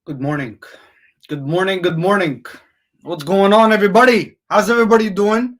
Good morning. Good morning. Good morning. What's going on, everybody? How's everybody doing?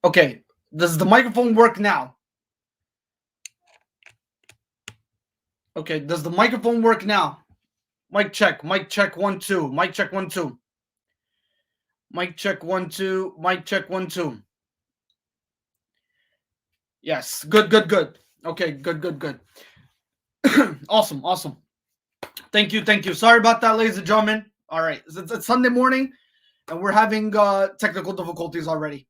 Okay. Does the microphone work now? Okay. Does the microphone work now? Mic check. Mic check. 1 2. Mic check. 1 2. Mic check. 1 2. Mic check. 1 2. Yes. Good. Good. Good. Okay. Good. Good. Good. Awesome. Awesome. Thank you. Thank you. Sorry about that, ladies and gentlemen. All right. It's Sunday morning, and we're having technical difficulties already.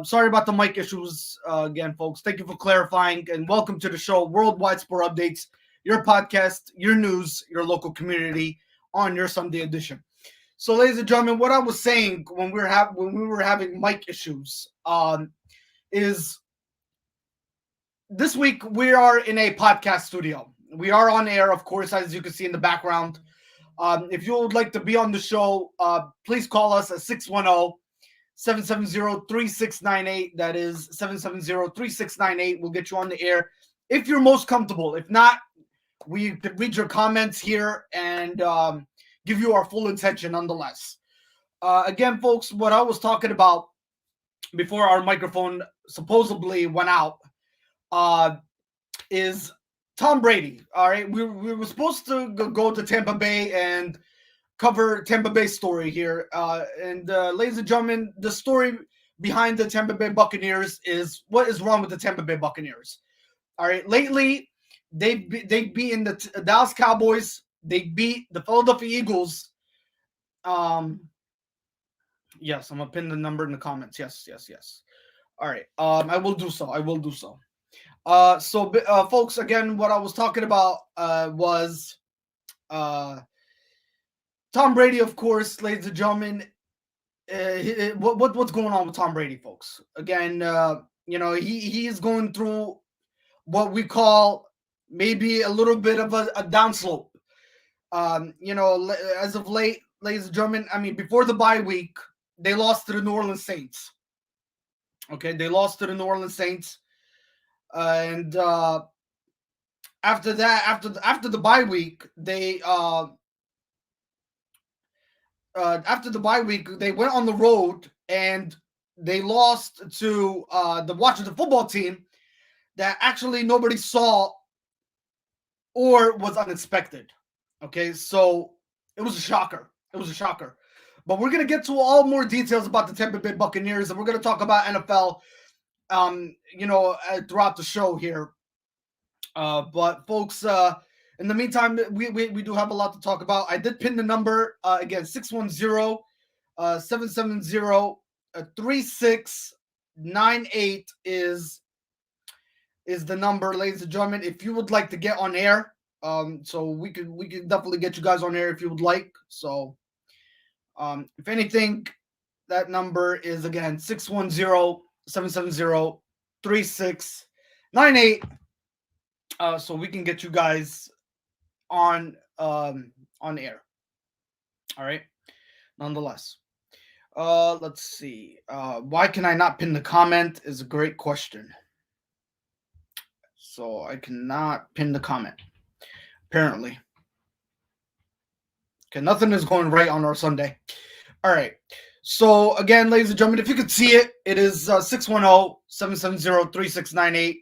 Sorry about the mic issues again, folks. Thank you for clarifying, and welcome to the show, Worldwide Sport Updates, your podcast, your news, your local community on your Sunday edition. So, ladies and gentlemen, what I was saying when we were having mic issues, is this week we are in a podcast studio. We are on air, of course, as you can see in the background. If you would like to be on the show, please call us at 610-770-3698. That is 770-3698. We'll get you on the air if you're most comfortable. If not, we could read your comments here and give you our full attention nonetheless. Again, folks, what I was talking about before our microphone supposedly went out is Tom Brady. All right, we were supposed to go to Tampa Bay and cover Tampa Bay's story here. And ladies and gentlemen, the story behind the Tampa Bay Buccaneers is what is wrong with the Tampa Bay Buccaneers. All right, lately they've beaten the Dallas Cowboys. They beat the Philadelphia Eagles. Yes, I'm gonna pin the number in the comments. Yes. All right, I will do so. Folks, again, what I was talking about was Tom Brady, of course, ladies and gentlemen. What's going on with Tom Brady, folks? Again, he is going through what we call maybe a little bit of a downslope. As of late, ladies and gentlemen, I mean, before the bye week, they lost to the New Orleans Saints. Okay, they lost to the New Orleans Saints. And after that, after the bye week, they went on the road and they lost to the Washington football team that actually nobody saw or was unexpected. Okay, so it was a shocker. But we're gonna get to all more details about the Tampa Bay Buccaneers, and we're gonna talk about NFL throughout the show here. But folks, in the meantime, we do have a lot to talk about. I did pin the number again, 610-770-3698 is the number, ladies and gentlemen. If you would like to get on air, so we could definitely get you guys on air if you would like. So if anything, that number is again 610-770-3698. So we can get you guys on air. All right. Nonetheless, let's see. Why can I not pin the comment is a great question. So I cannot pin the comment, apparently. Okay, nothing is going right on our Sunday. All right. So again, ladies and gentlemen, if you could see it, it is 610-770-3698.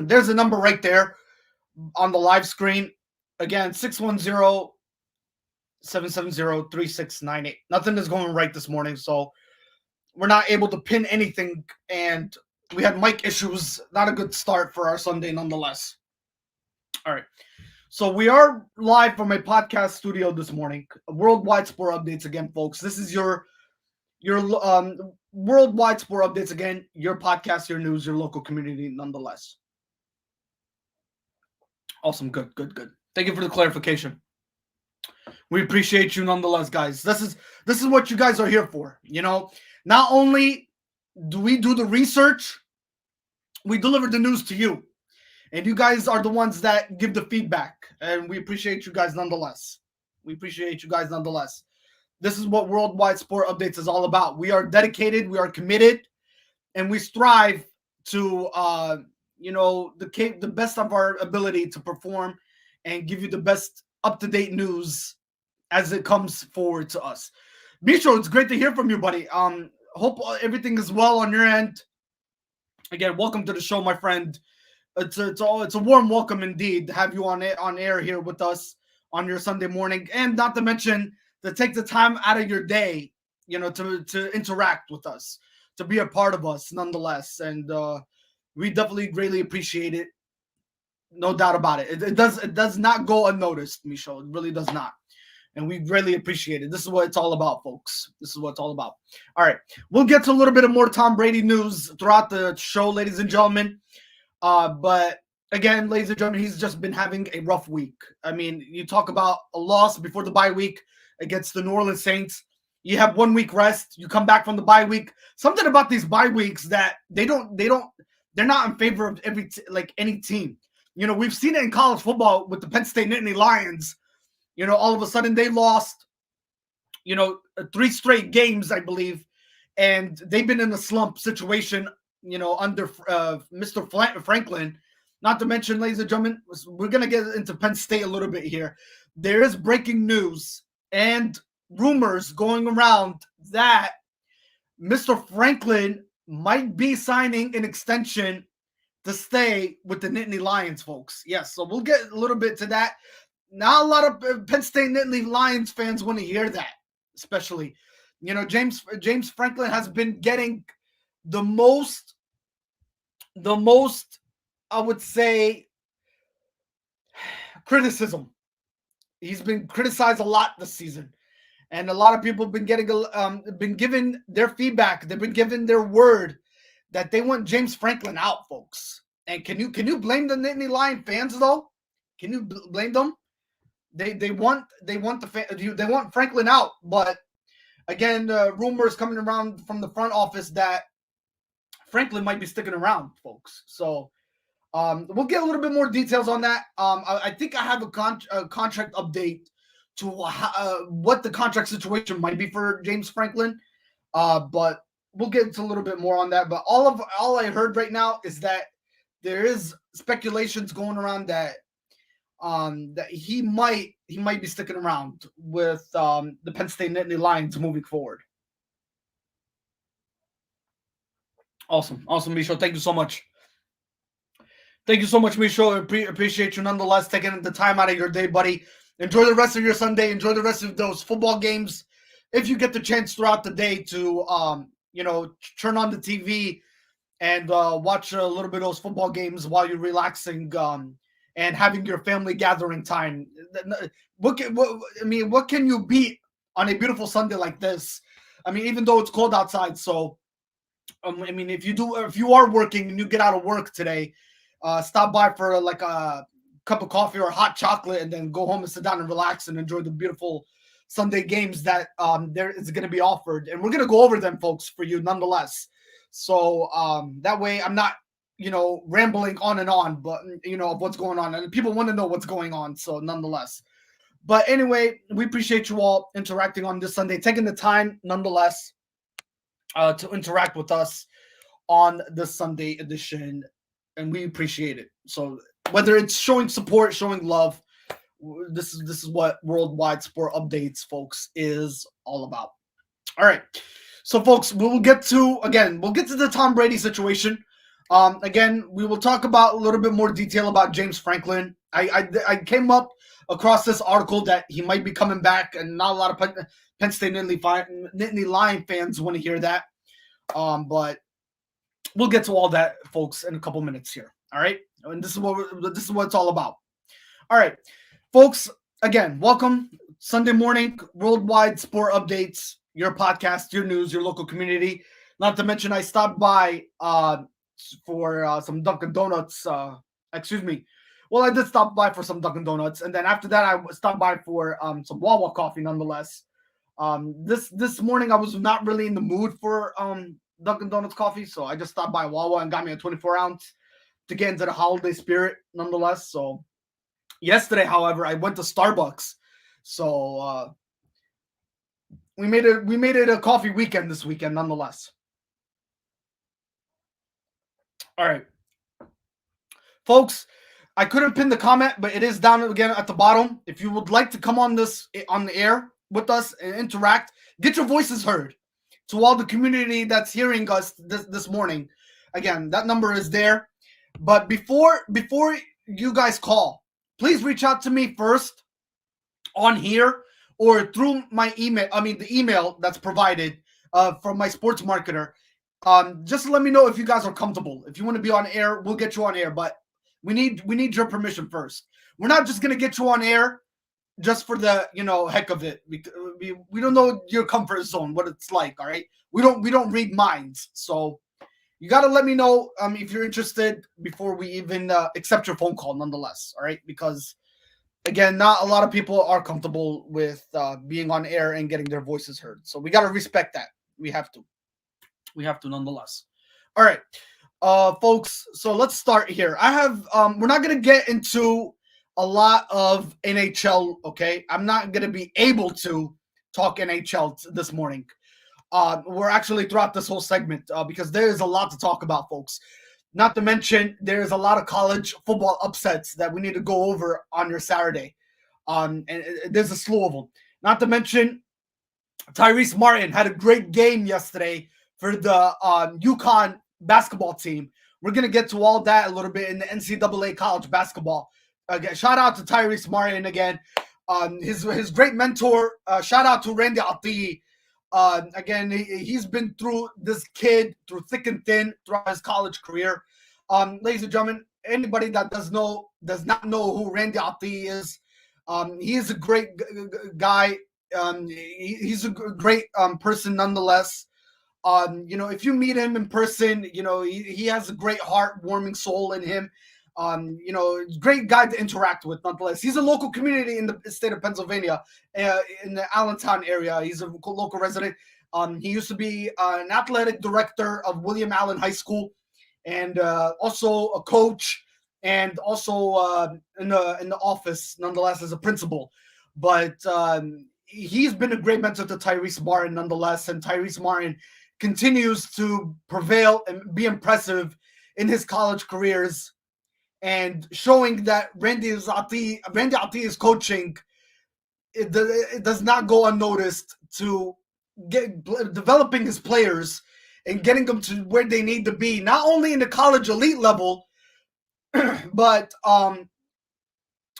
There's a number right there on the live screen. Again, 610-770-3698. Nothing is going right this morning, so we're not able to pin anything, and we had mic issues. Not a good start for our Sunday nonetheless. All right. So we are live from a podcast studio this morning. Worldwide Sport Updates again, folks. This is your Worldwide Sport Updates again, your podcast, your news, your local community nonetheless. Awesome. Good. Thank you for the clarification. We appreciate you nonetheless, guys. This is what you guys are here for. Not only do we do the research, we deliver the news to you. And you guys are the ones that give the feedback. And we appreciate you guys nonetheless. This is what Worldwide Sport Updates is all about. We are dedicated, we are committed, and we strive to, the best of our ability to perform and give you the best up-to-date news as it comes forward to us. Misho, it's great to hear from you, buddy. Hope everything is well on your end. Again, welcome to the show, my friend. It's a warm welcome indeed to have you on air here with us on your Sunday morning, and not to mention to take the time out of your day, to interact with us, to be a part of us nonetheless. And we definitely greatly appreciate it. No doubt about it. It does not go unnoticed, Michelle. It really does not. And we greatly appreciate it. This is what it's all about, folks. This is what it's all about. All right. We'll get to a little bit of more Tom Brady news throughout the show, ladies and gentlemen. But again, ladies and gentlemen, he's just been having a rough week. I mean, you talk about a loss before the bye week against the New Orleans Saints. You have 1 week rest. You come back from the bye week. Something about these bye weeks that they're not in favor of any team. We've seen it in college football with the Penn State Nittany Lions. All of a sudden they lost, 3 straight games, I believe, and they've been in a slump situation, under Mr. Franklin. Not to mention, ladies and gentlemen, we're going to get into Penn State a little bit here. There is breaking news and rumors going around that Mr. Franklin might be signing an extension to stay with the Nittany Lions, folks. Yes, so we'll get a little bit to that. Not a lot of Penn State Nittany Lions fans want to hear that, especially. James Franklin has been getting the most, I would say, criticism. He's been criticized a lot this season, and a lot of people have been given their feedback. They've been given their word that they want James Franklin out, folks. And can you blame the Nittany Lion fans though? Can you blame them? They want Franklin out, but again, rumors coming around from the front office that Franklin might be sticking around, folks. So we'll get a little bit more details on that. I think I have a contract update to what the contract situation might be for James Franklin, but we'll get into a little bit more on that. But all I heard right now is that there is speculations going around that he might be sticking around with the Penn State Nittany Lions moving forward. Awesome, Micho. Thank you so much. Thank you so much, Micho. I appreciate you nonetheless taking the time out of your day, buddy. Enjoy the rest of your Sunday. Enjoy the rest of those football games. If you get the chance throughout the day to, turn on the TV and watch a little bit of those football games while you're relaxing and having your family gathering time. What can you beat on a beautiful Sunday like this? I mean, even though it's cold outside. So, if you are working and you get out of work today, stop by for like a cup of coffee or hot chocolate, and then go home and sit down and relax and enjoy the beautiful Sunday games that there is going to be offered. And we're going to go over them, folks, for you nonetheless. So that way I'm not, rambling on and on, but, of what's going on. And people want to know what's going on. So nonetheless. But anyway, we appreciate you all interacting on this Sunday, taking the time nonetheless to interact with us on the Sunday edition. And we appreciate it. So whether it's showing support, showing love, this is what Worldwide Sport Updates, folks, is all about. All right. So, folks, we'll get to the Tom Brady situation. Again, we will talk about a little bit more detail about James Franklin. I came up across this article that he might be coming back, and not a lot of Penn State Nittany Lion fans want to hear that. But we'll get to all that, folks, in a couple minutes here. All right, and this is what it's all about. All right, folks. Again, welcome Sunday morning, Worldwide Sport Updates, your podcast, your news, your local community. Not to mention, I stopped by for some Dunkin' Donuts. Excuse me. Well, I did stop by for some Dunkin' Donuts, and then after that, I stopped by for some Wawa coffee, nonetheless. This morning, I was not really in the mood for Dunkin' Donuts coffee, so I just stopped by Wawa and got me a 24-ounce to get into the holiday spirit, nonetheless. So yesterday, however, I went to Starbucks, so we made it a coffee weekend this weekend, nonetheless. All right, folks. I couldn't pin the comment, but it is down again at the bottom. If you would like to come on the air with us and interact, get your voices heard to all the community that's hearing us this morning. Again, that number is there. But before you guys call, please reach out to me first on here or through my email. I mean, the email that's provided from my sports marketer. Just let me know if you guys are comfortable. If you want to be on air, we'll get you on air. But we need your permission first. We're not just gonna get you on air just for the heck of it. We don't know your comfort zone, what it's like. All right, we don't read minds, so you got to let me know if you're interested before we even accept your phone call, nonetheless. All right, because again, not a lot of people are comfortable with being on air and getting their voices heard. So we got to respect that. We have to. We have to nonetheless. All right, folks. So let's start here. I have. We're not gonna get into a lot of NHL. Okay, I'm not gonna be able to talk NHL this morning. We're actually throughout this whole segment because there is a lot to talk about, folks. Not to mention, there's a lot of college football upsets that we need to go over on your Saturday. And there's a slew of them. Not to mention, Tyrese Martin had a great game yesterday for the UConn basketball team. We're going to get to all that a little bit in the NCAA college basketball. Again, shout out to Tyrese Martin again. His great mentor. Shout out to Randy Ati. Again, he's been through this kid through thick and thin throughout his college career. Ladies and gentlemen, anybody that does not know who Randy Ati is, he is a great guy. He's a great person nonetheless. If you meet him in person, he has a great heartwarming soul in him. Great guy to interact with nonetheless. He's a local community in the state of Pennsylvania, in the Allentown area. He's a local resident. He used to be an athletic director of William Allen High School, and also a coach, and also in the office nonetheless as a principal. But he's been a great mentor to Tyrese Martin nonetheless, and Tyrese Martin continues to prevail and be impressive in his college careers, and showing that Randy Ati's coaching, it does not go unnoticed to developing his players and getting them to where they need to be, not only in the college elite level, but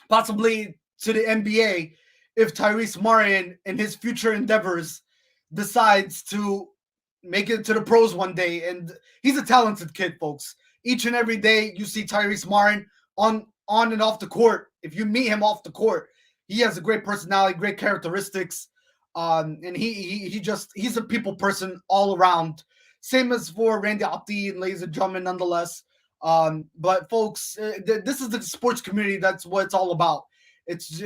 possibly to the NBA if Tyrese Martin in his future endeavors decides to make it to the pros one day. And he's a talented kid, folks. Each and every day you see Tyrese Martin on and off the court. If you meet him off the court, he has a great personality, great characteristics. And he's a people person all around. Same as for Randy Ati and ladies and gentlemen, nonetheless. But folks, this is the sports community. That's what it's all about. It's,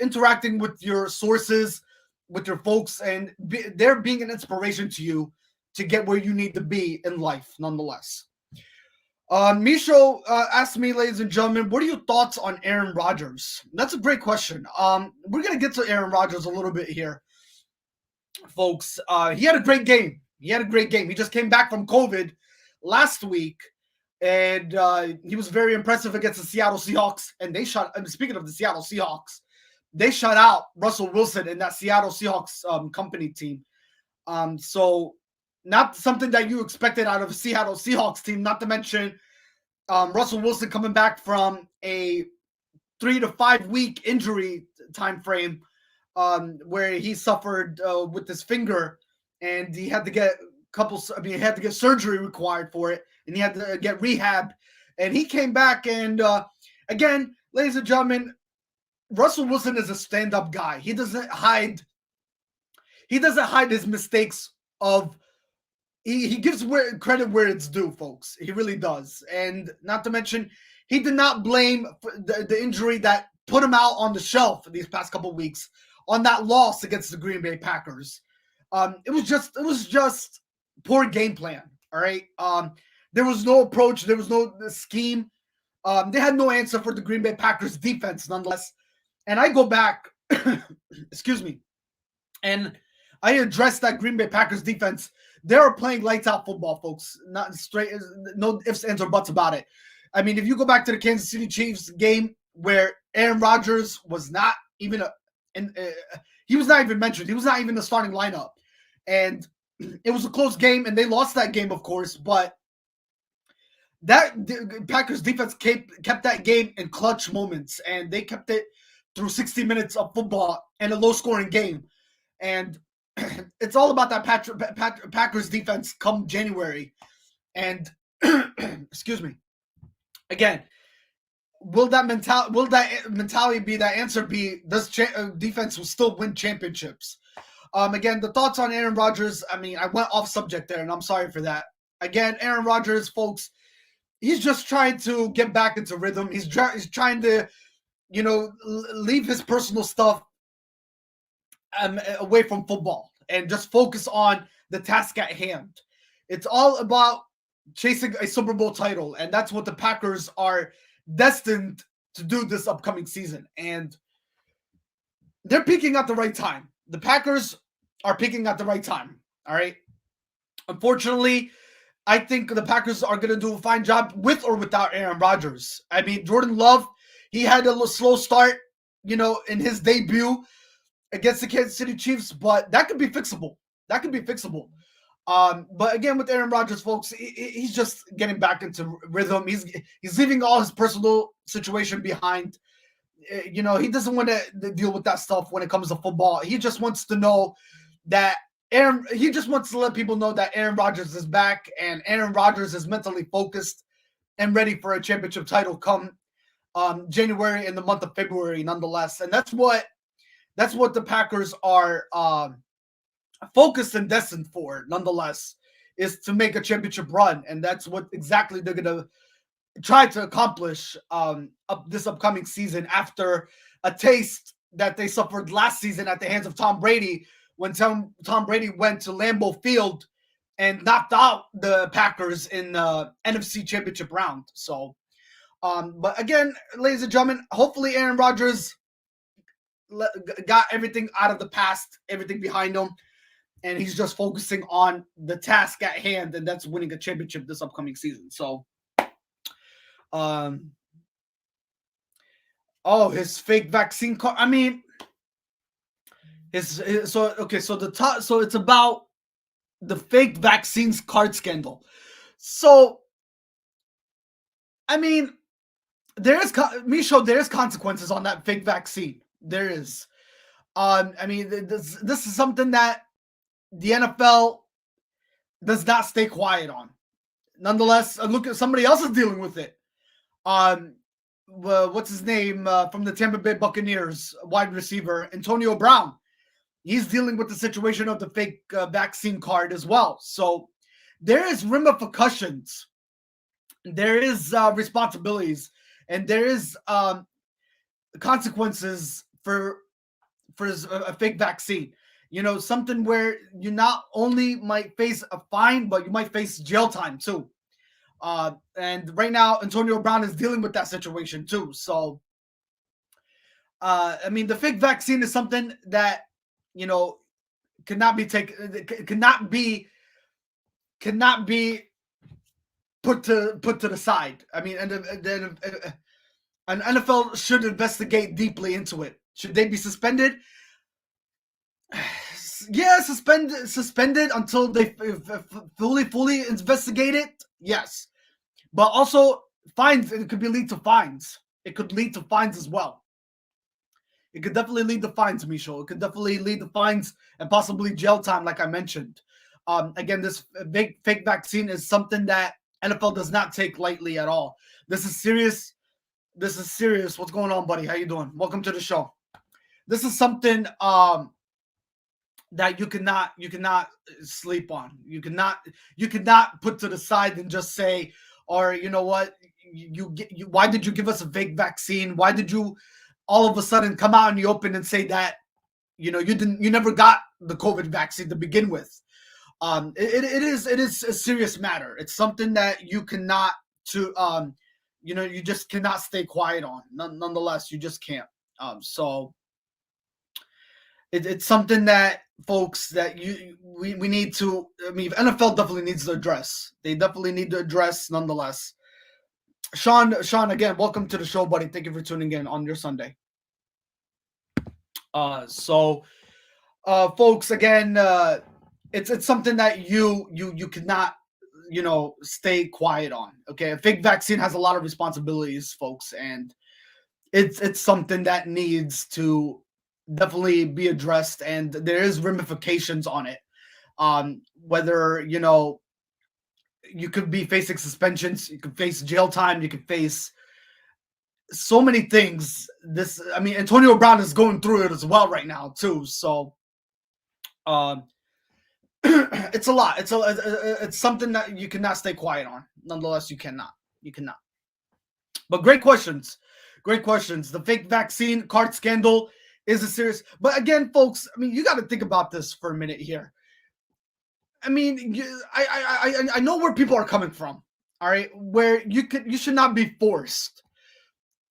interacting with your sources, with your folks, and they're being an inspiration to you to get where you need to be in life, nonetheless. Misho asked me, ladies and gentlemen, what are your thoughts on Aaron Rodgers? That's a great question. We're going to get to Aaron Rodgers a little bit here, folks. He had a great game. He just came back from COVID last week, and he was very impressive against the Seattle Seahawks. And speaking of the Seattle Seahawks, they shut out Russell Wilson and that Seattle Seahawks company team. So not something that you expected out of a Seattle Seahawks team, not to mention Russell Wilson coming back from a 3 to 5 week injury time frame where he suffered with his finger, and he had to get he had to get surgery required for it, and he had to get rehab, and he came back. And again, ladies and gentlemen, Russell Wilson is a stand-up guy. He doesn't hide his mistakes. He gives credit where it's due, folks. He really does. And not to mention, he did not blame the injury that put him out on the shelf these past couple of weeks on that loss against the Green Bay Packers. It was just poor game plan. All right. There was no approach. There was no scheme. They had no answer for the Green Bay Packers defense, nonetheless. And I go back, excuse me, and I addressed that Green Bay Packers defense. They are playing lights out football, folks. Not straight, no ifs, ands, or buts about it. I mean, if you go back to the Kansas City Chiefs game where Aaron Rodgers was not even he was not even mentioned. He was not even the starting lineup, and it was a close game, and they lost that game, of course. But the Packers defense kept that game in clutch moments, and they kept it through 60 minutes of football and a low-scoring game. And it's all about that Packers defense come January. And excuse me. Again, will that mentality be that answer? Does defense will still win championships? Again, the thoughts on Aaron Rodgers. I mean, I went off subject there, and I'm sorry for that. Again, Aaron Rodgers, folks, he's just trying to get back into rhythm. He's trying to leave his personal stuff away from football and just focus on the task at hand. It's all about chasing a Super Bowl title, and that's what the Packers are destined to do this upcoming season. And they're peaking at the right time. The Packers are peaking at the right time. All right. Unfortunately, I think the Packers are going to do a fine job with or without Aaron Rodgers. I mean, Jordan Love, he had a little slow start, in his debut against the Kansas City Chiefs, but that could be fixable. But again, with Aaron Rodgers, folks, he's just getting back into rhythm. He's leaving all his personal situation behind. He doesn't want to deal with that stuff when it comes to football. He just wants to know that he just wants to let people know that Aaron Rodgers is back, and Aaron Rodgers is mentally focused and ready for a championship title come January, in the month of February, nonetheless. And that's what the Packers are focused and destined for, nonetheless, is to make a championship run. And that's what exactly they're going to try to accomplish this upcoming season, after a taste that they suffered last season at the hands of Tom Brady, when Tom Brady went to Lambeau Field and knocked out the Packers in the NFC Championship round. So, but again, ladies and gentlemen, hopefully Aaron Rodgers got everything out of the past, everything behind him, and he's just focusing on the task at hand, and that's winning a championship this upcoming season. So, his fake vaccine card. I mean, so it's about the fake vaccines card scandal. So, I mean, there is consequences on that fake vaccine. There is. I mean, this is something that the NFL does not stay quiet on. Nonetheless, look at somebody else is dealing with it. What's his name from the Tampa Bay Buccaneers, wide receiver Antonio Brown. He's dealing with the situation of the fake vaccine card as well. So there is ramifications, there is responsibilities, and there is consequences for a fake vaccine. Something where you not only might face a fine, but you might face jail time too. And right now, Antonio Brown is dealing with that situation too. So, I mean, the fake vaccine is something that cannot be put to the side. I mean, and an NFL should investigate deeply into it. Should they be suspended? Yeah, suspended until they fully investigate it. Yes, but also fines. It could lead to fines. It could lead to fines as well. It could definitely lead to fines, Michel. It could definitely lead to fines and possibly jail time, like I mentioned. Again, this fake vaccine is something that NFL does not take lightly at all. This is serious. What's going on, buddy? How you doing? Welcome to the show. This is something that you cannot sleep on. You cannot put to the side and just say, or you know what, why did you give us a fake vaccine? Why did you all of a sudden come out in the open and say that you never got the COVID vaccine to begin with? It is a serious matter. It's something that you cannot you just cannot stay quiet on. Nonetheless, you just can't. So it's something that, folks, that we need to. I mean, NFL definitely needs to address. They definitely need to address. Nonetheless, Sean, again, welcome to the show, buddy. Thank you for tuning in on your Sunday. Folks, again, it's something that you cannot stay quiet on. Okay, a fake vaccine has a lot of responsibilities, folks, and it's something that needs to definitely be addressed, and there is ramifications on it. Whether you could be facing suspensions, you could face jail time, you could face so many things. Antonio Brown is going through it as well right now too. So, it's a lot. It's something that you cannot stay quiet on. Nonetheless, you cannot. But great questions. Great questions. The fake vaccine card scandal is a serious. But again, folks, I mean, you got to think about this for a minute here. I mean, I know where people are coming from. All right, where you should not be forced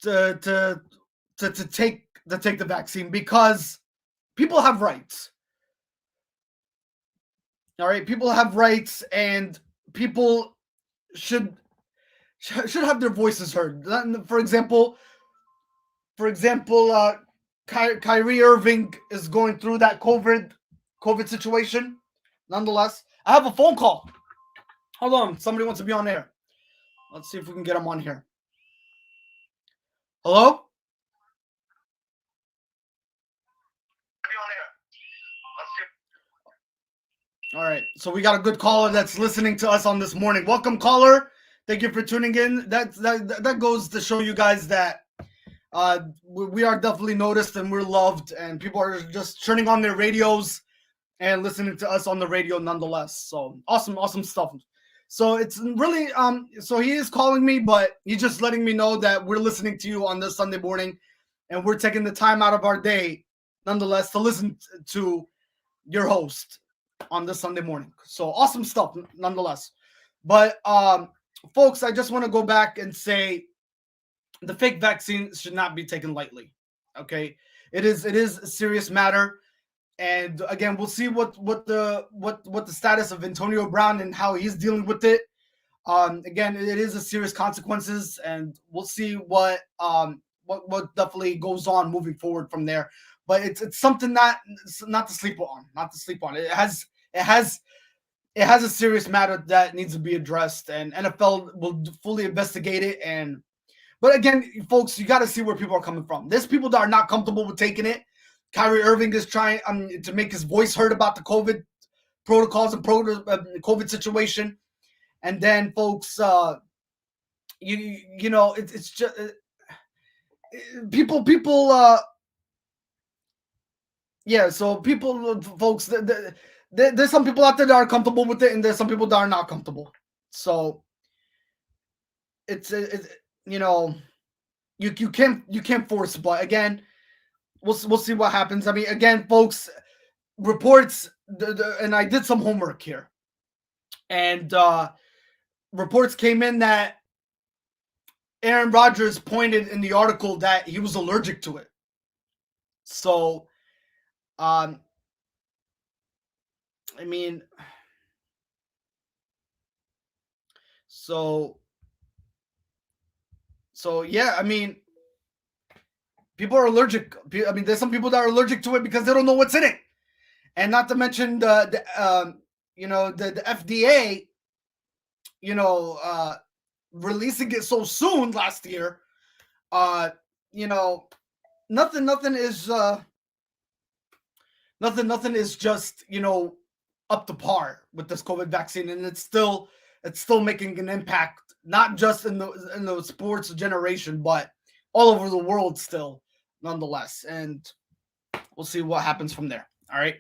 to take the vaccine because people have rights. All right, people have rights, and people should have their voices heard. For example, Kyrie Irving is going through that COVID situation. Nonetheless, I have a phone call. Hold on, somebody wants to be on air. Let's see if we can get him on here. Hello? All right, so we got a good caller that's listening to us on this morning. Welcome, caller. Thank you for tuning in. That goes to show you guys that we are definitely noticed and we're loved, and people are just turning on their radios and listening to us on the radio nonetheless. So awesome stuff. So it's really so he is calling me, but he's just letting me know that we're listening to you on this Sunday morning, and we're taking the time out of our day nonetheless to listen to your host on this Sunday morning. So awesome stuff nonetheless. But folks, I just want to go back and say the fake vaccine should not be taken lightly. Okay, it is a serious matter, and again, we'll see what the status of Antonio Brown and how he's dealing with it. Again, it is a serious consequences, and we'll see what definitely goes on moving forward from there. But it's something not to sleep on. Not to sleep on. It has a serious matter that needs to be addressed, and NFL will fully investigate it. But again, folks, you got to see where people are coming from. There's people that are not comfortable with taking it. Kyrie Irving is trying to make his voice heard about the COVID protocols and COVID situation. And then, folks, you know, it's just people. Yeah, so people, folks, there's some people out there that are comfortable with it, and there's some people that are not comfortable. So it's you know, you can't force, but again, we'll see what happens. I mean, again, folks, reports, and I did some homework here, and reports came in that Aaron Rodgers pointed in the article that he was allergic to it. So, I mean, so yeah, I mean, people are allergic. I mean, there's some people that are allergic to it because they don't know what's in it, and not to mention the FDA, releasing it so soon last year. Nothing is just up to par with this COVID vaccine, and it's still making an impact, not just in the sports generation, but all over the world still, nonetheless. And we'll see what happens from there. All right.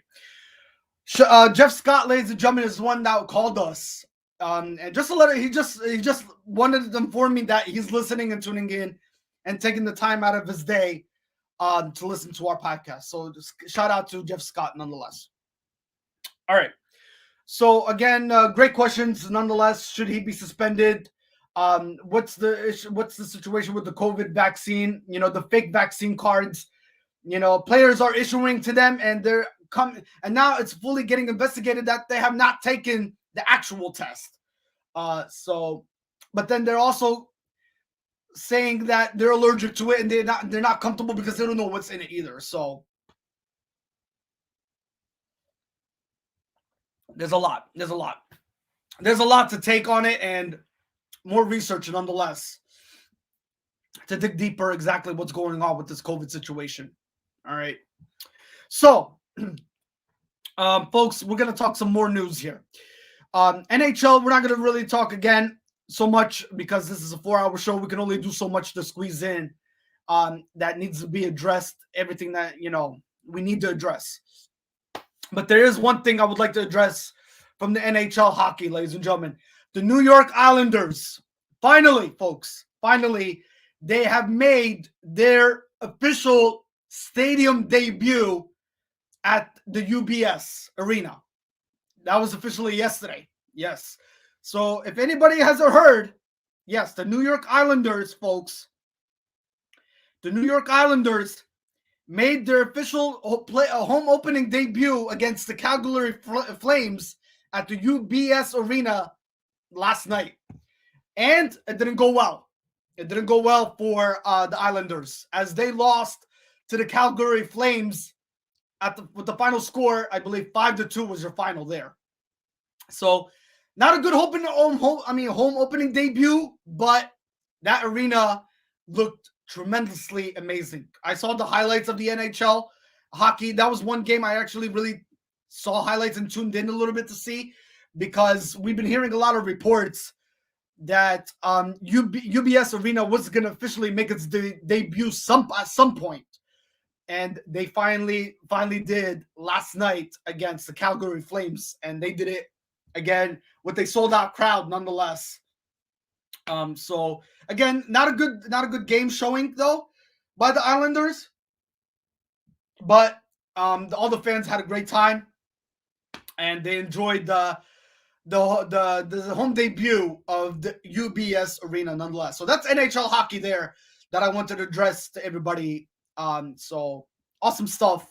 Jeff Scott, ladies and gentlemen, is one that called us. And just a letter, he just wanted to inform me that he's listening and tuning in and taking the time out of his day to listen to our podcast. So just shout out to Jeff Scott nonetheless. All right. So again, great questions nonetheless. Should he be suspended? What's the situation with the COVID vaccine? The fake vaccine cards. Players are issuing to them, and they're coming, and now it's fully getting investigated that they have not taken the actual test. But then they're also saying that they're allergic to it, and they're not comfortable because they don't know what's in it either. So there's a lot to take on it, and more research nonetheless to dig deeper exactly what's going on with this COVID situation. All right. So, folks, we're going to talk some more news here. NHL, we're not going to really talk again so much because this is a 4-hour show. We can only do so much to squeeze in that needs to be addressed, everything that, we need to address. But there is one thing I would like to address from the NHL hockey, ladies and gentlemen. The New York Islanders, finally, folks, they have made their official stadium debut at the UBS Arena. That was officially yesterday. Yes. So if anybody hasn't heard, yes, the New York Islanders, folks, the New York Islanders made their official home opening debut against the Calgary Flames at the UBS Arena last night. And it didn't go well. It didn't go well for the Islanders as they lost to the Calgary Flames with the final score. I believe 5-2 was your final there. So not a good home opening debut, but that arena looked tremendously amazing. I saw the highlights of the NHL hockey. That was one game I actually really saw highlights and tuned in a little bit to see, because we've been hearing a lot of reports that UBS Arena was going to officially make its debut at some point. And they finally did last night against the Calgary Flames, and they did it again with a sold out crowd nonetheless. So again, not a good game showing though by the Islanders, but all the fans had a great time and they enjoyed the home debut of the UBS Arena nonetheless. So that's NHL hockey there that I wanted to address to everybody. So awesome stuff,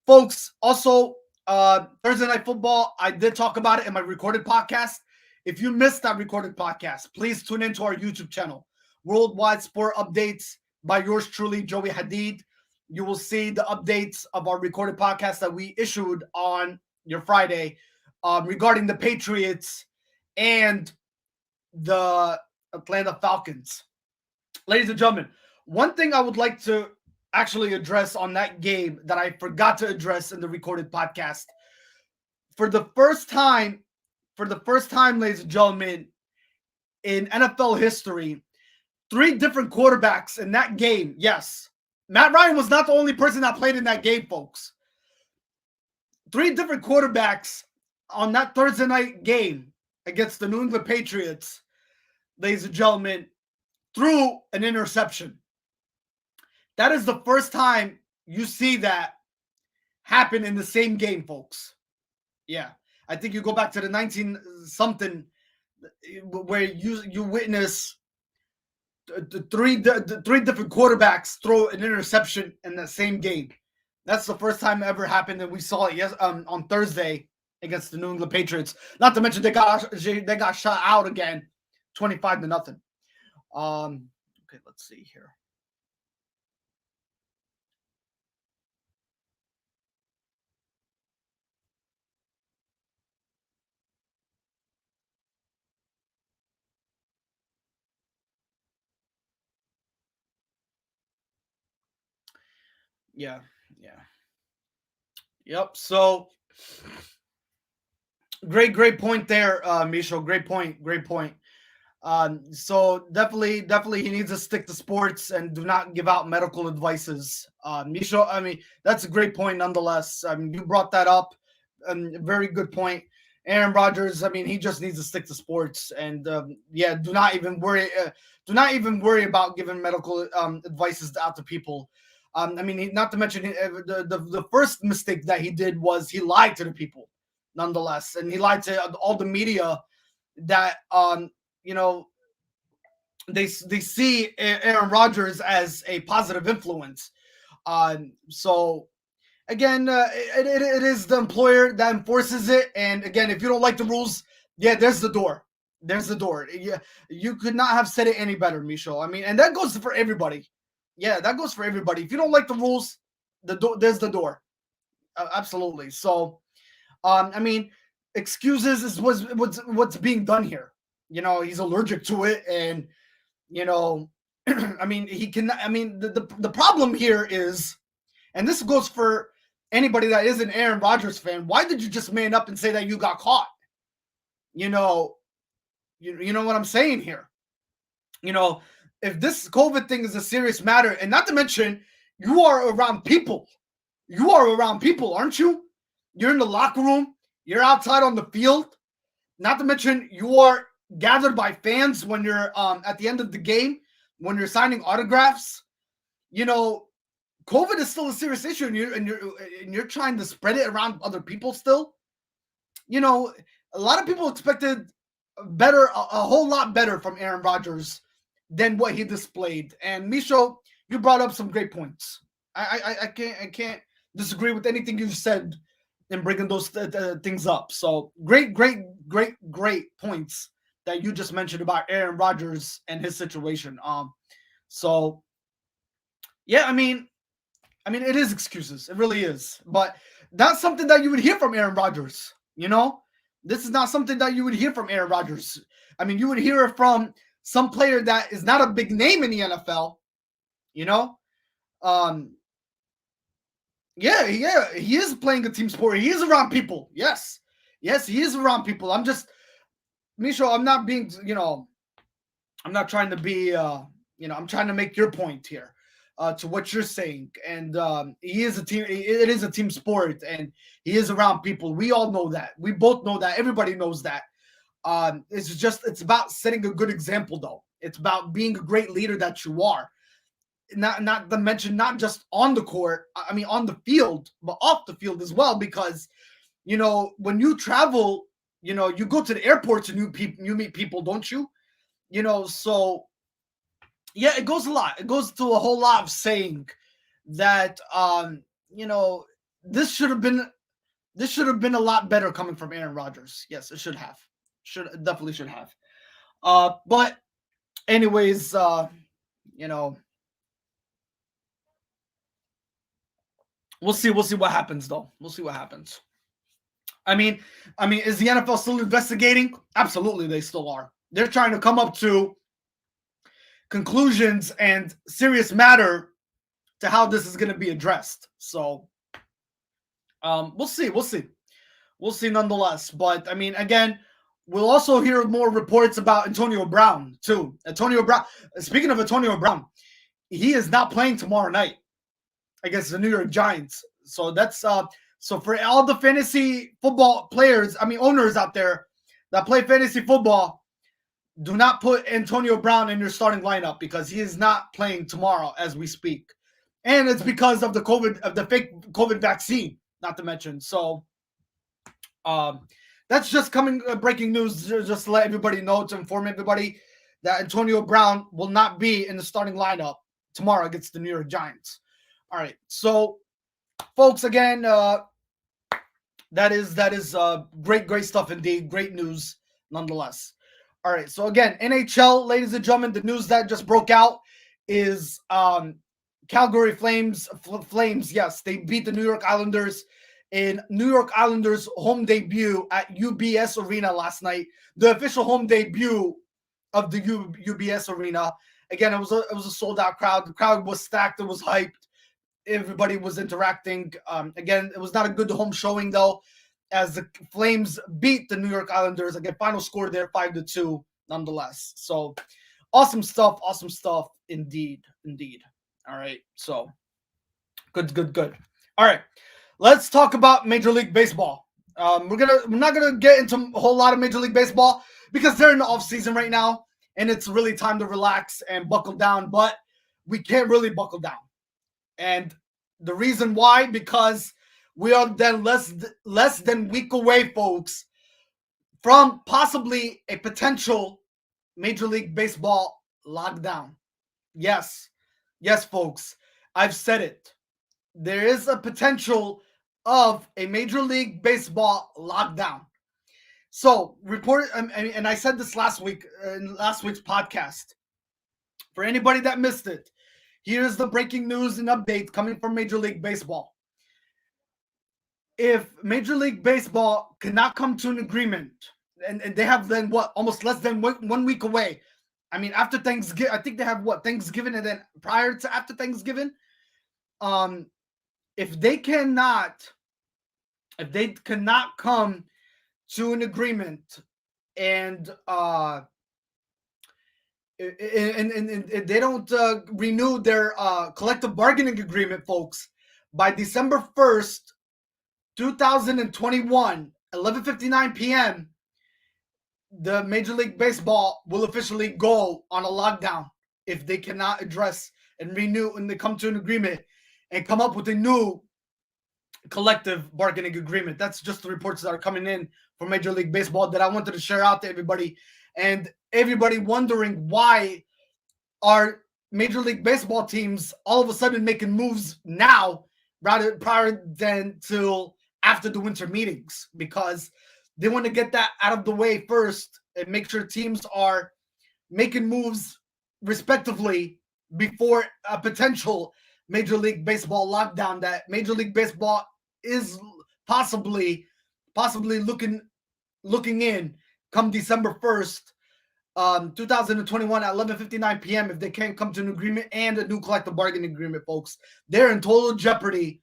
folks. Also, Thursday Night Football, I did talk about it in my recorded podcast. If you missed that recorded podcast, please tune into our YouTube channel, Worldwide Sport Updates by yours truly, Joey Hadid. You will see the updates of our recorded podcast that we issued on your Friday regarding the Patriots and the Atlanta Falcons. Ladies and gentlemen, one thing I would like to actually address on that game that I forgot to address in the recorded podcast. For the first time, ladies and gentlemen, in NFL history, 3 different quarterbacks in that game. Yes, Matt Ryan was not the only person that played in that game, folks. 3 different quarterbacks on that Thursday night game against the New England Patriots, ladies and gentlemen, threw an interception. That is the first time you see that happen in the same game, folks. Yeah. I think you go back to the 19-something where you witness the three different quarterbacks throw an interception in the same game. That's the first time it ever happened, and we saw it on Thursday against the New England Patriots. Not to mention they got shot out again, 25-0. Okay, let's see here. Yeah. Yep. So great point there, Misho. Great point. So definitely he needs to stick to sports and do not give out medical advices. Misho, I mean, that's a great point nonetheless. I mean, you brought that up. Very good point. Aaron Rodgers, I mean, he just needs to stick to sports and do not even worry about giving medical advices out to people. I mean, not to mention the first mistake that he did was he lied to the people nonetheless, and he lied to all the media that they see Aaron Rodgers as a positive influence. So again, it is the employer that enforces it. And again, if you don't like the rules, there's the door. Yeah, you could not have said it any better, Micho. I mean, and that goes for everybody. Yeah, that goes for everybody. If you don't like the rules, there's the door. Absolutely. So, I mean, excuses is what's being done here. He's allergic to it, and I mean, he can. I mean, the problem here is, and this goes for anybody that is an Aaron Rodgers fan. Why did you just man up and say that you got caught? You know what I'm saying here. If this COVID thing is a serious matter, and not to mention, you are around people. You are around people, aren't you? You're in the locker room. You're outside on the field. Not to mention, you are gathered by fans when you're at the end of the game. when you're signing autographs, you know, COVID is still a serious issue, and you're trying to spread it around other people still. You know, a lot of people expected a whole lot better from Aaron Rodgers than what he displayed. And Misho, you brought up some great points. I can't disagree with anything you said in bringing those things up. So great points that you just mentioned about Aaron Rodgers and his situation. So yeah, I mean, it is excuses. It really is. But that's something that you would hear from Aaron Rodgers. You know, this is not something that you would hear from Aaron Rodgers. I mean, you would hear it from some player that is not a big name in the NFL. You know, yeah, he is playing a team sport. He is around people. Yes, he is around people. I'm just, Misho, I'm not being, I'm not trying to be, I'm trying to make your point here. To what you're saying, and he is a team. It is a team sport, and he is around people. We all know that. We both know that. Everybody knows that. It's about setting a good example, though. It's about being a great leader that you are. Not to mention, not just on the court. I mean, on the field, but off the field as well. Because when you travel, you go to the airports and you meet people, don't you? So. Yeah, it goes a lot. It goes to a whole lot of saying that this should have been a lot better coming from Aaron Rodgers. Yes, it should have. Definitely should have. But anyways, we'll see what happens though. We'll see what happens. I mean, is the NFL still investigating? Absolutely, they still are. They're trying to come up to conclusions and serious matter to how this is going to be addressed. So we'll see nonetheless. But I mean, again, we'll also hear more reports about Antonio Brown too. Speaking of Antonio Brown, he is not playing tomorrow night against the New York Giants. So that's so for all the fantasy football players, owners out there that play fantasy football, do not put Antonio Brown in your starting lineup because he is not playing tomorrow as we speak. And it's because of the fake COVID vaccine, not to mention. So that's just breaking news, just to let everybody know, to inform everybody that Antonio Brown will not be in the starting lineup tomorrow against the New York Giants. All right. So folks, again, that is great stuff indeed. Great news nonetheless. All right, so again, NHL, ladies and gentlemen, the news that just broke out is Calgary Flames. Yes, they beat the New York Islanders in New York Islanders' home debut at UBS Arena last night. The official home debut of the UBS Arena. Again, it was a sold-out crowd. The crowd was stacked. It was hyped. Everybody was interacting. Again, it was not a good home showing, though, as the Flames beat the New York Islanders. Again, final score there, 5-2, nonetheless. So, awesome stuff indeed. All right, so good. All right, let's talk about Major League Baseball. We're not gonna get into a whole lot of Major League Baseball because they're in the off season right now, and it's really time to relax and buckle down. But we can't really buckle down, and the reason why, because we are then less than week away, folks, from possibly a potential Major League Baseball lockdown. Yes, folks, I've said it. There is a potential of a Major League Baseball lockdown. So, and I said this last week in last week's podcast. For anybody that missed it, here's the breaking news and update coming from Major League Baseball. If Major League Baseball cannot come to an agreement, and they have then almost less than 1 week away. I mean, after Thanksgiving, I think they have Thanksgiving, and then prior to after Thanksgiving. If they cannot come to an agreement, and they don't renew their collective bargaining agreement, folks, by December 1st, 2021, 11:59 p.m., the Major League Baseball will officially go on a lockdown if they cannot address and renew and they come to an agreement and come up with a new collective bargaining agreement. That's just the reports that are coming in from Major League Baseball that I wanted to share out to everybody, and everybody wondering why are Major League Baseball teams all of a sudden making moves now rather prior than till after the winter meetings, because they want to get that out of the way first and make sure teams are making moves respectively before a potential Major League Baseball lockdown that Major League Baseball is possibly looking in come December 1st, 2021 at 11:59 p.m. if they can't come to an agreement and a new collective bargaining agreement, folks. They're in total jeopardy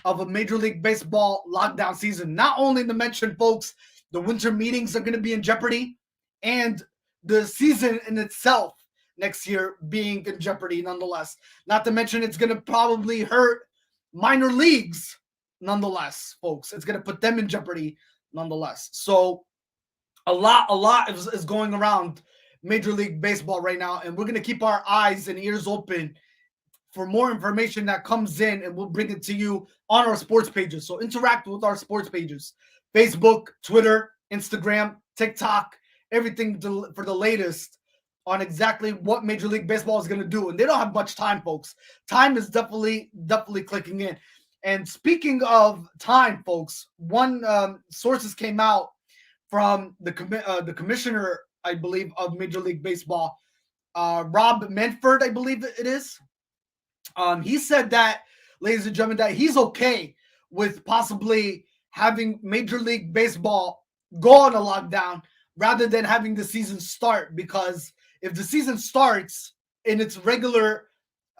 of a Major League Baseball lockdown season. Not only to mention, folks, the winter meetings are going to be in jeopardy, and the season in itself next year being in jeopardy nonetheless. Not to mention it's going to probably hurt minor leagues nonetheless, folks. It's going to put them in jeopardy nonetheless. So a lot is going around Major League Baseball right now, and we're going to keep our eyes and ears open for more information that comes in, and we'll bring it to you on our sports pages. So interact with our sports pages: Facebook, Twitter, Instagram, TikTok, everything for the latest on exactly what Major League Baseball is going to do. And they don't have much time, folks. Time is definitely clicking in. And speaking of time, folks, one sources came out from the commissioner, I believe, of Major League Baseball, Rob Manfred, I believe it is. He said that, ladies and gentlemen, that he's okay with possibly having Major League Baseball go on a lockdown rather than having the season start, because if the season starts in its regular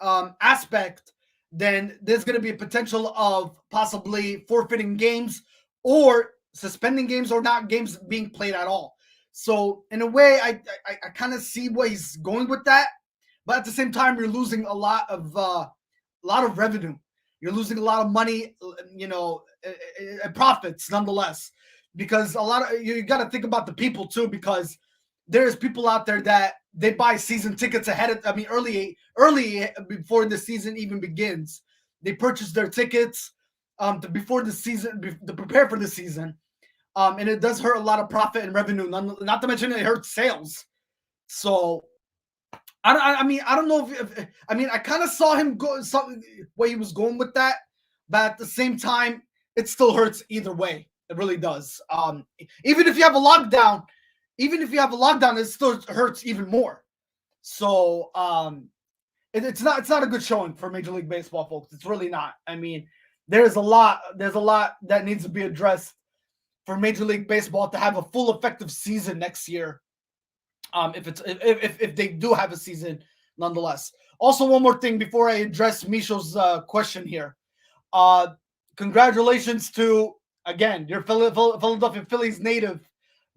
aspect, then there's going to be a potential of possibly forfeiting games or suspending games or not games being played at all. So in a way, I kind of see where he's going with that, but at the same time, you're losing a lot of revenue. You're losing a lot of money, profits nonetheless, because you got to think about the people too, because there's people out there that they buy season tickets early before the season even begins. They purchase their tickets before the season to prepare for the season. And it does hurt a lot of profit and revenue, not to mention it hurts sales. So I don't know if I kind of saw him go something where he was going with that, but at the same time, it still hurts either way. It really does. Even if you have a lockdown, it still hurts even more. So it's not a good showing for Major League Baseball, folks. It's really not. I mean, there's a lot that needs to be addressed for Major League Baseball to have a full effective season next year. If they do have a season, nonetheless. Also, one more thing before I address Misho's question here. Congratulations to, again, your Philadelphia Phillies native,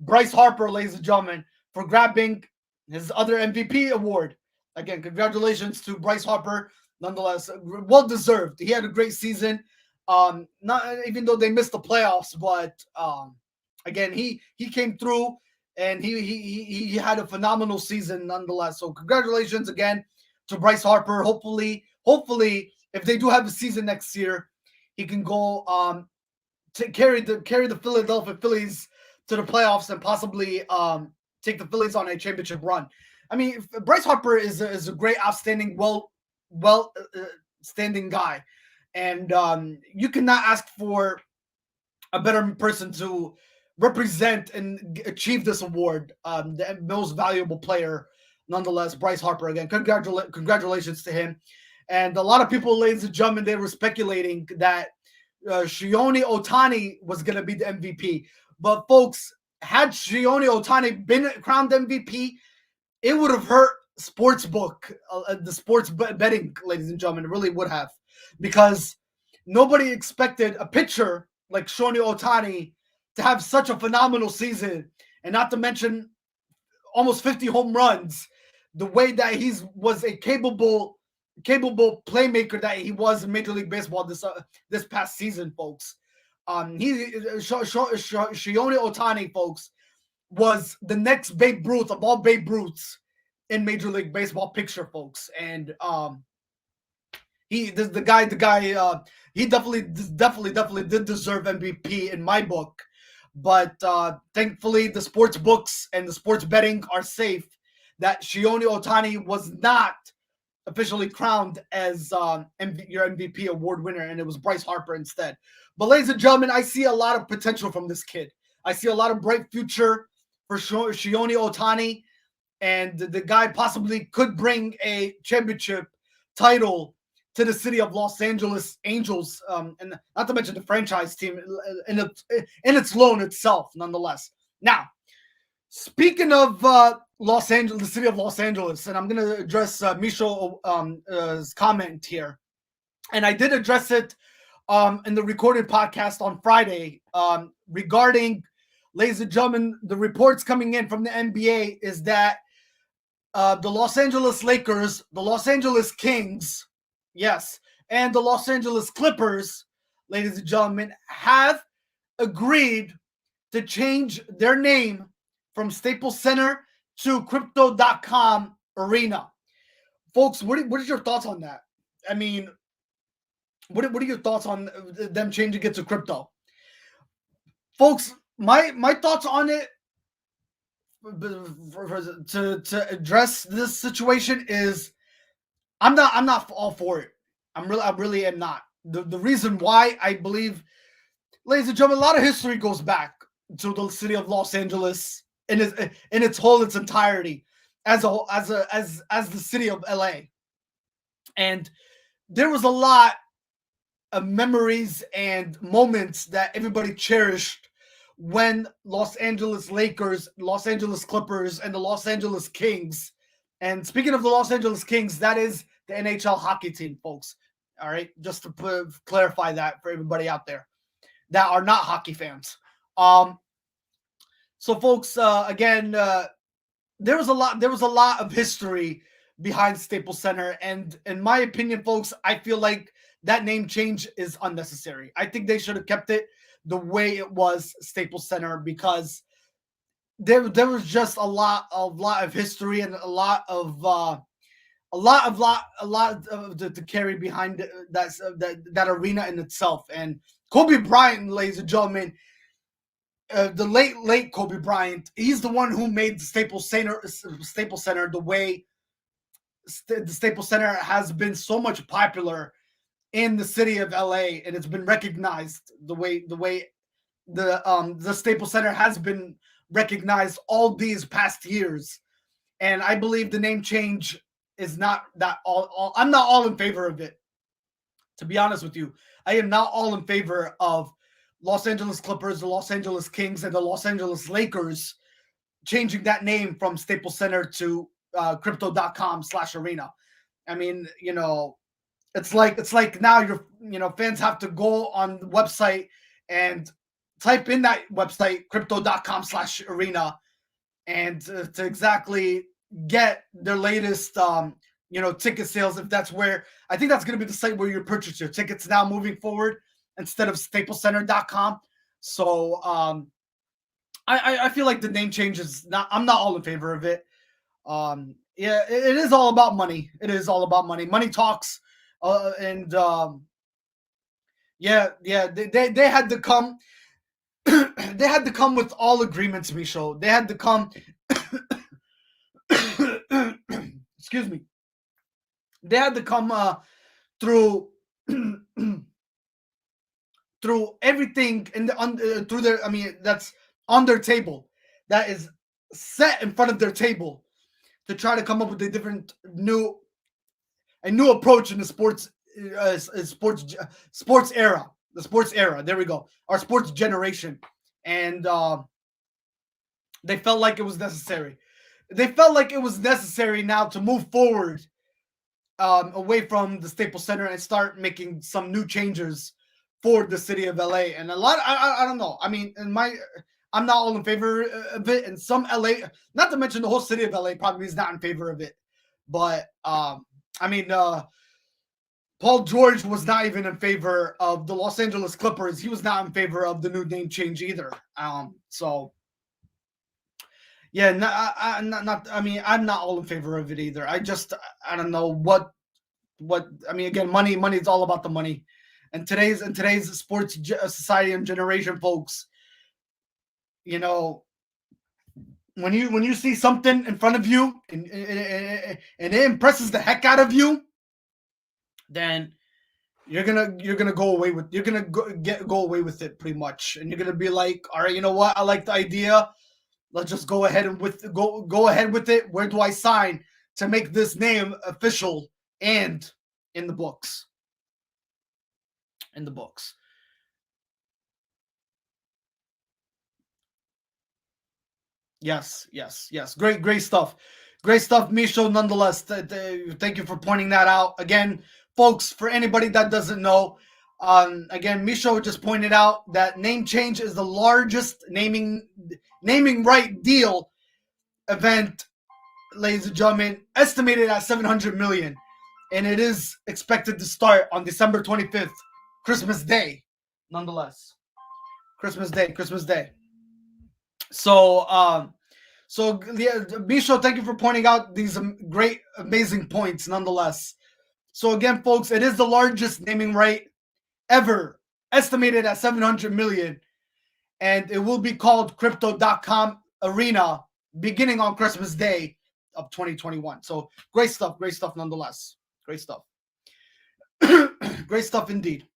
BRYCE HARPER, ladies and gentlemen, for grabbing his other MVP award. Again, congratulations to BRYCE HARPER, nonetheless. Well deserved. He had a great season. Not even though they missed the playoffs, but again, he came through. And he had a phenomenal season nonetheless. So congratulations again to BRYCE HARPER. Hopefully, if they do have a season next year, he can go to carry the Philadelphia Phillies to the playoffs and possibly take the Phillies on a championship run. I mean, BRYCE HARPER is a great, outstanding, standing guy, and you cannot ask for a better person to represent and achieve this award, the most valuable player, nonetheless. BRYCE HARPER, again, congratulations to him. And a lot of people, ladies and gentlemen, they were speculating that Shohei Ohtani was going to be the MVP. But folks, had Shohei Ohtani been crowned MVP, it would have hurt sportsbook, the sports betting, ladies and gentlemen. It really would have, because nobody expected a pitcher like Shohei Ohtani to have such a phenomenal season, and not to mention almost 50 home runs, the way that he was a capable playmaker that he was in Major League Baseball this past season, folks. Shohei Ohtani, folks, was the next Babe Ruth of all Babe Ruths in Major League Baseball picture, folks. And the guy, he definitely did deserve MVP in my book. But thankfully, the sports books and the sports betting are safe that Shioni Otani was not officially crowned as your MVP award winner, and it was Bryce Harper instead. But ladies and gentlemen, I see a lot of potential from this kid. I see a lot of bright future for Shioni Otani, and the guy possibly could bring a championship title to the city of Los Angeles Angels, and not to mention the franchise team in its loan itself, nonetheless. Now, speaking of Los Angeles, the city of Los Angeles, and I'm going to address Misho's comment here. And I did address it in the recorded podcast on Friday regarding, ladies and gentlemen, the reports coming in from the NBA is that the Los Angeles Lakers, the Los Angeles Kings, yes, and the Los Angeles Clippers, ladies and gentlemen, have agreed to change their name from Staples Center to Crypto.com Arena. Folks, what is your thoughts on that? I mean, what are your thoughts on them changing it to crypto? Folks, my thoughts on it to address this situation is I'm not all for it. I really am not. The reason why I believe, ladies and gentlemen, a lot of history goes back to the city of Los Angeles in its entirety as the city of LA. And there was a lot of memories and moments that everybody cherished when Los Angeles Lakers, Los Angeles Clippers, and the Los Angeles Kings. And speaking of the Los Angeles Kings, that is the NHL hockey team, folks. All right, just to clarify that for everybody out there that are not hockey fans. So, folks, again, there was a lot of history behind Staples Center, and in my opinion, folks, I feel like that name change is unnecessary. I think they should have kept it the way it was, Staples Center, because there was just a lot of history and a lot of to carry behind that arena in itself. And Kobe Bryant, ladies and gentlemen, the late Kobe Bryant, he's the one who made the Staples Center the way the Staples Center has been so much popular in the city of LA, and it's been recognized the way the Staples Center has been recognized all these past years. And I believe the name change is not that all I'm not all in favor of it. To be honest with you, I am not all in favor of Los Angeles Clippers, the Los Angeles Kings, and the Los Angeles Lakers changing that name from Staples Center to Crypto.com/arena. I mean, it's like now fans have to go on the website and type in that website, Crypto.com/arena, and to exactly get their latest ticket sales. If that's where, I think that's going to be the site where you purchase your tickets now moving forward, instead of StaplesCenter.com. So I feel like the name change is not. I'm not all in favor of it. Yeah, it is all about money. It is all about money. Money talks, and yeah. They had to come. They had to come with all agreements, Micho. They had to come. Excuse me. They had to come through through everything through their. I mean, that's on their table. That is set in front of their table to try to come up with a new approach in the sports era. The sports era. There we go. Our sports generation. And they felt like it was necessary. They felt like it was necessary now to move forward away from the Staples Center and start making some new changes for the city of LA. And a lot, I don't know. I mean, I'm not all in favor of it. And some LA, not to mention the whole city of LA probably is not in favor of it. But I mean, Paul George was not even in favor of the Los Angeles Clippers. He was not in favor of the new name change either. So Yeah, no, I mean, I'm not all in favor of it either. I don't know what I mean. Again, money is all about the money, and today's sports society and generation, folks. You know, when you see something in front of you and it impresses the heck out of you, then you're gonna go away with go away with it pretty much, and you're gonna be like, all right, you know what? I like the idea. Let's just go ahead and go ahead with it. Where do I sign to make this name official and in the books? In the books. Yes. Great stuff. Great stuff, Misho. Nonetheless, thank you for pointing that out. Again, folks, for anybody that doesn't know, again, Misho just pointed out that name change is the largest naming right deal event, ladies and gentlemen, estimated at 700 million, and it is expected to start on December 25th, Christmas Day. Nonetheless, Christmas Day. So, yeah, Misho, thank you for pointing out these great, amazing points. Nonetheless, so again, folks, it is the largest naming right ever, estimated at 700 million, and it will be called Crypto.com Arena, beginning on Christmas Day of 2021. So great stuff, nonetheless. Great stuff. Great stuff indeed.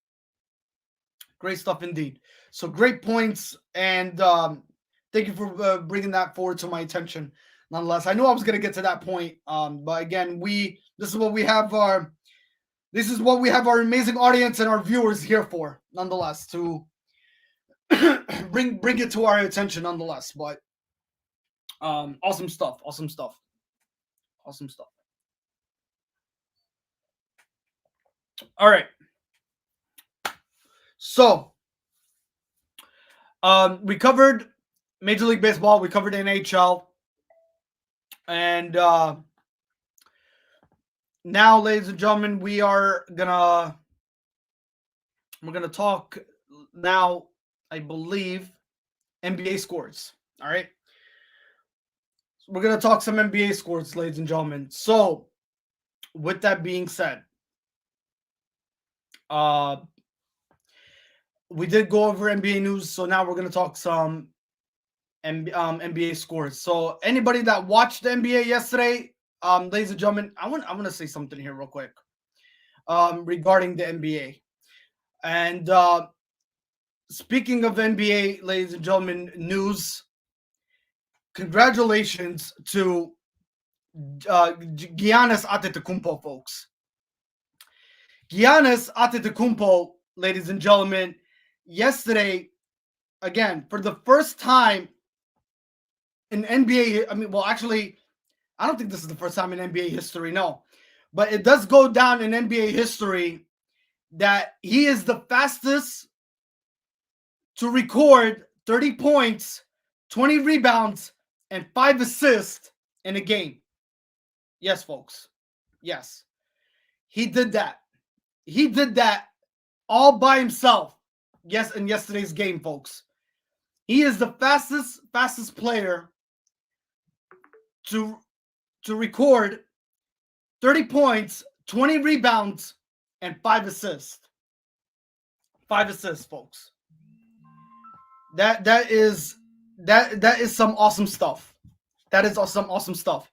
So great points, and thank you for bringing that forward to my attention. Nonetheless, I knew I was going to get to that point, but again, this is what we have our amazing audience and our viewers here for. Nonetheless, to bring it to our attention. Nonetheless, but awesome stuff. All right. So, we covered Major League Baseball. We covered NHL. And now, ladies and gentlemen, we're gonna talk now, I believe, NBA scores. All right. So we're gonna talk some NBA scores, ladies and gentlemen. So, with that being said, we did go over NBA news, so now we're gonna talk some NBA scores. So anybody that watched the NBA yesterday, ladies and gentlemen, I want to say something here real quick regarding the NBA. And speaking of NBA, ladies and gentlemen, news. Congratulations to Giannis Antetokounmpo, folks. Giannis Antetokounmpo, ladies and gentlemen, yesterday, again, for the first time in NBA, I mean, well, actually, I don't think this is the first time in NBA history, no. But it does go down in NBA history that he is the fastest to record 30 points, 20 rebounds, and 5 assists in a game. Yes, folks. Yes. He did that. He did that all by himself. Yes, in yesterday's game, folks. He is the fastest player to record 30 points, 20 rebounds, and 5 assists. 5 assists, folks. That is some awesome stuff. That is some awesome stuff.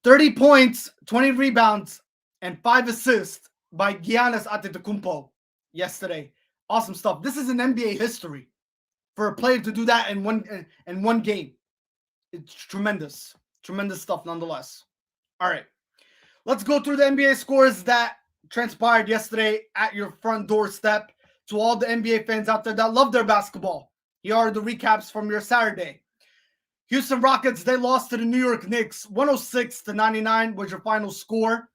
30 points, 20 rebounds, and 5 assists by Giannis Antetokounmpo yesterday. Awesome stuff. This is an NBA history for a player to do that in one game. It's tremendous. Tremendous stuff nonetheless. All right. Let's go through the NBA scores that transpired yesterday at your front doorstep. To all the NBA fans out there that love their basketball, here are the recaps from your Saturday. Houston Rockets, they lost to the New York Knicks. 106-99 was your final score.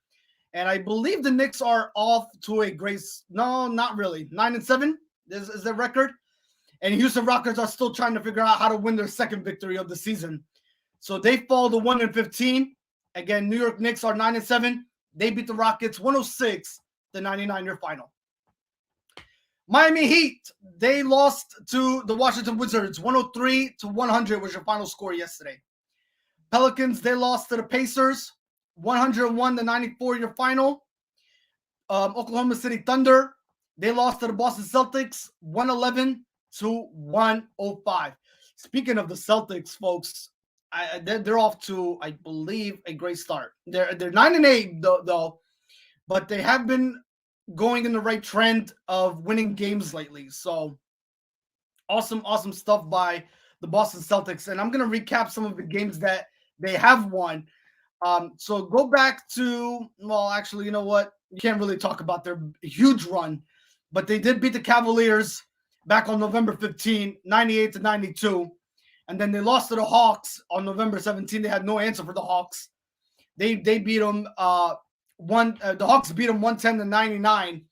And I believe the Knicks are off to a great... No, not really. 9-7 is their record. And Houston Rockets are still trying to figure out how to win their second victory of the season. So they fall to 1-15. Again, New York Knicks are 9-7. They beat the Rockets 106-99, your final. Miami Heat, they lost to the Washington Wizards. 103-100 was your final score yesterday. Pelicans, they lost to the Pacers, 101-94 your final. Oklahoma City Thunder, they lost to the Boston Celtics, 111-105. Speaking of the Celtics, folks, they're off to, I believe, a great start. They're 9-8 though, but they have been going in the right trend of winning games lately. So awesome stuff by the Boston Celtics. And I'm going to recap some of the games that they have won. So go back to, well, actually, you know what? You can't really talk about their huge run, but they did beat the Cavaliers back on November 15, 98-92. And then they lost to the Hawks on November 17. They had no answer for the Hawks. They beat them the Hawks beat them 110-99.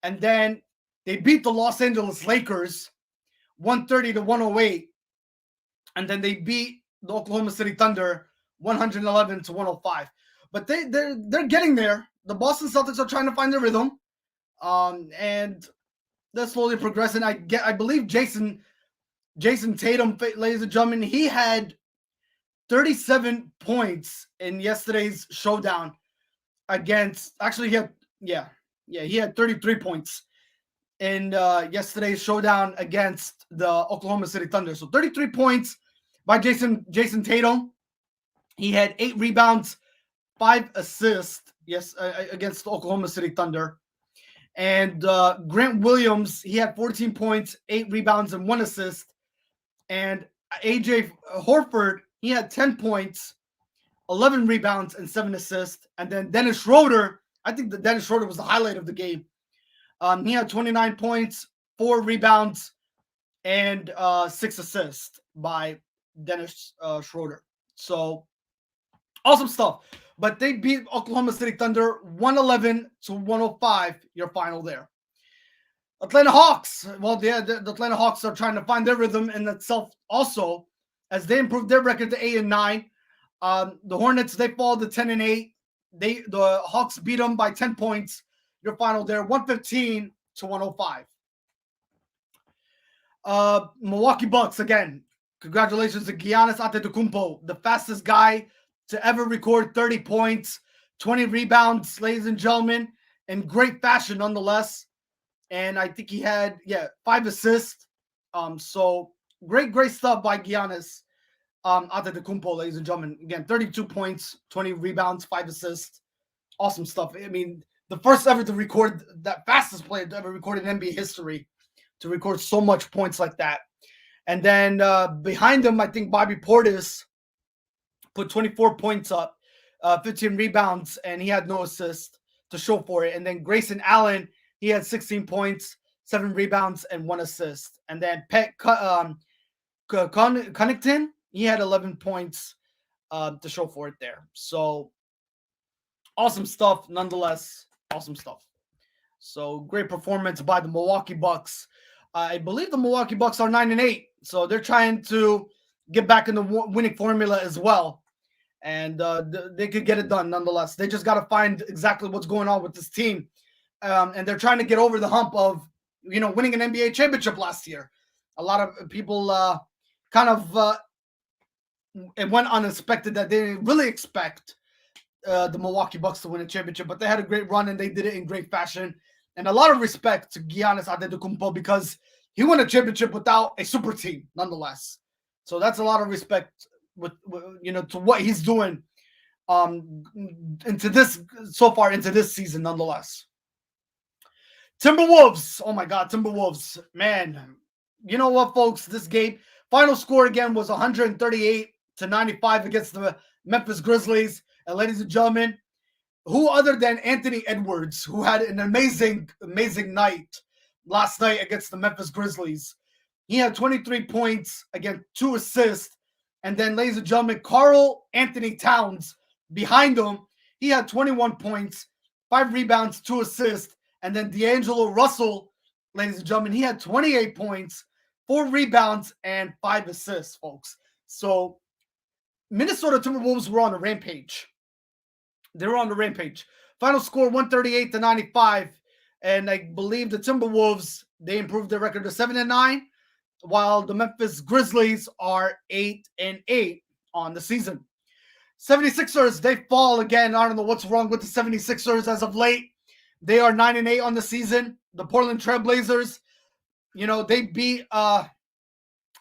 And then they beat the Los Angeles Lakers 130-108. And then they beat the Oklahoma City Thunder 111-105. But they're getting there. The Boston Celtics are trying to find their rhythm. And they're slowly progressing. I believe Jason Tatum, ladies and gentlemen, he had 37 points in yesterday's showdown against, actually he had 33 points in yesterday's showdown against the Oklahoma City Thunder. So 33 points by Jason Tatum. He had 8 rebounds, 5 assists, against the Oklahoma City Thunder. And Grant Williams, he had 14 points, 8 rebounds, and 1 assist. And AJ Horford, he had 10 points, 11 rebounds, and 7 assists. And then Dennis Schroeder, I think that Dennis Schroeder was the highlight of the game. He had 29 points, 4 rebounds, and 6 assists by Dennis Schroeder. So awesome stuff. But they beat Oklahoma City Thunder 111-105, your final there. Atlanta Hawks. Well, the Atlanta Hawks are trying to find their rhythm in itself also, as they improved their record to 8-9. The Hornets, they fall to 10-8. The Hawks beat them by 10 points. Your final there, 115-105. Milwaukee Bucks, again, congratulations to Giannis Antetokounmpo, the fastest guy to ever record 30 points, 20 rebounds, ladies and gentlemen, in great fashion nonetheless. And I think he had, 5 assists. So great stuff by Giannis Antetokounmpo, ladies and gentlemen. Again, 32 points, 20 rebounds, 5 assists. Awesome stuff. I mean, the first ever to record that, fastest player to ever record in NBA history to record so much points like that. And then behind him, I think Bobby Portis put 24 points up, 15 rebounds, and he had no assist to show for it. And then Grayson Allen, he had 16 points, 7 rebounds, and 1 assist. And then Pat Connaughton, he had 11 points to show for it there. So awesome stuff, nonetheless. Awesome stuff. So great performance by the Milwaukee Bucks. I believe the Milwaukee Bucks are 9-8, so they're trying to get back in the winning formula as well. And they could get it done nonetheless. They just got to find exactly what's going on with this team. And they're trying to get over the hump of, winning an NBA championship last year. A lot of people it went unexpected that they didn't really expect the Milwaukee Bucks to win a championship, but they had a great run and they did it in great fashion. And a lot of respect to Giannis Antetokounmpo because he won a championship without a super team nonetheless. So that's a lot of respect with to what he's doing into this season nonetheless. Timberwolves. Oh my God, Timberwolves. Man, you know what, folks? This game, final score again was 138-95 against the Memphis Grizzlies. And ladies and gentlemen, who other than Anthony Edwards, who had an amazing night last night against the Memphis Grizzlies. He had 23 points, again, 2 assists. And then, ladies and gentlemen, Karl Anthony Towns behind him, he had 21 points, 5 rebounds, 2 assists. And then D'Angelo Russell, ladies and gentlemen, he had 28 points, 4 rebounds, and 5 assists, folks. So Minnesota Timberwolves were on a rampage. They were on the rampage. Final score 138-95. And I believe the Timberwolves, they improved their record to 7-9, while the Memphis Grizzlies are 8-8 on the season. 76ers, they fall again. I don't know what's wrong with the 76ers as of late. They are 9-8 on the season. The Portland Trailblazers, they beat the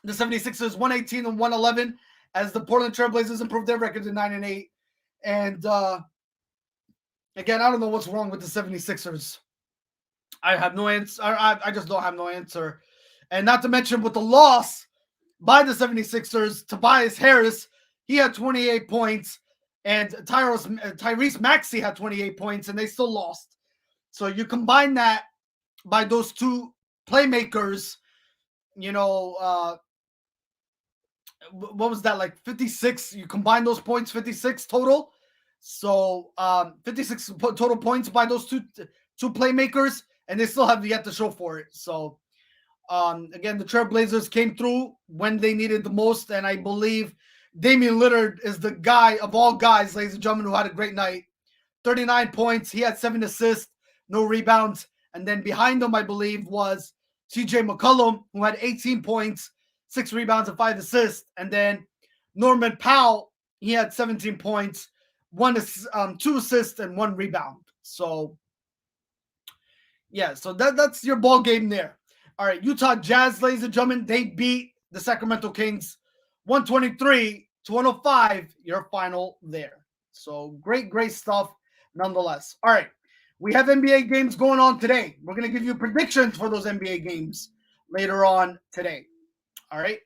76ers 118 and 111 as the Portland Trailblazers improved their record to 9-8. And again, I don't know what's wrong with the 76ers. I have no answer. I just don't have no answer. And not to mention with the loss by the 76ers, Tobias Harris, he had 28 points, and Tyrese Maxey had 28 points, and they still lost. So you combine that by those two playmakers, what was that, like 56? You combine those points, 56 total. So 56 total points by those two playmakers, and they still have yet to show for it. So again, the Trailblazers came through when they needed the most, and I believe Damian Lillard is the guy of all guys, ladies and gentlemen, who had a great night. 39 points. He had 7 assists, no rebounds. And then behind him, I believe, was CJ McCollum, who had 18 points, 6 rebounds, and 5 assists. And then Norman Powell, he had 17 points, 2 assists, and 1 rebound. So, yeah, so that's your ball game there. All right, Utah Jazz, ladies and gentlemen, they beat the Sacramento Kings 123-105, your final there. So great stuff nonetheless. All right, we have NBA games going on today. We're going to give you predictions for those NBA games later on today. All right,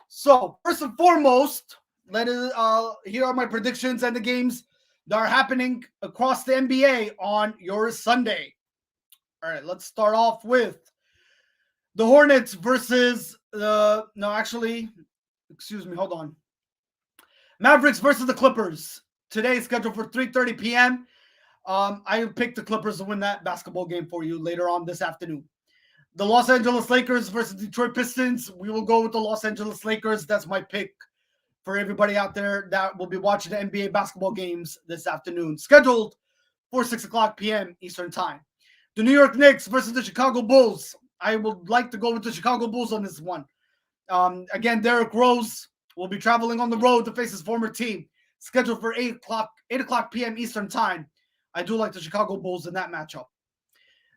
so first and foremost, here are my predictions and the games that are happening across the NBA on your Sunday. All right, let's start off with the Hornets versus hold on. Mavericks versus the Clippers. Today is scheduled for 3:30 p.m. I picked the Clippers to win that basketball game for you later on this afternoon. The Los Angeles Lakers versus Detroit Pistons. We will go with the Los Angeles Lakers. That's my pick for everybody out there that will be watching the NBA basketball games this afternoon. Scheduled for 6 o'clock p.m. Eastern Time. The New York Knicks versus the Chicago Bulls. I would like to go with the Chicago Bulls on this one. Again, Derrick Rose will be traveling on the road to face his former team. Scheduled for 8 o'clock p.m. Eastern Time. I do like the Chicago Bulls in that matchup.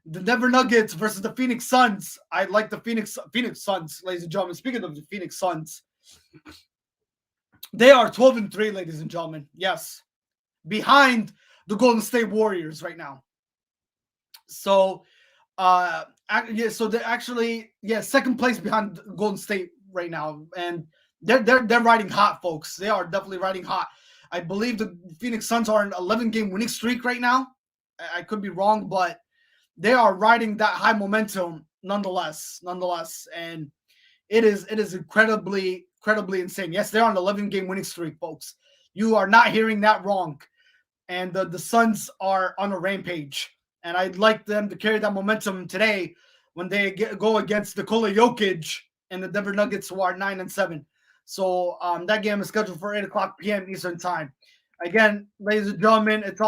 The Denver Nuggets versus the Phoenix Suns. I like the Phoenix Suns, ladies and gentlemen. Speaking of the Phoenix Suns, they are 12-3, ladies and gentlemen. Yes, behind the Golden State Warriors right now. So, second place behind Golden State right now, and they're riding hot, folks. They are definitely riding hot. I believe the Phoenix Suns are an 11-game winning streak right now. I could be wrong, but they are riding that high momentum nonetheless, and it is incredibly insane. Yes, they're on an 11-game winning streak, folks. You are not hearing that wrong, and the Suns are on a rampage. And I'd like them to carry that momentum today when they go against Nikola Jokic and the Denver Nuggets, who are 9-7. So that game is scheduled for 8 o'clock p.m. Eastern Time. Again, ladies and gentlemen, it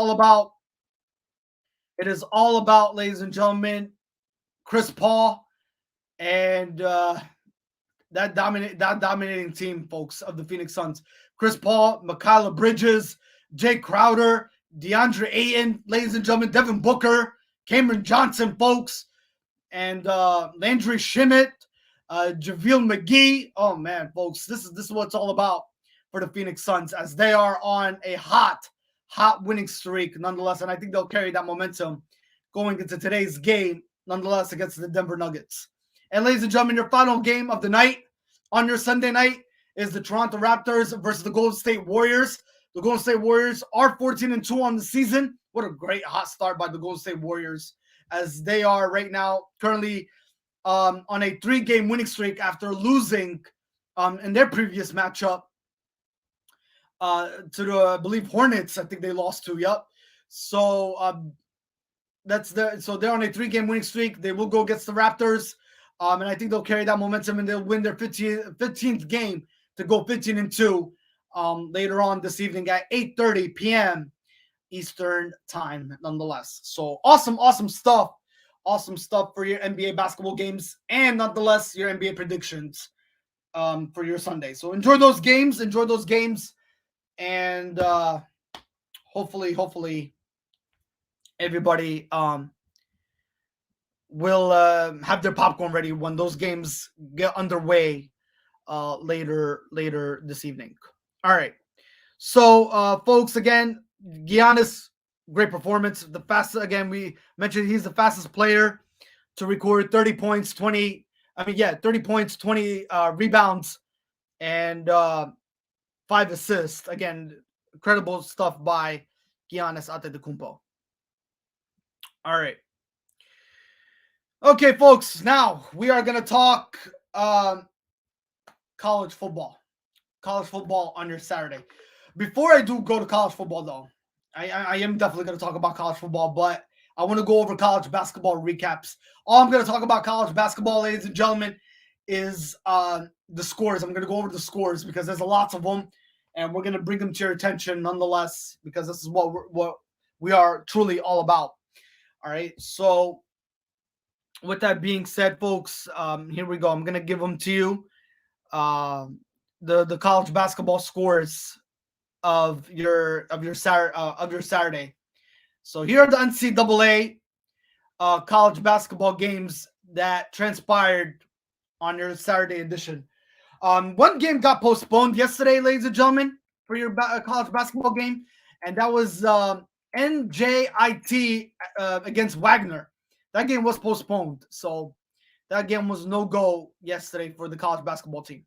is all about, ladies and gentlemen, Chris Paul and that dominating team, folks, of the Phoenix Suns. Chris Paul, Mikal Bridges, Jay Crowder, DeAndre Ayton, ladies and gentlemen, Devin Booker, Cameron Johnson, folks, and Landry Shamet, JaVale McGee. Oh man, folks, this is what it's all about for the Phoenix Suns, as they are on a hot winning streak nonetheless, and I think they'll carry that momentum going into today's game nonetheless against the Denver Nuggets. And ladies and gentlemen, your final game of the night on your Sunday night is the Toronto Raptors versus the Golden State Warriors. The Golden State Warriors are 14-2 on the season. What a great hot start by the Golden State Warriors, as they are right now currently on a 3-game winning streak after losing in their previous matchup to the, I believe, Hornets. I think they lost to. Yep. So so they're on a 3-game winning streak. They will go against the Raptors, and I think they'll carry that momentum and they'll win their 15th game to go 15-2. Later on this evening at 8:30 p.m. Eastern Time, nonetheless. So awesome stuff for your NBA basketball games, and nonetheless your NBA predictions for your Sunday. So enjoy those games. and hopefully everybody will have their popcorn ready when those games get underway later this evening. All right. So, folks, again, Giannis, great performance. The fastest, again, we mentioned he's the fastest player to record 30 points, 30 points, 20 rebounds, and 5 assists. Again, incredible stuff by Giannis Antetokounmpo. All right. Okay, folks, now we are going to talk college football. College football on your Saturday. Before I do go to college football, though, I am definitely going to talk about college football, but I want to go over college basketball recaps. All I'm going to talk about college basketball, ladies and gentlemen, is the scores. I'm going to go over the scores because there's lots of them, and we're going to bring them to your attention nonetheless because this is what we are truly all about. All right, so with that being said, folks, here we go. I'm going to give them to you. The college basketball scores of your Saturday. So here are the NCAA college basketball games that transpired on your Saturday edition. One game got postponed yesterday, ladies and gentlemen, for your college basketball game, and that was NJIT against Wagner. That game was postponed, so that game was no go yesterday for the college basketball team.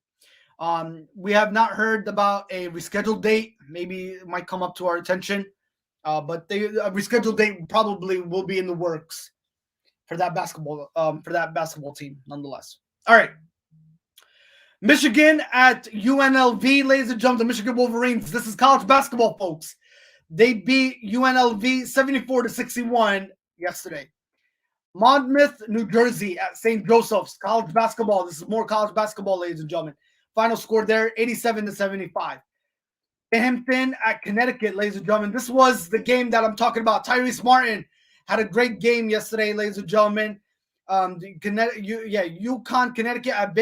We have not heard about a rescheduled date. Maybe it might come up to our attention, but a rescheduled date probably will be in the works for that basketball team, nonetheless. All right, Michigan at UNLV, ladies and gentlemen, the Michigan Wolverines. This is college basketball, folks. They beat UNLV 74-61 yesterday. Monmouth, New Jersey at St. Joseph's, college basketball. This is more college basketball, ladies and gentlemen. Final score there, 87-75. Binghamton at Connecticut, ladies and gentlemen. This was the game that I'm talking about. Tyrese Martin had a great game yesterday, ladies and gentlemen. UConn, Connecticut at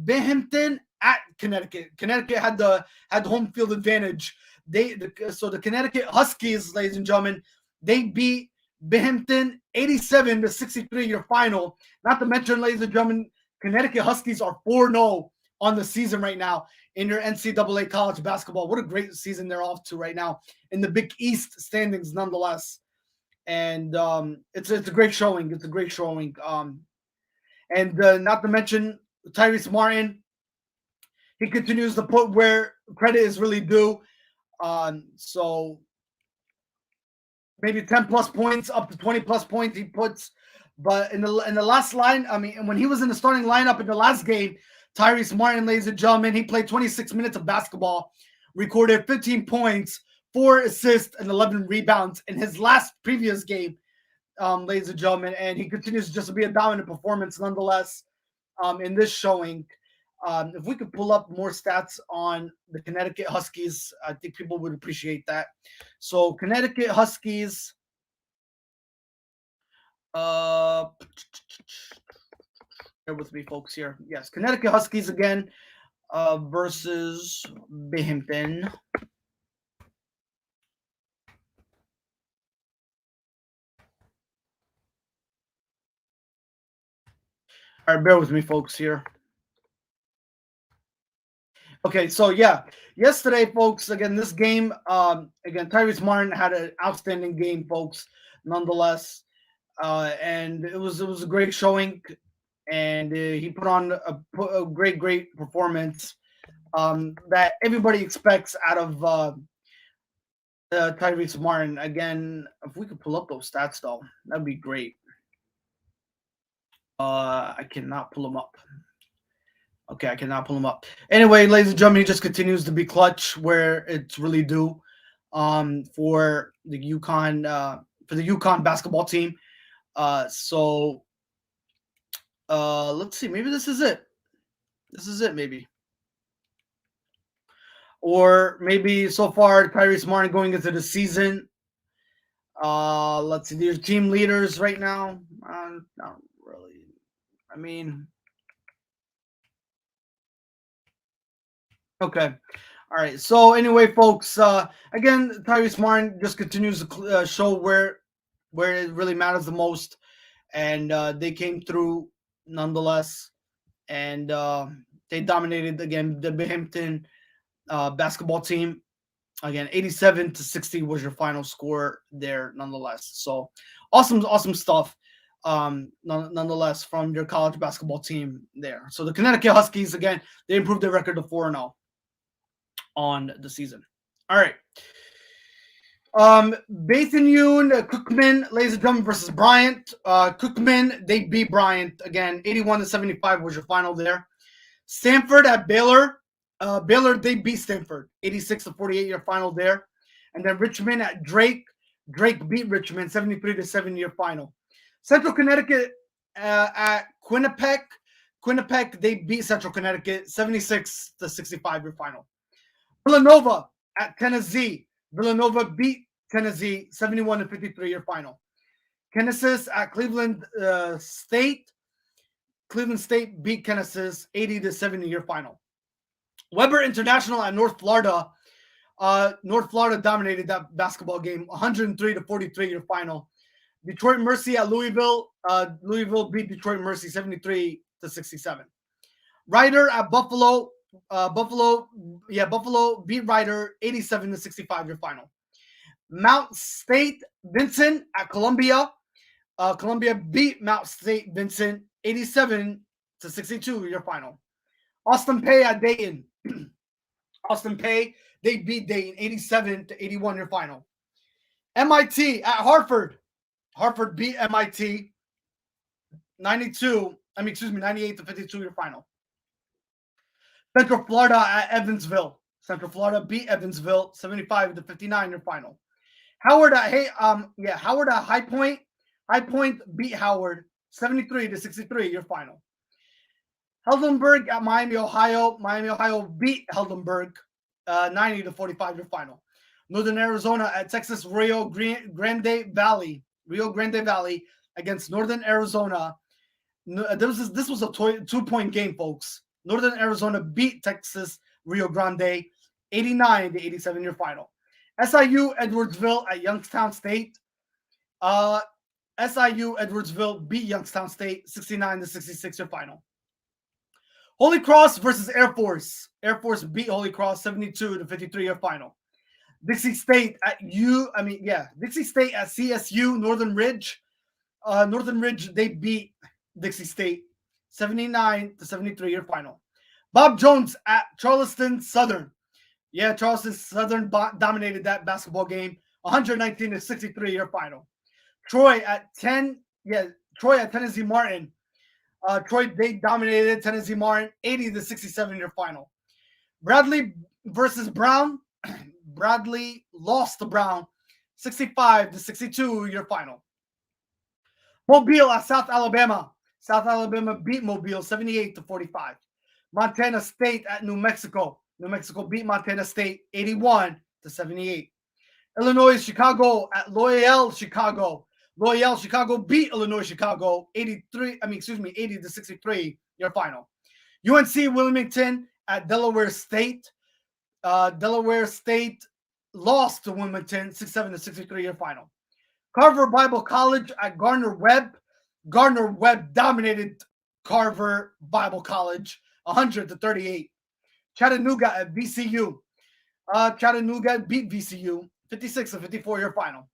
Binghamton at Connecticut. Connecticut had the home field advantage. So the Connecticut Huskies, ladies and gentlemen, they beat Binghamton 87-63 your final. Not to mention, ladies and gentlemen, Connecticut Huskies are 4-0 on the season right now in your NCAA college basketball. What a great season they're off to right now in the Big East standings, nonetheless. And it's a great showing. It's a great showing. And not to mention Tyrese Martin, he continues to put where credit is really due. So maybe 10 plus points, up to 20 plus points he puts. But in the last line, I mean, when he was in the starting lineup in the last game, Tyrese Martin, ladies and gentlemen, he played 26 minutes of basketball, recorded 15 points, 4 assists, and 11 rebounds in his last previous game, ladies and gentlemen. And he continues just to be a dominant performance nonetheless in this showing. If we could pull up more stats on the Connecticut Huskies, I think people would appreciate that. So Connecticut Huskies, bear with me, folks. Here, yes, Connecticut Huskies again versus Binghamton. All right, bear with me, folks. Here. Okay, so yeah, yesterday, folks, again, this game, again, Tyrese Martin had an outstanding game, folks, nonetheless, and it was a great showing, and he put on a great performance that everybody expects out of Tyrese Martin. Again, if we could pull up those stats, though, that'd be great. I cannot pull them up. Okay, I cannot pull him up. Anyway, ladies and gentlemen, he just continues to be clutch where it's really due for the UConn basketball team. So let's see. Maybe this is it. This is it, maybe. Or maybe so far, Tyrese Martin going into the season. Let's see. There's team leaders right now. Not really. I mean... Okay. All right. So anyway, folks, again, Tyrese Martin just continues to show where it really matters the most, and they came through nonetheless, and they dominated again the Binghamton basketball team. Again, 87-60 was your final score there, nonetheless. So awesome stuff. Nonetheless, from your college basketball team there. So the Connecticut Huskies, again, they improved their record to 4-0 on the season. All right. Bethune Cookman, ladies and gentlemen, versus Bryant. Cookman, they beat Bryant again. 81-75 was your final there. Stanford at Baylor. Baylor, they beat Stanford. 86-48 your final there. And then Richmond at Drake. Drake beat Richmond 73-7 your final. Central Connecticut at Quinnipiac. Quinnipiac, they beat Central Connecticut 76-65 your final. Villanova at Tennessee. Villanova beat Tennessee 71-53 your final. Kansas at Cleveland State. Cleveland State beat Kansas 80-70 your final. Weber International at North Florida. North Florida dominated that basketball game 103-43 your final. Detroit Mercy at Louisville. Louisville beat Detroit Mercy 73-67. Ryder at Buffalo. Buffalo beat Ryder 87-65 your final. Mount State Vincent at Columbia. Columbia beat Mount State Vincent 87-62 your final. Austin Peay at Dayton. Austin Peay, they beat Dayton 87-81 your final. MIT at Hartford. Hartford beat MIT 98-52 your final. Central Florida at Evansville. Central Florida beat Evansville 75-59 your final. Howard at High Point. High Point beat Howard 73-63 your final. Heldenberg at Miami, Ohio. Miami, Ohio beat Heldenberg 90-45 your final. Northern Arizona at Texas Rio Grande Valley. Rio Grande Valley against Northern Arizona. This was a 2-point game, folks. Northern Arizona beat Texas Rio Grande 89-87 your final. SIU Edwardsville at Youngstown State. SIU Edwardsville beat Youngstown State 69-66 your final. Holy Cross versus Air Force. Air Force beat Holy Cross 72-53 your final. Dixie State at Dixie State at CSU Northern Ridge. Northern Ridge, they beat Dixie State 79-73 your final. Bob Jones at Charleston Southern. Yeah, Charleston Southern dominated that basketball game 119-63 your final. Troy at Tennessee Martin. Troy, they dominated Tennessee Martin 80-67 your final. Bradley versus Brown. Bradley lost to Brown 65-62 your final. Mobile at South Alabama. South Alabama beat Mobile 78-45. Montana State at New Mexico. New Mexico beat Montana State 81-78. Illinois Chicago at Loyola Chicago. Loyola Chicago beat Illinois Chicago 80-63 your final. UNC Wilmington at Delaware State. Delaware State lost to Wilmington 67-63 your final. Carver Bible College at Gardner Webb. Gardner Webb dominated Carver Bible College 100-38. Chattanooga at VCU. Chattanooga beat VCU 56-54 your final.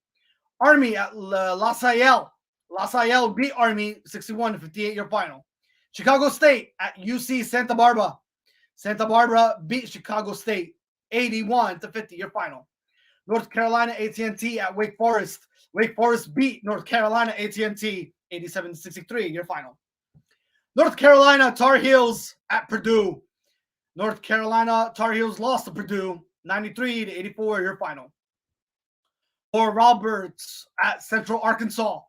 Army at La Salle. La Salle beat Army 61-58 your final. Chicago State at UC Santa Barbara. Santa Barbara beat Chicago State 81-50 your final. North Carolina AT&T at Wake Forest. Wake Forest beat North Carolina AT&T 87-63 your final. North Carolina Tar Heels at Purdue. North Carolina Tar Heels lost to Purdue 93-84 your final. Oral Roberts at Central Arkansas.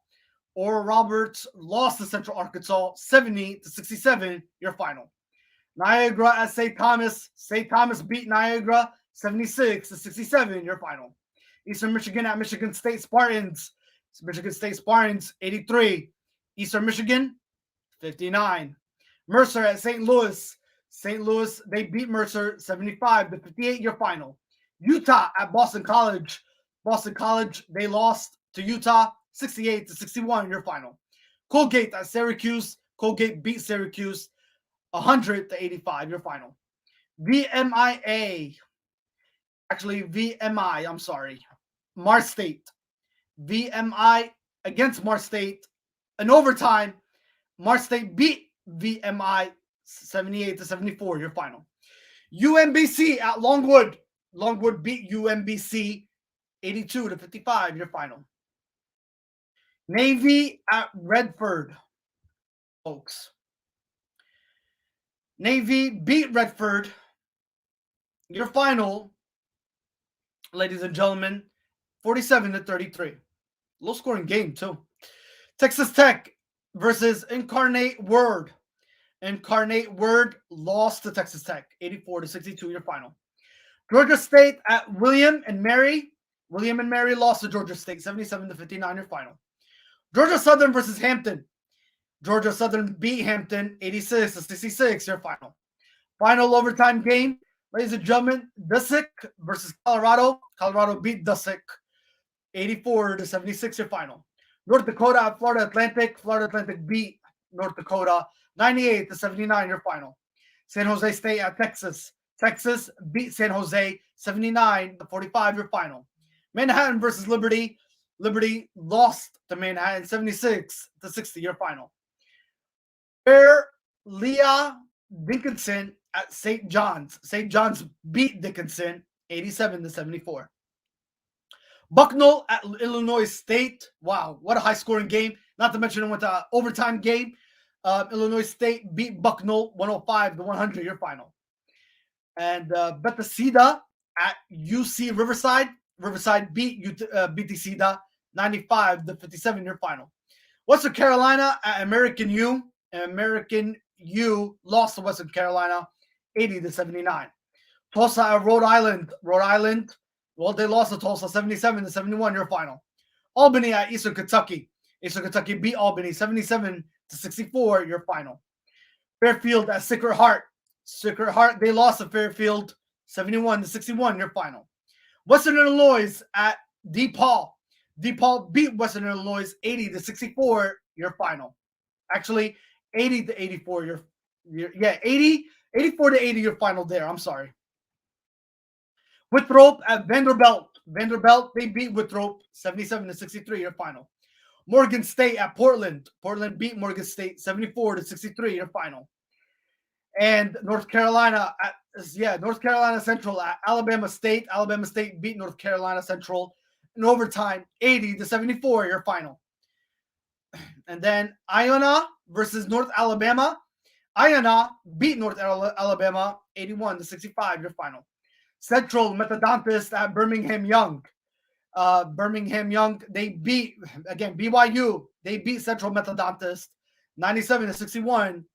Oral Roberts lost to Central Arkansas 70-67 your final. Niagara at St. Thomas. St. Thomas beat Niagara 76-67 your final. Eastern Michigan at Michigan State Spartans. Michigan State Spartans 83. Eastern Michigan 59. Mercer at St. Louis. St. Louis, they beat Mercer 75-58, your final. Utah at Boston College. Boston College, they lost to Utah 68-61, your final. Colgate at Syracuse. Colgate beat Syracuse 100-85, your final. VMIA, actually VMI, I'm sorry, Mars State. VMI against Mars State. In overtime, Mars State beat VMI 78-74, your final. UMBC at Longwood. Longwood beat UMBC 82-55, your final. Navy at Redford, folks. Navy beat Redford. Your final, ladies and gentlemen, 47-33. Low scoring game, too. Texas Tech versus Incarnate Word. Incarnate Word lost to Texas Tech 84-62, your final. Georgia State at William and Mary. William and Mary lost to Georgia State 77-59, your final. Georgia Southern versus Hampton. Georgia Southern beat Hampton 86-66, your final. Final overtime game, ladies and gentlemen, Dusick versus Colorado. Colorado beat Dusick 84-76, your final. North Dakota at Florida Atlantic. Florida Atlantic beat North Dakota 98-79, your final. San Jose State at Texas. Texas beat San Jose 79-45, your final. Manhattan versus Liberty. Liberty lost to Manhattan 76-60, your final. Fair Leah Dickinson at St. John's. St. John's beat Dickinson 87-74. Bucknell at Illinois State. Wow, what a high-scoring game. Not to mention it went to overtime game. Illinois State beat Bucknell 105-100, your final. And Bethesda at UC Riverside. Riverside beat Bethesda 95-57, your final. Western Carolina at American U. American U lost to Western Carolina 80-79. Tulsa at Rhode Island. Rhode Island, well, they lost to Tulsa 77-71, your final. Albany at Eastern Kentucky. Eastern Kentucky beat Albany 77-64, your final. Fairfield at Sacred Heart. Sacred Heart, they lost to Fairfield 71-61, your final. Western Illinois at DePaul. DePaul beat Western Illinois 80-64, your final. Actually, 80-84, your 84-80, your final there. I'm sorry. Winthrop at Vanderbilt. Vanderbilt, they beat Winthrop 77-63, your final. Morgan State at Portland. Portland beat Morgan State 74-63, your final. And North Carolina Central at Alabama State. Alabama State beat North Carolina Central in overtime 80-74, your final. And then Iona versus North Alabama. Iona beat North Alabama 81-65, your final. Central Methodist at Birmingham Young. Birmingham Young, they beat, again, BYU. They beat Central Methodist 97-61.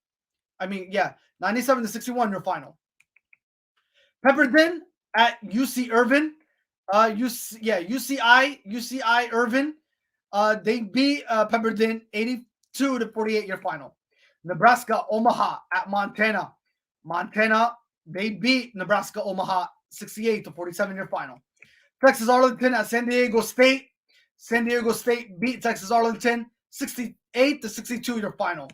97-61, your final. Pepperdine at UC Irvine. UCI Irvine. They beat Pepperdine 82-48, your final. Nebraska Omaha at Montana. Montana, they beat Nebraska Omaha 68-47, your final. Texas Arlington at San Diego State. San Diego State beat Texas Arlington 68-62, your final.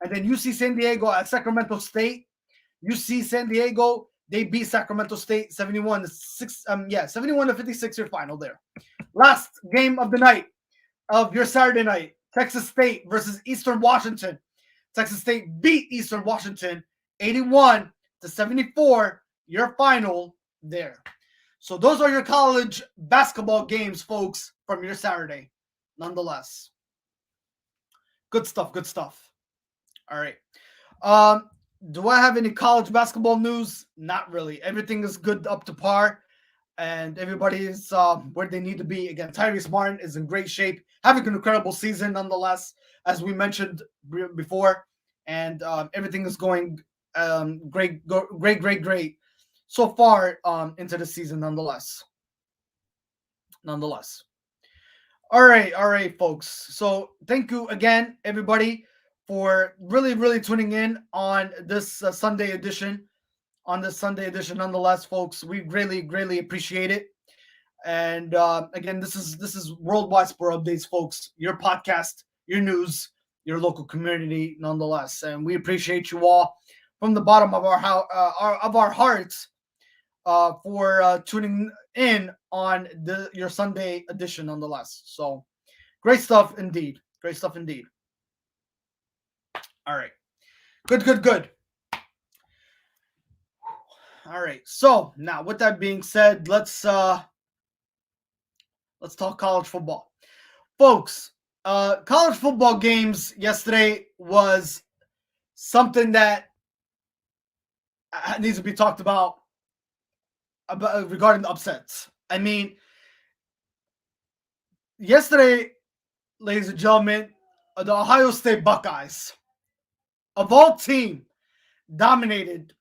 And then UC San Diego at Sacramento State. UC San Diego, they beat Sacramento State 71-56, your final there. Last game of the night, of your Saturday night, Texas State versus Eastern Washington. Texas State beat Eastern Washington 81-74, your final there. So those are your college basketball games, folks, from your Saturday, nonetheless. Good stuff, good stuff. All right. Do I have any college basketball news? Not really. Everything is good, up to par, and everybody is where they need to be. Again, Tyrese Martin is in great shape, having an incredible season, nonetheless, as we mentioned before, and everything is going great so far into the season, nonetheless. All right, folks. So thank you again, everybody, for really tuning in on this Sunday edition. Nonetheless, folks, we greatly appreciate it. And again, this is Worldwide Sport Updates, folks. Your podcast, your news, your local community, nonetheless. And we appreciate you all from the bottom of our hearts for tuning in on your Sunday edition, nonetheless. So great stuff indeed. Great stuff indeed. All right. Good. All right. So now, with that being said, let's talk college football, folks. College football games yesterday was something that needs to be talked about regarding the upsets. I mean, yesterday, ladies and gentlemen, the Ohio State Buckeyes, of all team, dominated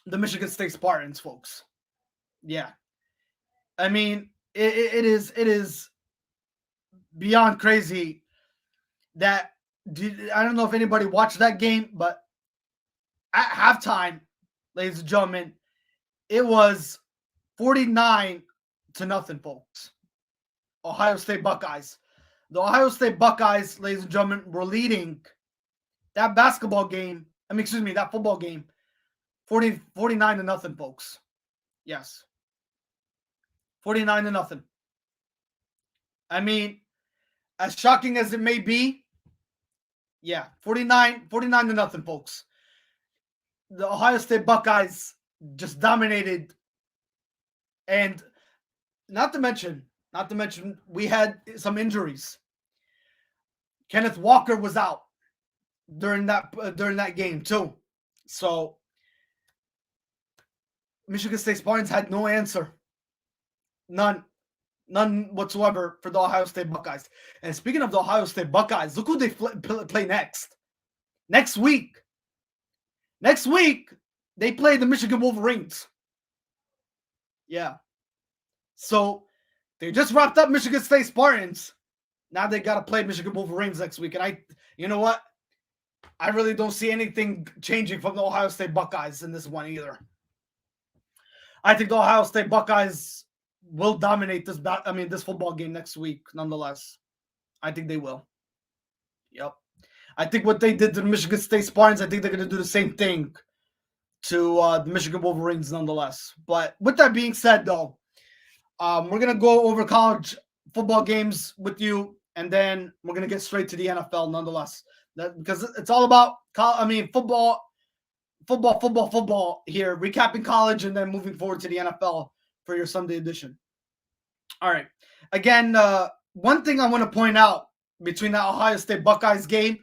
the Michigan State Spartans, folks. Yeah. I mean, it is beyond crazy that I don't know if anybody watched that game, but at halftime, ladies and gentlemen, it was 49-0, folks. Ohio State Buckeyes. The Ohio State Buckeyes, ladies and gentlemen, were leading that football game, 49-0, folks. Yes. 49-0. I mean, as shocking as it may be, yeah, 49-0, folks. The Ohio State Buckeyes just dominated. And not to mention, we had some injuries. Kenneth Walker was out during that game too. So Michigan State Spartans had no answer. None whatsoever for the Ohio State Buckeyes. And speaking of the Ohio State Buckeyes, look who they play next. Next week, they play the Michigan Wolverines. Yeah. So they just wrapped up Michigan State Spartans. Now they got to play Michigan Wolverines next week. And you know what? I really don't see anything changing from the Ohio State Buckeyes in this one either. I think the Ohio State Buckeyes will dominate this football game next week, nonetheless. I think they will. Yep. I think what they did to the Michigan State Spartans, I think they're going to do the same thing to the Michigan Wolverines, nonetheless. But with that being said, though, we're going to go over college football games with you, and then we're going to get straight to the NFL, nonetheless. Because it's all about football here, recapping college and then moving forward to the NFL for your Sunday edition. All right. Again, one thing I want to point out between that Ohio State Buckeyes game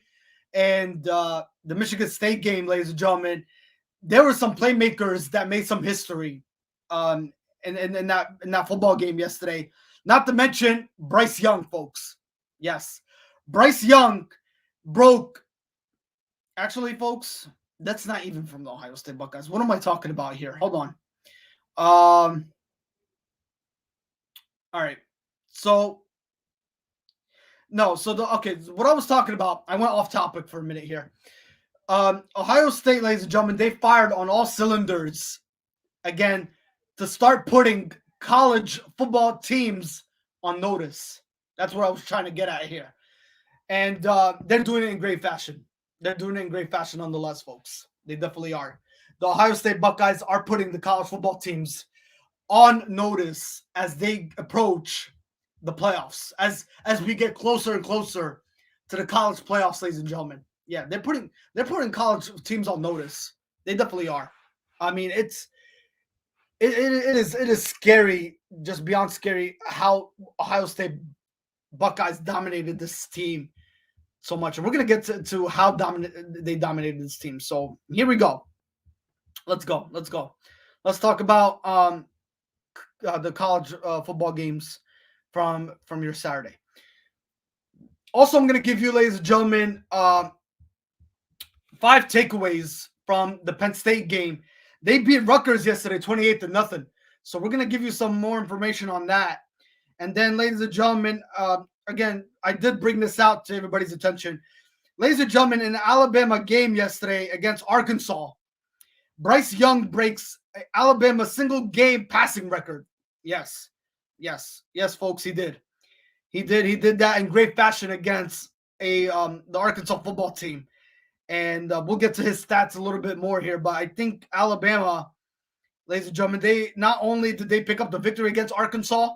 and the Michigan State game, ladies and gentlemen, there were some playmakers that made some history in that football game yesterday. Not to mention Bryce Young, folks. Yes. Bryce Young broke. Actually, folks, that's not even from the Ohio State Buckeyes. What am I talking about here? Hold on. All right. So what I was talking about, I went off topic for a minute here. Ohio State, ladies and gentlemen, they fired on all cylinders again to start putting college football teams on notice. That's what I was trying to get at here. And they're doing it in great fashion. Nonetheless, folks. They definitely are. The Ohio State Buckeyes are putting the college football teams on notice as they approach the playoffs, as we get closer and closer to the college playoffs, ladies and gentlemen. Yeah, they're putting college teams on notice. They definitely are. I mean, it is scary, just beyond scary, how Ohio State Buckeyes dominated this team so much. And we're going to get to how they dominated this team. So here we go. Let's go. Let's talk about the college football games from your Saturday. Also, I'm going to give you, ladies and gentlemen, 5 takeaways from the Penn State game. They beat Rutgers yesterday, 28-0. So we're going to give you some more information on that. And then, ladies and gentlemen, again, I did bring this out to everybody's attention. Ladies and gentlemen, in the Alabama game yesterday against Arkansas, Bryce Young breaks Alabama's single game passing record. Yes, folks, he did. He did that in great fashion against the Arkansas football team. And we'll get to his stats a little bit more here, but I think Alabama, ladies and gentlemen, they not only did they pick up the victory against Arkansas,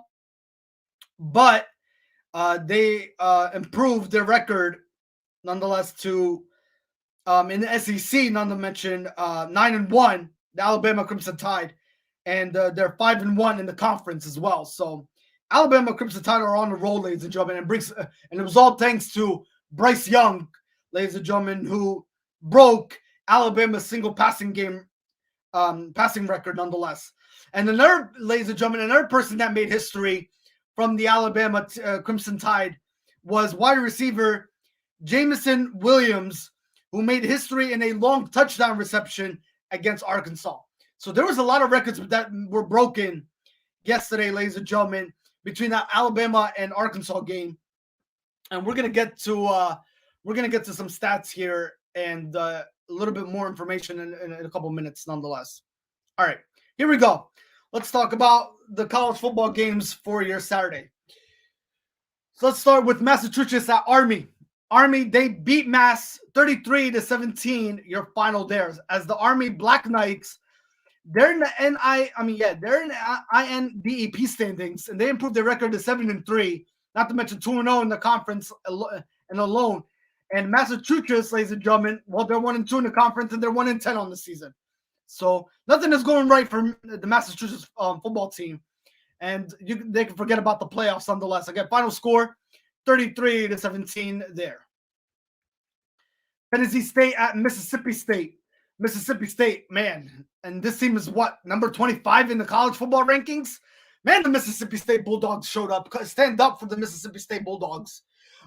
but they improved their record nonetheless to in the SEC, none to mention 9-1, the Alabama Crimson Tide, and they're 5-1 in the conference as well. So Alabama Crimson Tide are on the roll, ladies and gentlemen, and it was all thanks to Bryce Young, ladies and gentlemen, who broke Alabama's single passing game passing record nonetheless. And another, ladies and gentlemen, another person that made history from the Alabama Crimson Tide was wide receiver Jameson Williams, who made history in a long touchdown reception against Arkansas. So there was a lot of records that were broken yesterday, ladies and gentlemen, between that Alabama and Arkansas game. And we're gonna get to some stats here and a little bit more information in a couple minutes, nonetheless. All right, here we go. Let's talk about the college football games for your Saturday. So let's start with Massachusetts at Army. Army, they beat Mass 33-17, your final there. As the Army Black Knights, they're in the they're in the INDEP standings, and they improved their record to 7-3, not to mention 2-0 in the conference and alone. And Massachusetts, ladies and gentlemen, well, they're 1-2 in the conference, and they're 1-10 on the season. So nothing is going right for the Massachusetts football team. And they can forget about the playoffs nonetheless. Again, final score, 33-17 there. Tennessee State at Mississippi State. Mississippi State, man. And this team is what? Number 25 in the college football rankings? Man, the Mississippi State Bulldogs showed up. Stand up for the Mississippi State Bulldogs.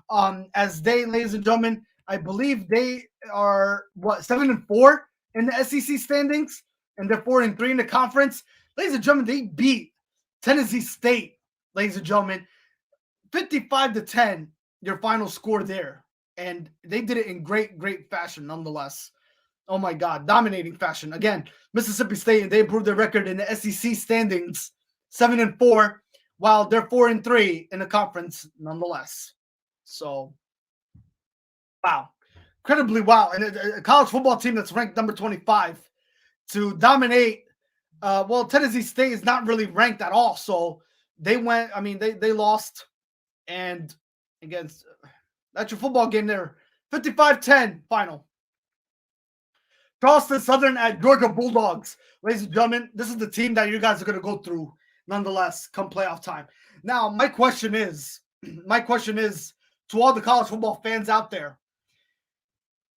As they, ladies and gentlemen, I believe they are, 7-4 in the SEC standings? And they're 4-3 in the conference. Ladies and gentlemen, they beat Tennessee State, ladies and gentlemen, 55-10, your final score there. And they did it in great fashion nonetheless. Oh my God, dominating fashion. Again, Mississippi State, they improved their record in the SEC standings, 7-4, while they're 4-3 in the conference nonetheless. So, wow. Incredibly wow. And a college football team that's ranked number 25 to dominate. Tennessee State is not really ranked at all. So they went, they lost. And against, that's your football game there. 55-10 final. Charleston Southern at Georgia Bulldogs. Ladies and gentlemen, this is the team that you guys are going to go through nonetheless come playoff time. Now, my question is to all the college football fans out there,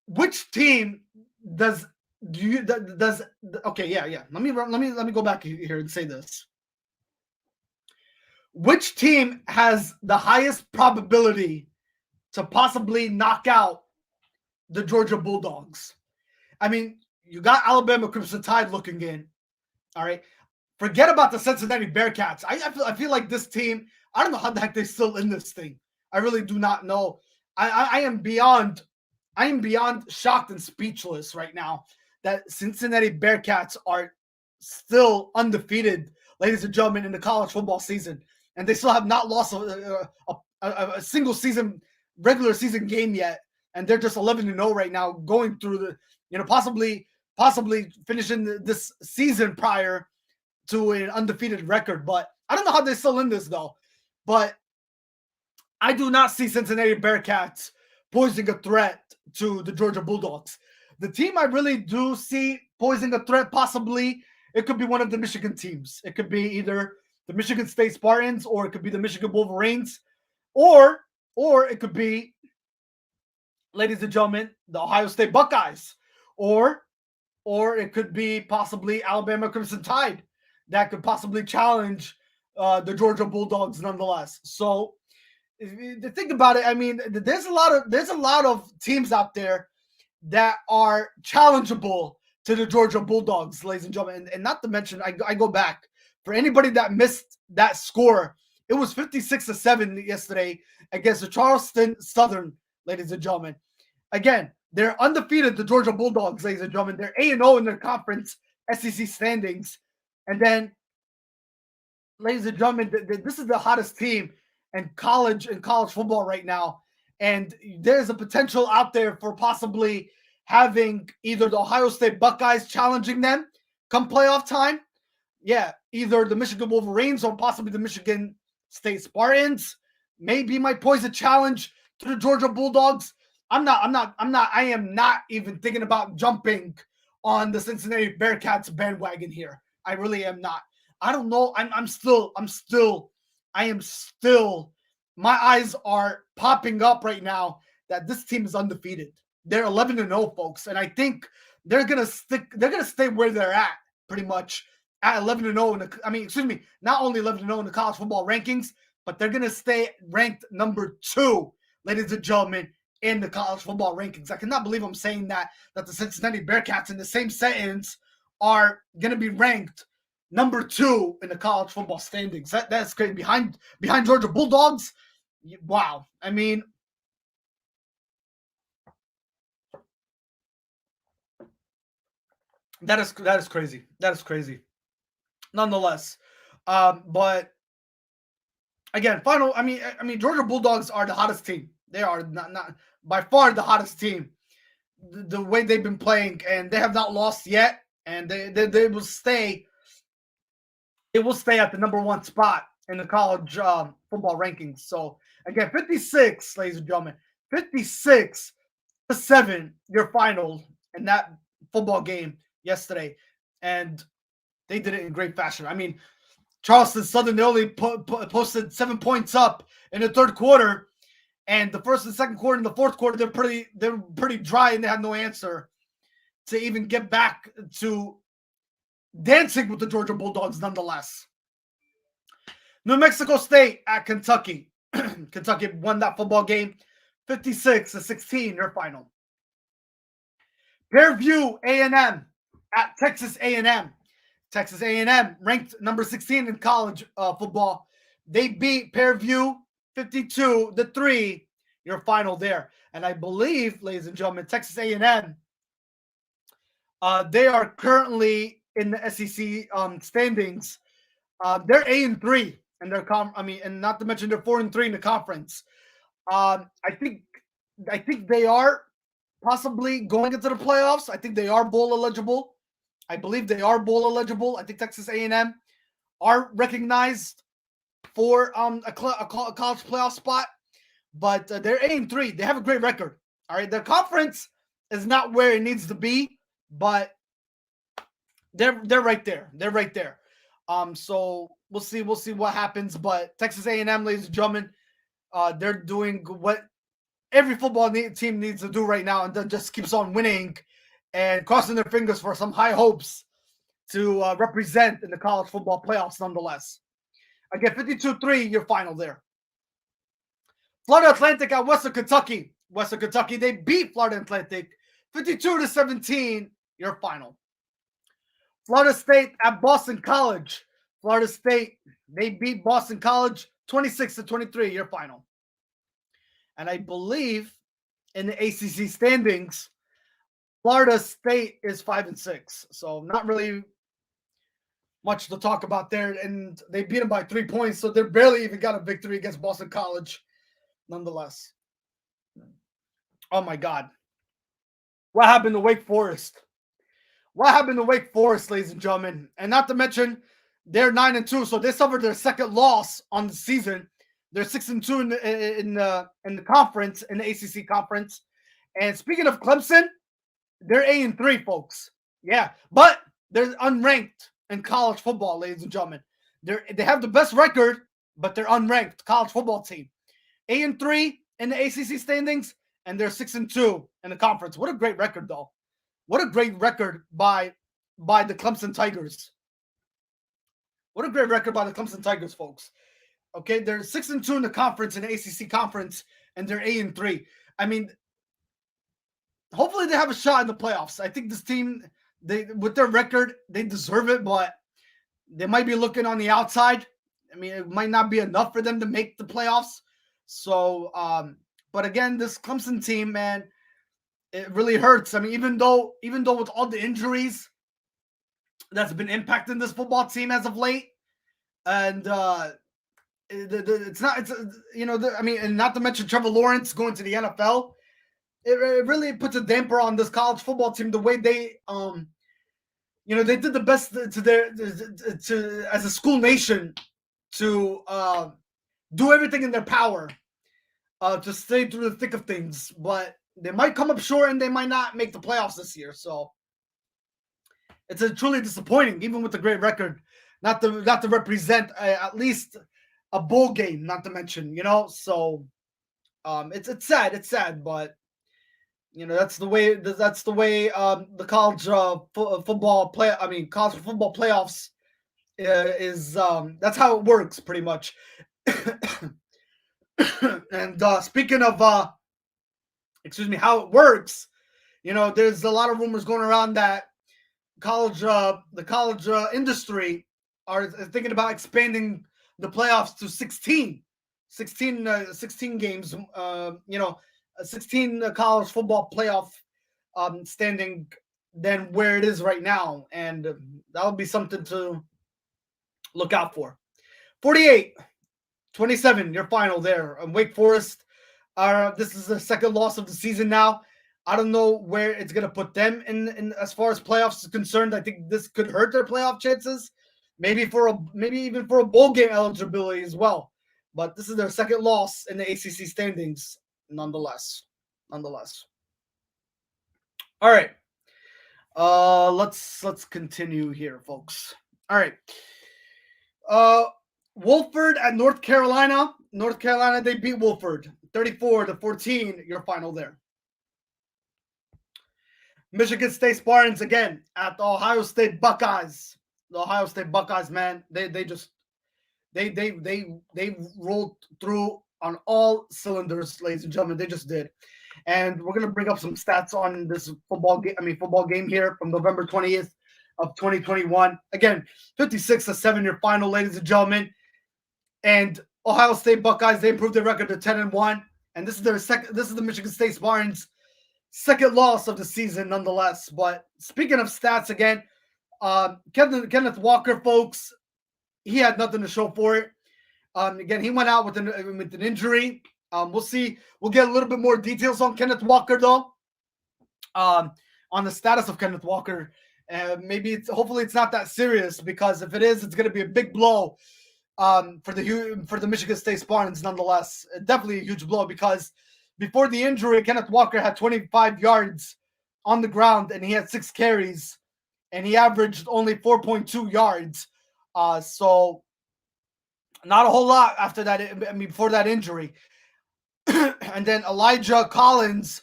which team let me go back here and say this. Which team has the highest probability to possibly knock out the Georgia Bulldogs? I mean, you got Alabama Crimson Tide looking in. All right. Forget about the Cincinnati Bearcats. I feel like this team, I don't know how the heck they're still in this thing. I really do not know. I am beyond shocked and speechless right now that Cincinnati Bearcats are still undefeated, ladies and gentlemen, in the college football season. And they still have not lost a single season, regular season game yet. And they're just 11-0 right now, going through the, possibly finishing this season prior to an undefeated record. But I don't know how they're still in this, though. But I do not see Cincinnati Bearcats posing a threat to the Georgia Bulldogs. The team I really do see posing a threat, possibly, it could be one of the Michigan teams. It could be either the Michigan State Spartans, or it could be the Michigan Wolverines, or it could be, ladies and gentlemen, the Ohio State Buckeyes, or it could be possibly Alabama Crimson Tide that could possibly challenge the Georgia Bulldogs nonetheless. So to think about it, I mean, there's a lot of teams out there that are challengeable to the Georgia Bulldogs, ladies and gentlemen. And not to mention, I go back. For anybody that missed that score, it was 56-7 yesterday against the Charleston Southern, ladies and gentlemen. Again, they're undefeated, the Georgia Bulldogs, ladies and gentlemen. They're 8-0 in their conference SEC standings. And then, ladies and gentlemen, this is the hottest team in college football right now. And there's a potential out there for possibly having either the Ohio State Buckeyes challenging them come playoff time. Yeah, either the Michigan Wolverines or possibly the Michigan State Spartans maybe might pose a challenge to the Georgia Bulldogs. I am not even thinking about jumping on the Cincinnati Bearcats bandwagon here. I really am not. I don't know. I am still, my eyes are popping up right now that this team is undefeated. They're 11-0, folks. And I think they're going to stay where they're at pretty much at 11-0. Not only 11-0 in the college football rankings, but they're going to stay ranked number 2, ladies and gentlemen, in the college football rankings. I cannot believe I'm saying that the Cincinnati Bearcats in the same sentence are going to be ranked number 2 in the college football standings. That's crazy. Behind Georgia Bulldogs. Wow. I mean, that is crazy. That is crazy. Nonetheless, but again, Georgia Bulldogs are the hottest team. They are not by far the hottest team. The way they've been playing, and they have not lost yet, and they will stay. It will stay at the number 1 spot in the college football rankings. So again, 56, ladies and gentlemen, 56-7, your final in that football game yesterday, and they did it in great fashion. I mean, Charleston Southern, they only posted 7 points up in the third quarter, and the first and second quarter and the fourth quarter, they're pretty dry, and they had no answer to even get back to dancing with the Georgia Bulldogs nonetheless. New Mexico State at Kentucky. Kentucky won that football game 56-16, their final. Fairview A&M at Texas A&M. Texas A&M ranked number 16 in college football. They beat Fairview 52-3, your final there. And I believe, ladies and gentlemen, Texas A&M, they are currently in the SEC standings. They're 8-3 in their and not to mention they're 4-3 in the conference. I think they are possibly going into the playoffs. I think they are bowl eligible. I believe they are bowl eligible. I think Texas A&M are recognized for a college playoff spot, but they're 8-3. They have a great record. All right, their conference is not where it needs to be, but they're right there. They're right there. So we'll see what happens. But Texas A&M, ladies and gentlemen, they're doing what every football team needs to do right now, and that just keeps on winning and crossing their fingers for some high hopes to represent in the college football playoffs nonetheless. Again, 52-3, your final there. Florida Atlantic at Western Kentucky. Western Kentucky, they beat Florida Atlantic 52-17, your final. Florida State at Boston College. Florida State, they beat Boston College 26-23, your final. And I believe in the ACC standings, Florida State is 5-6. So not really much to talk about there. And they beat them by 3 points. So they barely even got a victory against Boston College nonetheless. Oh my God. What happened to Wake Forest? What happened to Wake Forest, ladies and gentlemen? And not to mention, they're 9-2. So they suffered their second loss on the season. They're 6-2 in the conference, in the ACC conference. And speaking of Clemson, they're 8-3, folks. Yeah, but they're unranked in college football, ladies and gentlemen. They have the best record, but they're unranked college football team. 8-3 in the ACC standings, and they're 6-2 in the conference. What a great record, though. What a great record by the Clemson Tigers. What a great record by the Clemson Tigers, folks. Okay, they're 6-2 in the conference, in the ACC conference, and they're 8-3. I mean, hopefully they have a shot in the playoffs. I think this team, with their record, they deserve it, but they might be looking on the outside. I mean, it might not be enough for them to make the playoffs. So, but again, this Clemson team, man, it really hurts. I mean, even though with all the injuries that's been impacting this football team as of late, and it's not, it's I mean, and not to mention Trevor Lawrence going to the NFL, it really puts a damper on this college football team. The way they they did the best to as a school nation to do everything in their power to stay through the thick of things, but they might come up short and they might not make the playoffs this year. So it's truly disappointing, even with the great record, not to represent at least a bowl game, not to mention, So it's sad. It's sad, but that's the way the college football college football playoffs is. That's how it works, pretty much. And speaking of how it works, there's a lot of rumors going around that the college industry are thinking about expanding the playoffs to 16 games, 16 college football playoff standing than where it is right now, and that would be something to look out for. 48-27, your final there. Wake Forest, this is the second loss of the season now. I don't know where it's going to put them in as far as playoffs is concerned. I think this could hurt their playoff chances, maybe even for a bowl game eligibility as well. But this is their second loss in the ACC standings, nonetheless. All right. Let's continue here, folks. All right. Wofford at North Carolina. North Carolina, they beat Wofford 34-14. Your final there. Michigan State Spartans again at the Ohio State Buckeyes. The Ohio State Buckeyes, man, they rolled through on all cylinders, ladies and gentlemen. They just did. And we're gonna bring up some stats on this football game here from November 20th of 2021. Again, 56-7 your final, ladies and gentlemen. And Ohio State Buckeyes, they improved their record to 10-1. And this is the Michigan State Spartans' second loss of the season, nonetheless. But speaking of stats, again, Kenneth Walker, folks, he had nothing to show for it. Again, he went out with an injury. We'll see. We'll get a little bit more details on Kenneth Walker, though. On the status of Kenneth Walker, hopefully it's not that serious, because if it is, it's going to be a big blow for the Michigan State Spartans, nonetheless. Definitely a huge blow, because before the injury, Kenneth Walker had 25 yards on the ground, and he had 6 carries, and he averaged only 4.2 yards. So not a whole lot after that. Before that injury. And then Elijah Collins,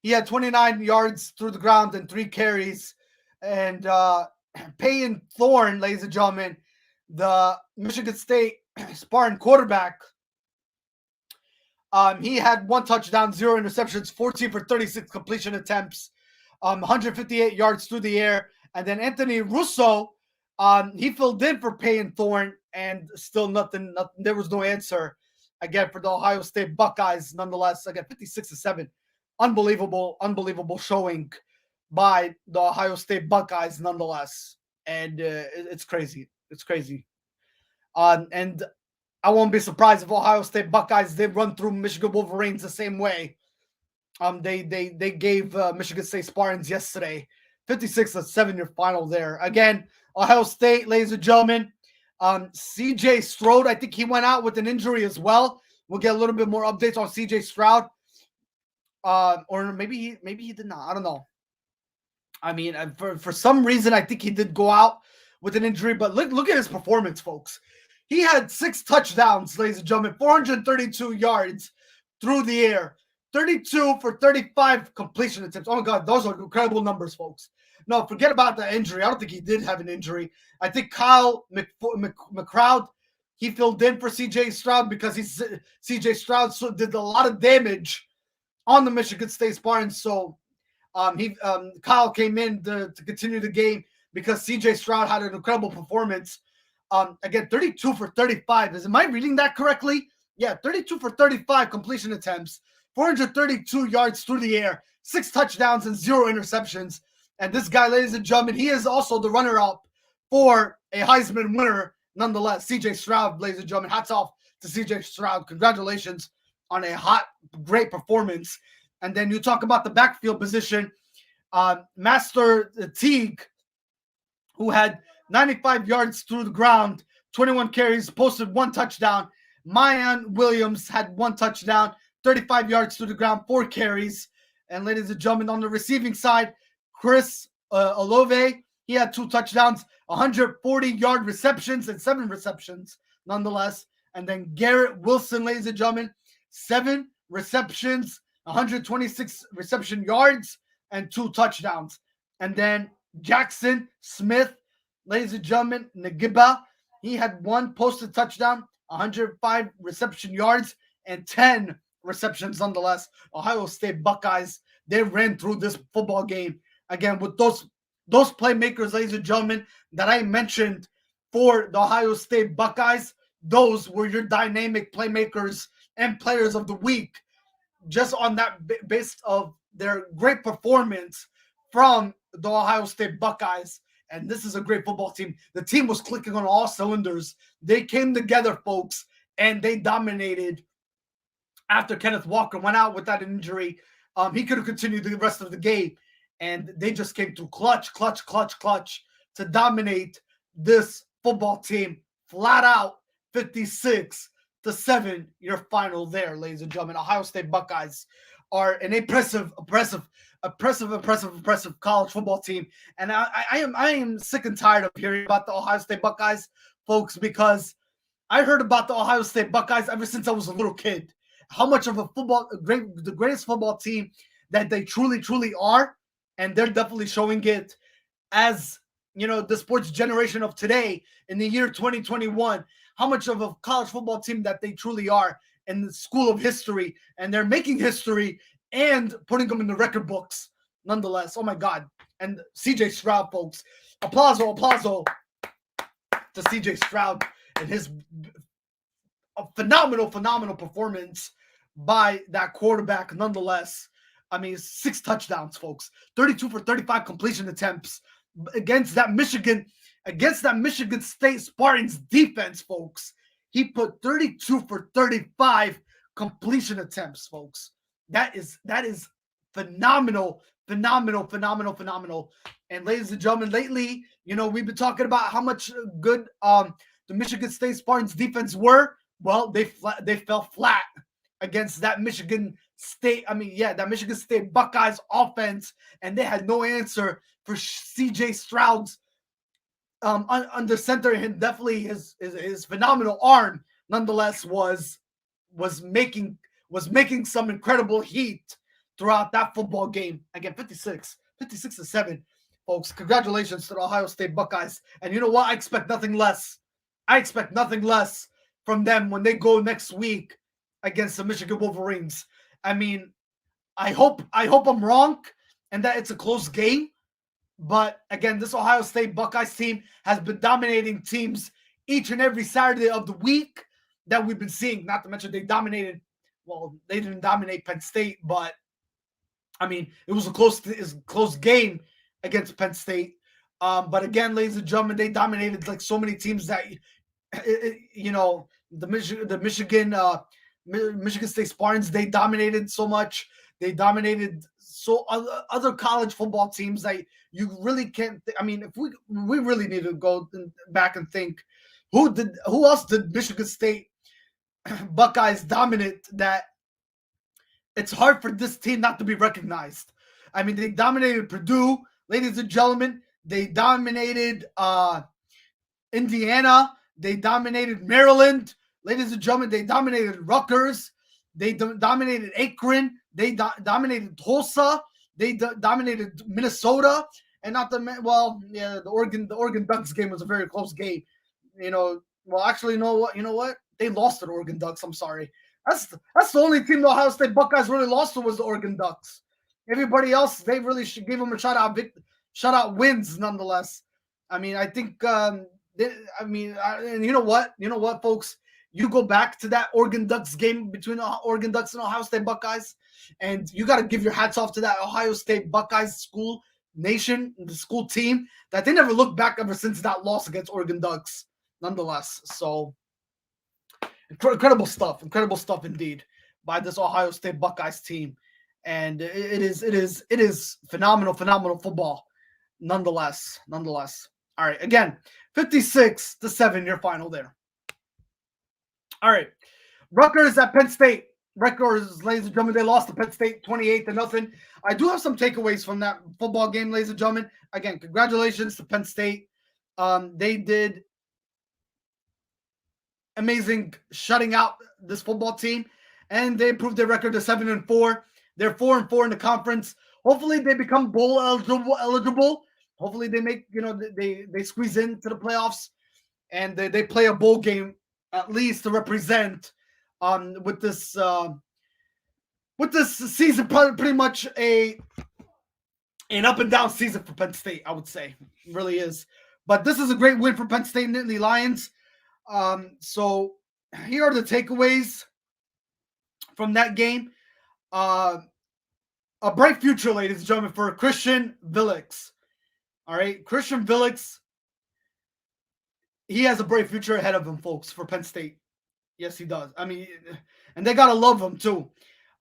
he had 29 yards through the ground and 3 carries. And Payton Thorne, ladies and gentlemen, the Michigan State Spartan quarterback, he had 1 touchdown, 0 interceptions, 14 for 36 completion attempts, 158 yards through the air. And then Anthony Russo, he filled in for Payton Thorne, and still nothing. There was no answer again for the Ohio State Buckeyes, nonetheless. Again, 56-7, unbelievable showing by the Ohio State Buckeyes, nonetheless. And it's crazy. And I won't be surprised if Ohio State Buckeyes did run through Michigan Wolverines the same way. They gave Michigan State Spartans yesterday. 56-7 your final there. Again, Ohio State, ladies and gentlemen. CJ Stroud, I think he went out with an injury as well. We'll get a little bit more updates on CJ Stroud. Or maybe he did not. I don't know. I mean, for some reason, I think he did go out with an injury. But look at his performance, folks. He had 6 touchdowns, ladies and gentlemen, 432 yards through the air, 32 for 35 completion attempts. Oh, my God, those are incredible numbers, folks. No, forget about the injury. I don't think he did have an injury. I think Kyle McCloud, he filled in for CJ Stroud, because CJ Stroud did a lot of damage on the Michigan State Spartans. So Kyle came in to continue the game, because CJ Stroud had an incredible performance. Again, 32 for 35. Am I reading that correctly? Yeah, 32 for 35 completion attempts, 432 yards through the air, 6 touchdowns and 0 interceptions. And this guy, ladies and gentlemen, he is also the runner-up for a Heisman winner, nonetheless. CJ Stroud, ladies and gentlemen, hats off to CJ Stroud. Congratulations on a great performance. And then you talk about the backfield position. Master Teague, who had 95 yards through the ground, 21 carries, posted 1 touchdown. Mayan Williams had 1 touchdown, 35 yards through the ground, 4 carries. And ladies and gentlemen, on the receiving side, Chris Olave, he had 2 touchdowns, 140-yard receptions and 7 receptions nonetheless. And then Garrett Wilson, ladies and gentlemen, 7 receptions, 126 reception yards, and 2 touchdowns. And then Jackson Smith, ladies and gentlemen, Nagiba, he had 1 posted touchdown, 105 reception yards, and 10 receptions nonetheless. Ohio State Buckeyes, they ran through this football game. Again, with those playmakers, ladies and gentlemen, that I mentioned for the Ohio State Buckeyes, those were your dynamic playmakers and players of the week, just on that based of their great performance from the Ohio State Buckeyes. And this is a great football team. The team was clicking on all cylinders. They came together, folks, and they dominated. After Kenneth Walker went out with that injury, he could have continued the rest of the game. And they just came through clutch to dominate this football team flat out, 56-7. Your final there, ladies and gentlemen. Ohio State Buckeyes are an impressive college football team. And I am sick and tired of hearing about the Ohio State Buckeyes, folks, because I heard about the Ohio State Buckeyes ever since I was a little kid. How much of the greatest football team that they truly are. And they're definitely showing it as, the sports generation of today in the year 2021, how much of a college football team that they truly are in the school of history. And they're making history and putting them in the record books nonetheless. Oh my God. And CJ Stroud, folks, applauso to CJ Stroud and his phenomenal performance by that quarterback nonetheless. I mean, 6 touchdowns, folks, 32 for 35 completion attempts against that Michigan State Spartans defense, folks. He put 32 for 35 completion attempts, folks. That is phenomenal. And ladies and gentlemen, lately, we've been talking about how much good the Michigan State Spartans defense were. Well, they fell flat against that Michigan State Buckeyes offense, and they had no answer for CJ Stroud's under center. And definitely his phenomenal arm nonetheless was making some incredible heat throughout that football game. Again, 56-7, folks. Congratulations to the Ohio State Buckeyes. And you know what? I expect nothing less from them when they go next week against the Michigan Wolverines. I mean, I hope I'm wrong and that it's a close game. But again, this Ohio State Buckeyes team has been dominating teams each and every Saturday of the week that we've been seeing. Not to mention they didn't dominate Penn State, but I mean, it was a close game against Penn State. But again, ladies and gentlemen, they dominated like so many teams that, the Michigan State Spartans, they dominated so much. They dominated other college football teams that you really can't. I mean, if we really need to go back and think, who else did Michigan State Buckeyes dominate that it's hard for this team not to be recognized? I mean, they dominated Purdue, ladies and gentlemen. They dominated Indiana. They dominated Maryland, ladies and gentlemen. They dominated Rutgers. They dominated Akron. They dominated Tulsa. They dominated Minnesota. And the Oregon Ducks game was a very close game. Actually, you know what? They lost to the Oregon Ducks. I'm sorry. That's the only team the Ohio State Buckeyes really lost to was the Oregon Ducks. Everybody else, they really should give them a shutout wins nonetheless. I mean, I think. And you know what, folks? you go back to that Oregon Ducks game between Oregon Ducks and Ohio State Buckeyes, and you got to give your hats off to that Ohio State Buckeyes school nation, the school team, that they never looked back ever since that loss against Oregon Ducks, nonetheless. So incredible stuff indeed by this Ohio State Buckeyes team. And it is phenomenal football nonetheless. All right, again, 56-7 your final there. All right, Rutgers at Penn State. Rutgers, ladies and gentlemen, they lost to Penn State 28-0. I do have some takeaways from that football game, ladies and gentlemen. Again, congratulations to Penn State. They did amazing shutting out this football team, and they improved their record to 7-4. They're 4-4 in the conference. Hopefully, they become bowl eligible. Hopefully, they make they squeeze into the playoffs, and they play a bowl game at least to represent with this season, pretty much an up and down season for Penn State, I would say. It really is. But this is a great win for Penn State Nittany Lions. So here are the takeaways from that game. A bright future, ladies and gentlemen, for Christian Villix. All right, Christian Villix, he has a bright future ahead of him, folks, for Penn State. Yes, he does. I mean, and they gotta love him too.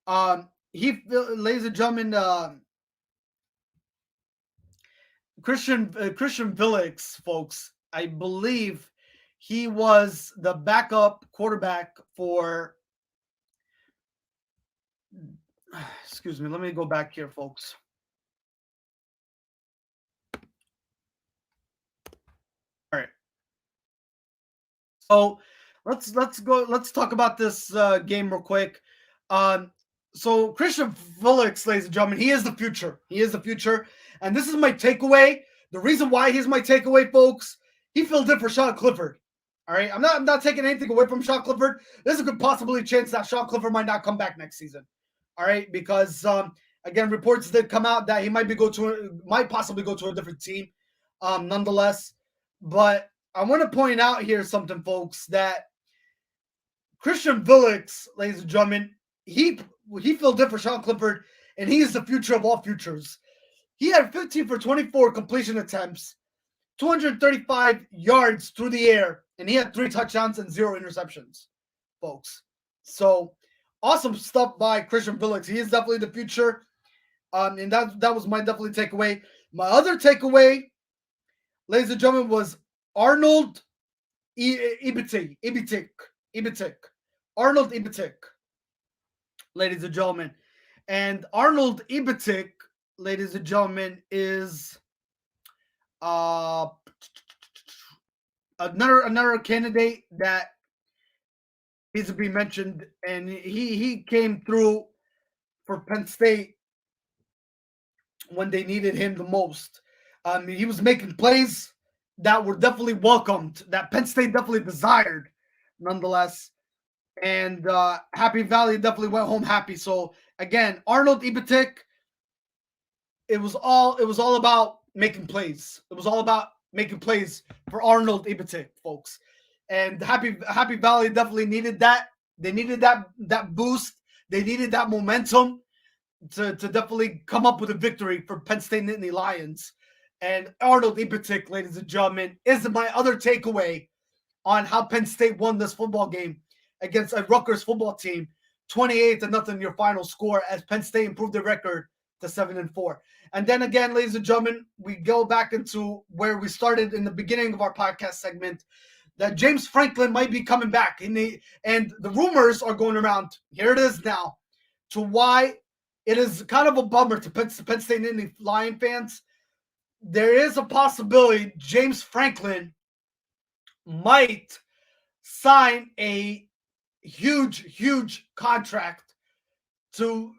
Ladies and gentlemen, Christian Villix, folks, I believe he was the backup quarterback for. Excuse me. Let me go back here, folks. All right. So let's go. Let's talk about this game real quick. So Christian Villix, ladies and gentlemen, he is the future. He is the future, and this is my takeaway. The reason why he's my takeaway, folks, he filled in for Sean Clifford. All right, I'm not taking anything away from Sean Clifford. There's a good possibility chance that Sean Clifford might not come back next season. All right, because again, reports did come out that he might possibly go to a different team, nonetheless. But I want to point out here something, folks, that Christian Villix, ladies and gentlemen, he filled in for Sean Clifford, and he is the future of all futures. He had 15 for 24 completion attempts, 235 yards through the air, and he had 3 touchdowns and 0 interceptions, folks. So awesome stuff by Christian Villix. He is definitely the future, and that was my definitely takeaway. My other takeaway, ladies and gentlemen, was Arnold Ibitik. Arnold Ibitik, ladies and gentlemen. And Arnold Ibitik, ladies and gentlemen, is another candidate that needs to be mentioned, and he came through for Penn State when they needed him the most. He was making plays that were definitely welcomed, that Penn State definitely desired, nonetheless. And Happy Valley definitely went home happy. So again, Arnold Ibitik, it was all about making plays. It was all about making plays for Arnold Ibitik, folks. And Happy Valley definitely needed that. They needed that boost. They needed that momentum to definitely come up with a victory for Penn State Nittany Lions. And Arnold Ibitik, ladies and gentlemen, is my other takeaway on how Penn State won this football game against a Rutgers football team, 28-0 your final score, as Penn State improved their record to 7-4. And then again, ladies and gentlemen, we go back into where we started in the beginning of our podcast segment, that James Franklin might be coming back. And the rumors are going around, here it is now, to why it is kind of a bummer to Penn State Nittany Lion fans. There is a possibility James Franklin might sign a huge contract to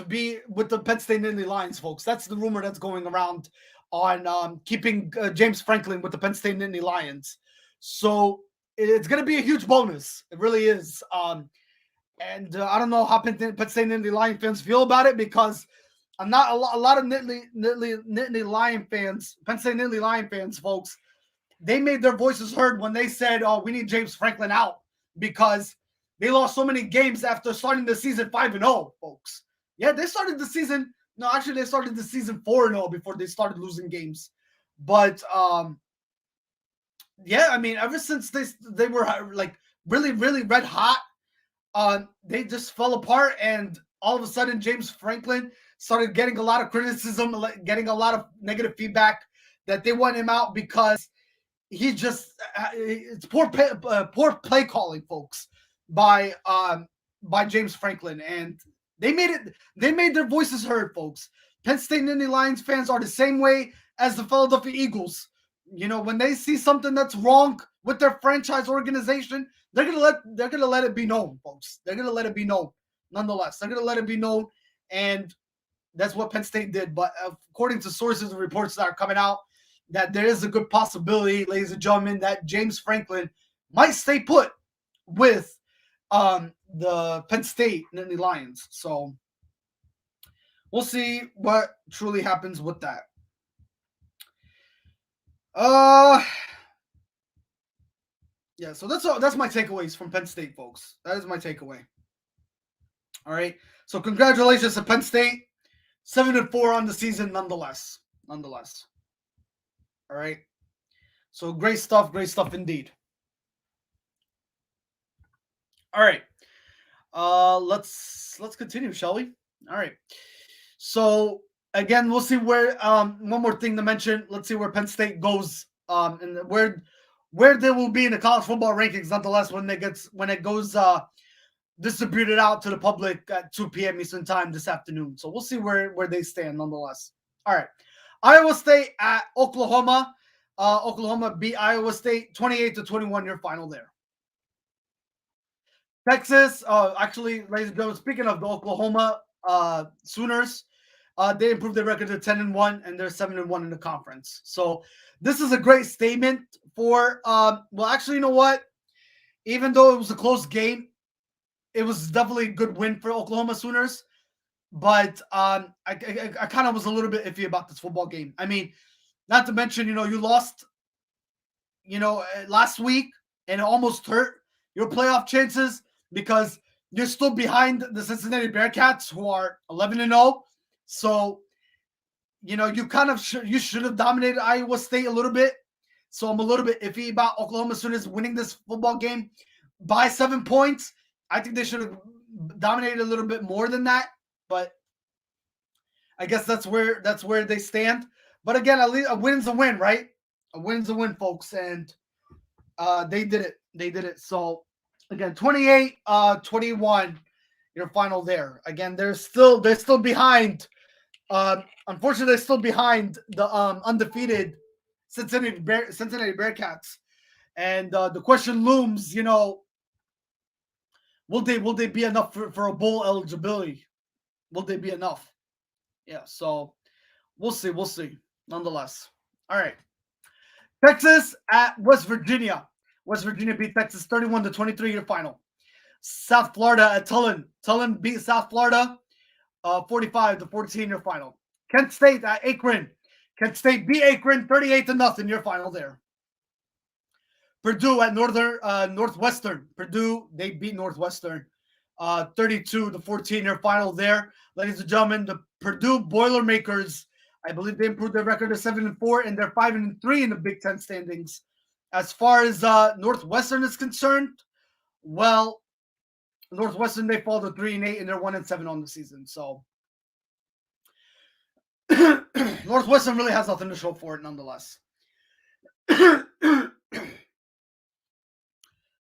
be with the Penn State Nittany Lions, folks. That's the rumor that's going around on keeping James Franklin with the Penn State Nittany Lions. So it's going to be a huge bonus. It really is. And I don't know how Penn State Nittany Lion fans feel about it, because I'm not a lot of Nittany Lion fans, Penn State Nittany Lion fans, folks. They made their voices heard when they said, "Oh, we need James Franklin out. because they lost so many games after starting the season 5-0, folks. Yeah, they started the season. No, actually, they started the season 4-0 before they started losing games. But yeah, I mean, ever since they were like really, really red hot, they just fell apart, and all of a sudden, James Franklin started getting a lot of criticism, getting a lot of negative feedback that they want him out because he just it's poor play calling, folks, by James Franklin, and they made their voices heard, folks. Penn State and Nittany Lions fans are the same way as the Philadelphia Eagles. You know, when they see something that's wrong with their franchise organization, they're gonna let it be known, folks. They're gonna let it be known. Nonetheless, they're gonna let it be known, and that's what Penn State did. But according to sources and reports that are coming out, that there is a good possibility, ladies and gentlemen, that James Franklin might stay put with the Penn State Nittany Lions. So we'll see what truly happens with that. Yeah, so that's my takeaways from Penn State, folks. That is my takeaway. All right. So congratulations to Penn State. 7-4 on the season, nonetheless. All right. So great stuff indeed. All right. Let's continue, shall we? All right. So again, we'll see where one more thing to mention. Let's see where Penn State goes and where they will be in the college football rankings, nonetheless, when it goes distributed out to the public at 2 p.m. Eastern time this afternoon. So we'll see where they stand, nonetheless. All right. Iowa State at Oklahoma. Oklahoma beat Iowa State 28-21, your final there. Texas, actually, ladies and gentlemen, speaking of the Oklahoma Sooners, they improved their record to 10-1, and they're 7-1 in the conference. So this is a great statement for, well, actually, you know what? Even though it was a close game, it was definitely a good win for Oklahoma Sooners. But I kind of was a little bit iffy about this football game. I mean, not to mention, you lost, last week, and it almost hurt your playoff chances because you're still behind the Cincinnati Bearcats, who are 11-0. So, you kind of you should have dominated Iowa State a little bit. So I'm a little bit iffy about Oklahoma Sooners winning this football game by 7 points. I think they should have dominated a little bit more than that, but I guess that's where they stand. But again, at least a win's a win, right? A win's a win, folks, and they did it. They did it. So again, 28-21, your final there. Again, they're still behind. Unfortunately, they're still behind the undefeated Cincinnati Bearcats, and the question looms. Will they be enough for a bowl eligibility? Will they be enough? Yeah. So we'll see. We'll see. Nonetheless. All right. Texas at West Virginia. West Virginia beat Texas 31-23, your final. South Florida at Tulane. Tulane beat South Florida 45-14, your final. Kent State at Akron. Kent State beat Akron 38-0, your final there. Purdue at Northwestern. Purdue, they beat Northwestern 32-14, your final there. Ladies and gentlemen, the Purdue Boilermakers, I believe they improved their record to 7-4, and they're 5-3 in the Big Ten standings. As far as Northwestern is concerned, well, Northwestern, they fall to 3-8, and they're 1-7 on the season. So Northwestern really has nothing to show for it, nonetheless.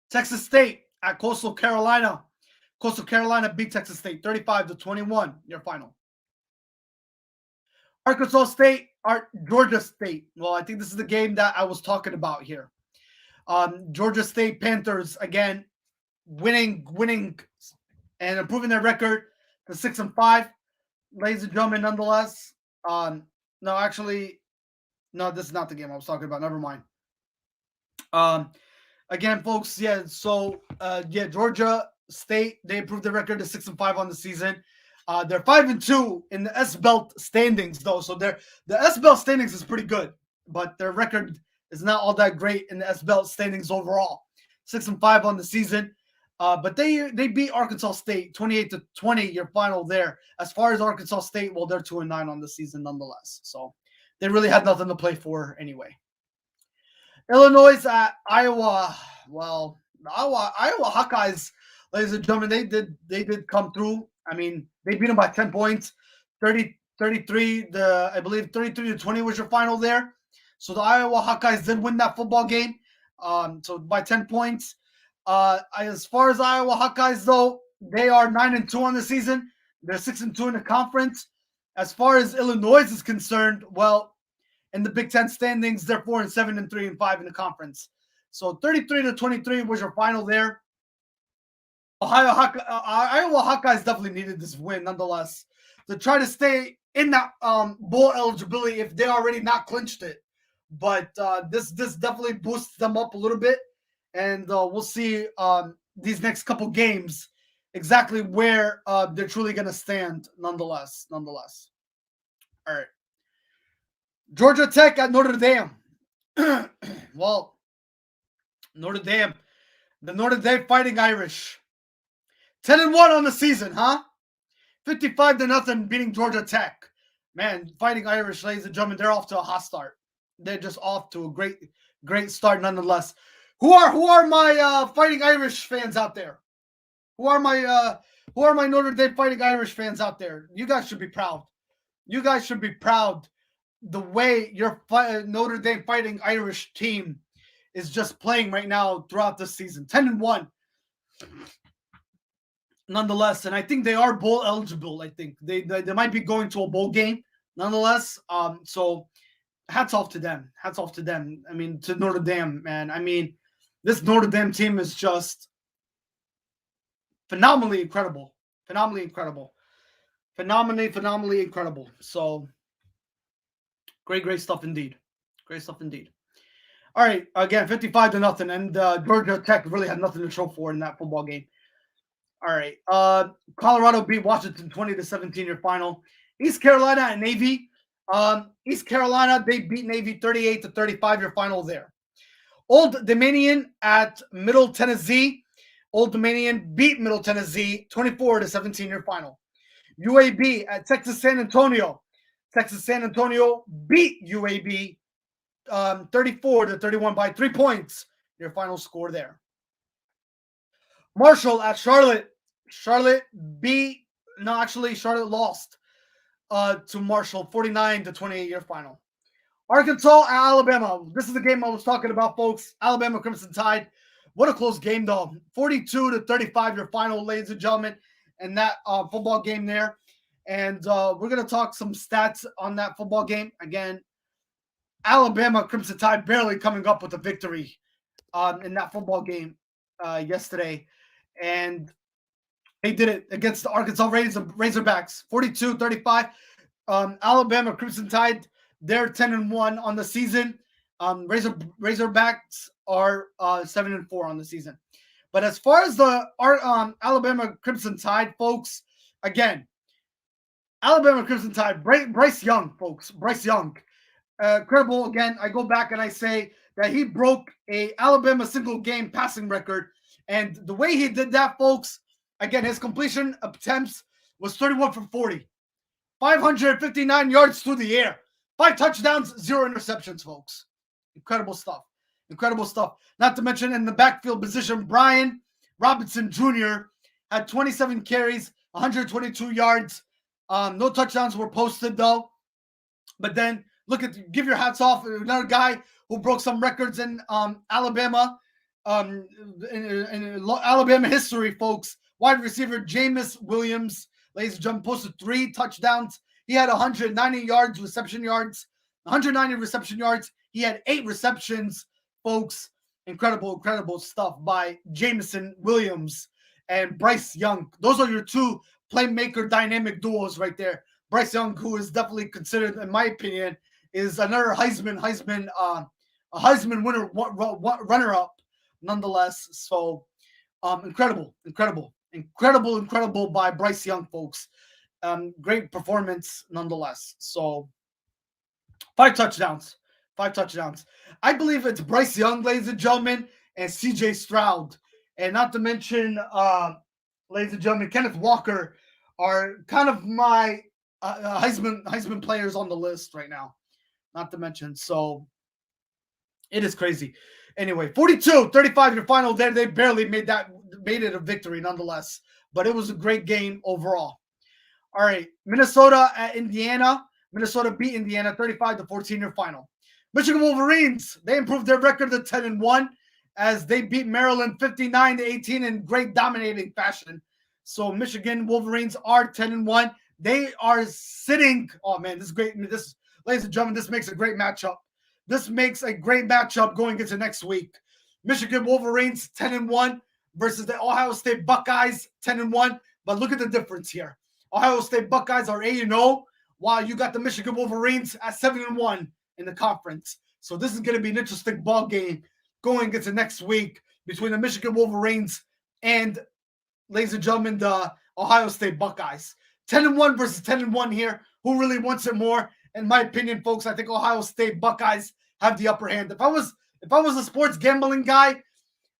Texas State at Coastal Carolina. Coastal Carolina beat Texas State 35-21, your final. Arkansas State at Georgia State. Well, I think this is the game that I was talking about here. Georgia State Panthers, again, winning and improving their record to 6-5. Ladies and gentlemen, nonetheless. No, this is not the game I was talking about. Never mind. Again, folks, yeah, so, Georgia State, they improved their record to 6-5 on the season. They're 5-2 in the S-Belt standings, though. So the S-Belt standings is pretty good, but their record is not all that great in the S-Belt standings overall. 6-5 on the season. But they beat Arkansas State 28-20, your final there. As far as Arkansas State, well, they're 2-9 on the season nonetheless. So they really had nothing to play for anyway. Illinois at Iowa. Well, the Iowa Hawkeyes, ladies and gentlemen, they did come through. I mean, they beat them by 10 points. 33, I believe 33-20 was your final there. So the Iowa Hawkeyes did win that football game. So by 10 points. As far as Iowa Hawkeyes, though, they are 9-2 on the season. They're 6-2 in the conference. As far as Illinois is concerned, well, in the Big Ten standings, they're 4-7 and 3-5 in the conference. So 33-23 was your final there. Iowa Hawkeyes definitely needed this win, nonetheless, to try to stay in that bowl eligibility if they already not clinched it. But this definitely boosts them up a little bit, and we'll see these next couple games exactly where they're truly going to stand. Nonetheless, all right. Georgia Tech at Notre Dame. Well, Notre Dame, the Notre Dame Fighting Irish, 10-1 on the season, huh? 55-0 beating Georgia Tech. Man, Fighting Irish, ladies and gentlemen, they're off to a hot start. They're just off to a great start, nonetheless. Who are my Fighting Irish fans out there? Who are my Notre Dame Fighting Irish fans out there? You guys should be proud. You guys should be proud the way your Notre Dame Fighting Irish team is just playing right now throughout this season. 10-1. Nonetheless, and I think they are bowl eligible. I think they might be going to a bowl game. Nonetheless, so hats off to them. Hats off to them. I mean, to Notre Dame, man. I mean, this Notre Dame team is just phenomenally incredible. Phenomenally incredible. So great stuff indeed. Great stuff indeed. All right, again, 55-0, and Georgia Tech really had nothing to show for in that football game. All right, Colorado beat Washington 20-17 your final. East Carolina and Navy. East Carolina, they beat Navy 38-35 your final there. Old Dominion at Middle Tennessee. Old Dominion beat Middle Tennessee 24-17 your final. UAB at Texas San Antonio. Texas San Antonio beat UAB 34-31 by 3 points. Your final score there. Marshall at Charlotte. Charlotte lost to Marshall 49-28 your final. Arkansas at Alabama. This is the game I was talking about, folks. Alabama Crimson Tide. What a close game, though. 42-35 your final, ladies and gentlemen, and that football game there. And we're going to talk some stats on that football game. Again, Alabama Crimson Tide barely coming up with a victory in that football game yesterday. And they did it against the Arkansas Razorbacks, 42-35. Alabama Crimson Tide, they're 10-1 on the season. Razorbacks are 7-4 on the season. But as far as the Alabama Crimson Tide, folks, again, Alabama Crimson Tide, Bryce Young, folks, Bryce Young. Incredible. Again, I go back and I say that he broke a Alabama single game passing record. And the way he did that, folks, again, his completion attempts was 31 from 40. 559 yards through the air. 5 touchdowns, 0 interceptions, folks. Incredible stuff. Not to mention in the backfield position, Brian Robinson Jr. had 27 carries, 122 yards. No touchdowns were posted, though. But then, give your hats off. Another guy who broke some records in Alabama, in Alabama history, folks. Wide receiver Jameis Williams, ladies and gentlemen, posted 3 touchdowns. He had 190 reception yards. He had 8 receptions, folks. Incredible stuff by Jameson Williams and Bryce Young. Those are your 2 playmaker dynamic duos right there. Bryce Young, who is definitely considered, in my opinion, is another Heisman winner, runner-up, nonetheless. So, incredible by Bryce Young, folks. Great performance, nonetheless. So, 5 touchdowns. I believe it's Bryce Young, ladies and gentlemen, and C.J. Stroud and not to mention, ladies and gentlemen, Kenneth Walker are kind of my Heisman players on the list right now. Not to mention, so it is crazy. Anyway, 42-35 your final there. They barely made it a victory nonetheless, but it was a great game overall. All right, Minnesota at Indiana. Minnesota beat Indiana 35-14 your final. Michigan Wolverines, they improved their record to 10-1 as they beat Maryland 59-18 in great dominating fashion. So Michigan Wolverines are 10-1. They are sitting. Oh man, this is great. This, ladies and gentlemen, this makes a great matchup. This makes a great matchup going into next week. Michigan Wolverines 10-1 versus the Ohio State Buckeyes 10-1. But look at the difference here. Ohio State Buckeyes are 8-0, while you got the Michigan Wolverines at 7-1 in the conference. So this is going to be an interesting ball game going into next week between the Michigan Wolverines and, ladies and gentlemen, the Ohio State Buckeyes. 10-1 versus 10-1 here. Who really wants it more? In my opinion, folks, I think Ohio State Buckeyes have the upper hand. If I was a sports gambling guy,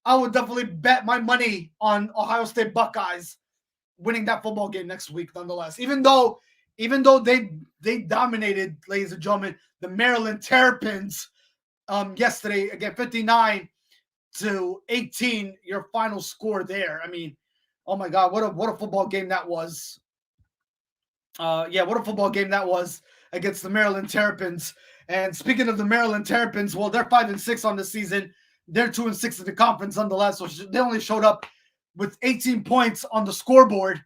I would definitely bet my money on Ohio State Buckeyes winning that football game next week, nonetheless. Even though they dominated, ladies and gentlemen, the Maryland Terrapins yesterday, again, 59-18, your final score there. I mean, oh my God, what a football game that was. What a football game that was against the Maryland Terrapins. And speaking of the Maryland Terrapins, well, they're 5-6 on the season. They're 2-6 in the conference nonetheless. So they only showed up with 18 points on the scoreboard.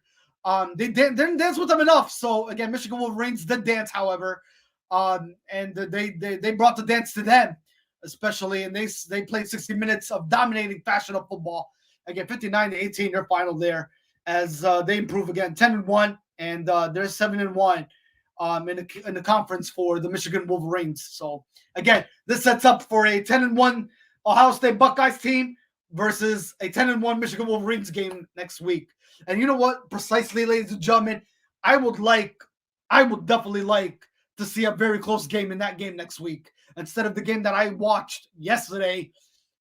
They didn't dance with them enough. So again, Michigan Wolverines did dance, however, and they brought the dance to them, especially, and they played 60 minutes of dominating fashion of football. Again, 59-18, their final there, as they improve again, 10-1, and they're 7-1 in the conference for the Michigan Wolverines. So again, this sets up for a 10-1 Ohio State Buckeyes team versus a 10-1 Michigan Wolverines game next week. And you know what? Precisely, ladies and gentlemen, I would definitely like to see a very close game in that game next week instead of the game that I watched yesterday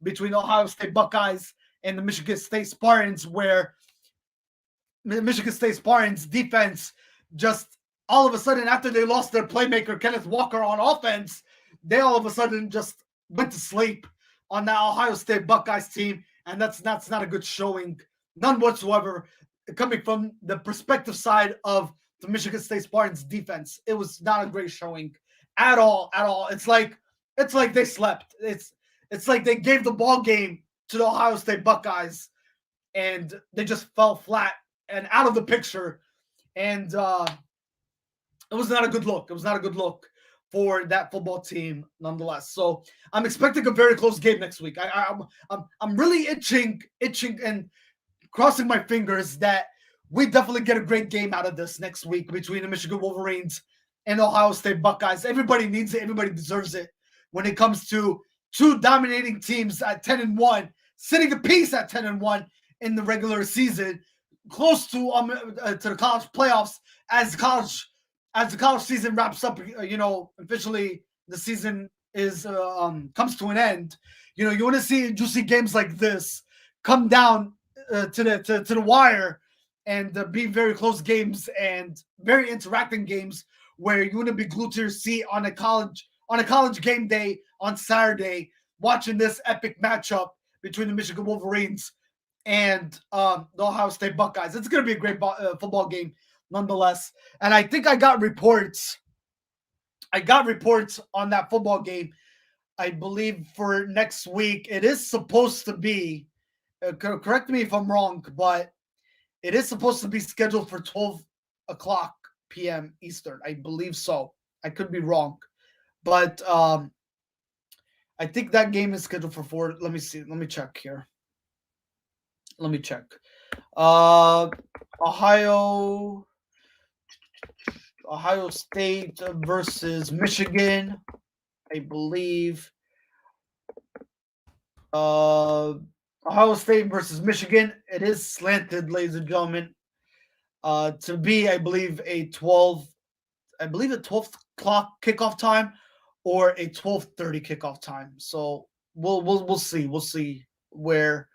between the Ohio State Buckeyes and the Michigan State Spartans, where the Michigan State Spartans defense just all of a sudden, after they lost their playmaker, Kenneth Walker, on offense, they all of a sudden just went to sleep on that Ohio State Buckeyes team. And that's not a good showing, none whatsoever, coming from the perspective side of the Michigan State Spartans defense. It was not a great showing at all. It's like they slept. It's like they gave the ball game to the Ohio State Buckeyes and they just fell flat and out of the picture. And it was not a good look. It was not a good look for that football team, nonetheless. So I'm expecting a very close game next week. I'm really itching and crossing my fingers that we definitely get a great game out of this next week between the Michigan Wolverines and the Ohio State Buckeyes. Everybody needs it. Everybody deserves it when it comes to two dominating teams at 10-1, sitting apiece at 10-1 in the regular season, close to the college playoffs as the college season wraps up. Officially the season is comes to an end. You want to see juicy games like this come down to the wire and be very close games and very interacting games where you want to be glued to your seat on a college game day on Saturday watching this epic matchup between the Michigan Wolverines and the Ohio State Buckeyes. It's going to be a great football game nonetheless. And I think I got reports on that football game. I believe for next week, it is supposed to be, correct me if I'm wrong, but it is supposed to be scheduled for 12 o'clock p.m. Eastern. I believe so. I could be wrong. But I think that game is scheduled for 4. Let me see. Let me check here. Let me check. Ohio State versus Michigan, I believe. Ohio State versus Michigan. It is slanted, ladies and gentlemen. To be, I believe, a 12 o'clock kickoff time or a 12:30 kickoff time. So we'll see. We'll see where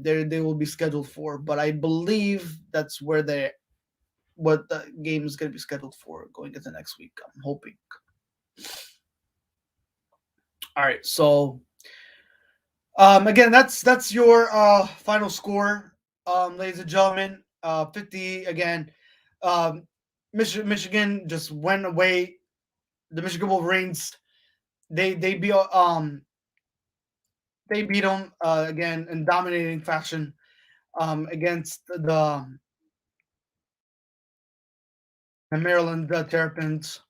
they will be scheduled for. But I believe that's where what the game is going to be scheduled for going into next week. I'm hoping. All right, so again, that's your final score, ladies and gentlemen. 50 again. Michigan just went away. The Michigan Wolverines, they beat them again in dominating fashion against the Maryland Terrapins.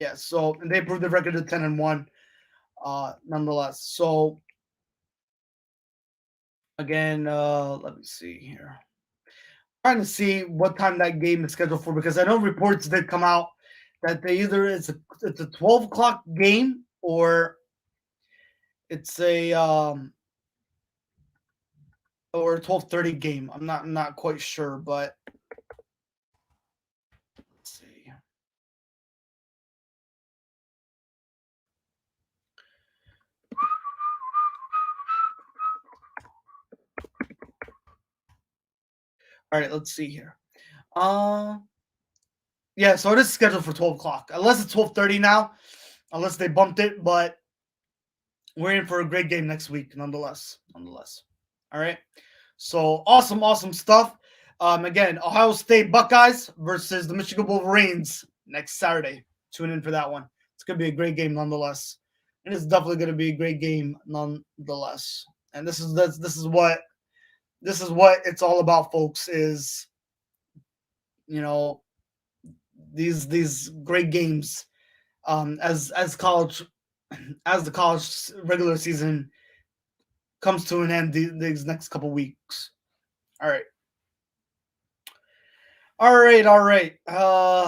Yeah, so and they improved the record to 10-1, nonetheless. So again, let me see here. Trying to see what time that game is scheduled for because I know reports did come out that they either it's a 12 o'clock game or it's a or a 12:30 game. I'm not quite sure, but let's see. All right, let's see here. Yeah, so it is scheduled for 12 o'clock. Unless it's 12:30 now, unless they bumped it, but we're in for a great game next week, nonetheless. All right. So awesome stuff. Again, Ohio State Buckeyes versus the Michigan Wolverines next Saturday. Tune in for that one. It's gonna be a great game nonetheless. And it's definitely gonna be a great game nonetheless. And this is what it's all about, folks, is these great games as the college regular season comes to an end these next couple weeks. All right.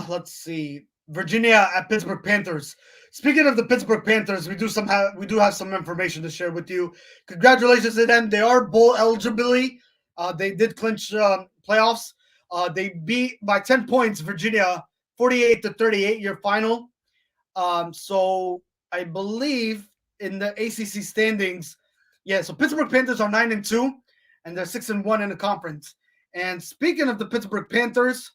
Let's see. Virginia at Pittsburgh Panthers. Speaking of the Pittsburgh Panthers, we do have some information to share with you. Congratulations to them. They are bowl eligibility. They did clinch playoffs. They beat by 10 points Virginia 48-38 your final. So I believe in the ACC standings, yeah. So Pittsburgh Panthers are 9-2, and they're 6-1 in the conference. And speaking of the Pittsburgh Panthers,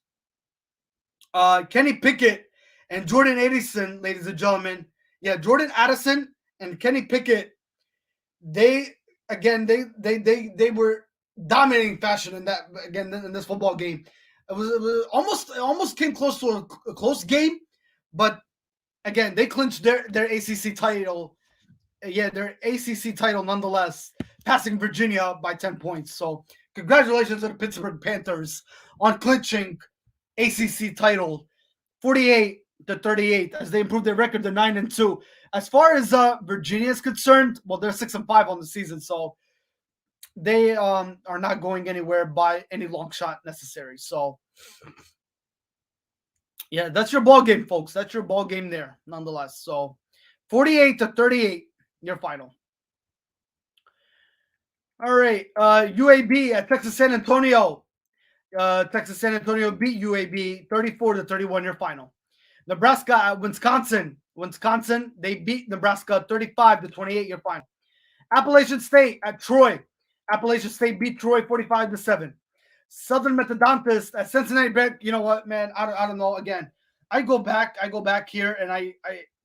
Kenny Pickett and Jordan Addison, ladies and gentlemen, yeah, Jordan Addison and Kenny Pickett, they were dominating fashion in this football game. It was almost came close to a close game, but again, they clinched their ACC title. Yeah, their ACC title nonetheless, passing Virginia by 10 points. So congratulations to the Pittsburgh Panthers on clinching ACC title 48-38 as they improved their record to 9-2. As far as Virginia is concerned, well, they're 6-5 on the season, so they are not going anywhere by any long shot necessary. So yeah, that's your ball game, folks. That's your ball game there, nonetheless. So 48-38, your final. All right, UAB at Texas San Antonio. Texas San Antonio beat UAB 34-31, your final. Nebraska at Wisconsin. They beat Nebraska 35-28, your final. Appalachian State at Troy. Appalachian State beat Troy 45-7. Southern Methodist at Cincinnati Bear. You know what, man? I don't know. Again, I go back here, and I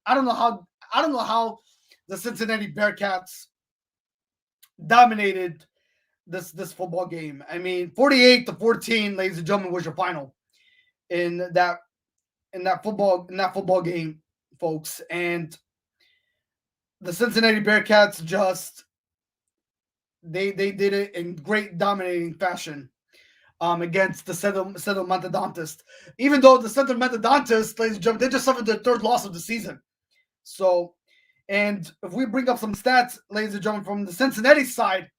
don't know how the Cincinnati Bearcats dominated this football game. I mean, 48-14, ladies and gentlemen, was your final in that football game, folks. And the Cincinnati Bearcats just they did it in great dominating fashion against the Central Methodist. Even though the Central Methodist, ladies and gentlemen, they just suffered their third loss of the season. So, and if we bring up some stats, ladies and gentlemen, from the Cincinnati side,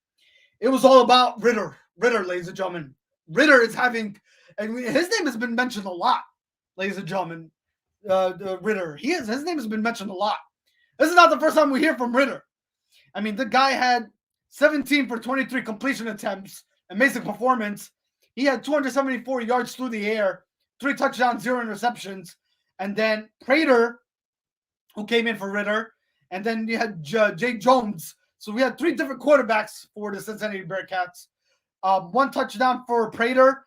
it was all about Ritter, ladies and gentlemen. Ritter is having, and his name has been mentioned a lot, ladies and gentlemen. Ritter, his name has been mentioned a lot. This is not the first time we hear from Ritter. I mean, the guy had 17 for 23 completion attempts, amazing performance. He had 274 yards through the air, 3 touchdowns, 0 interceptions. And then Prater, who came in for Ritter, and then you had Jay Jones, So we had 3 different quarterbacks for the Cincinnati Bearcats. 1 touchdown for Prater,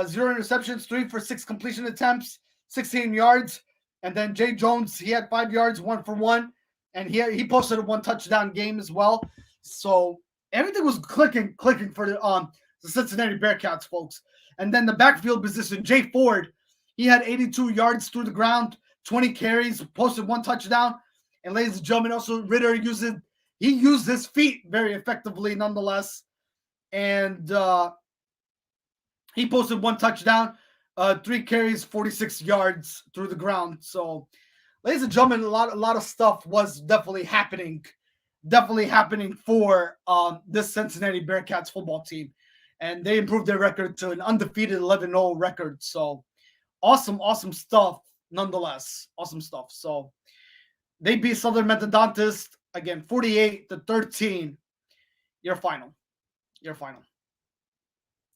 0 interceptions, 3 for 6 completion attempts, 16 yards. And then Jay Jones, he had 5 yards, 1 for 1. And he posted a 1 touchdown game as well. So everything was clicking for the Cincinnati Bearcats, folks. And then the backfield position, Jay Ford, he had 82 yards through the ground, 20 carries, posted 1 touchdown. And ladies and gentlemen, also Ritter used his feet very effectively nonetheless. And he posted 1 touchdown, 3 carries, 46 yards through the ground. So, ladies and gentlemen, a lot of stuff was definitely happening for this Cincinnati Bearcats football team. And they improved their record to an undefeated 11-0 record. So, awesome stuff nonetheless. Awesome stuff. So, they beat Southern Methodist again, 48-13. Your final.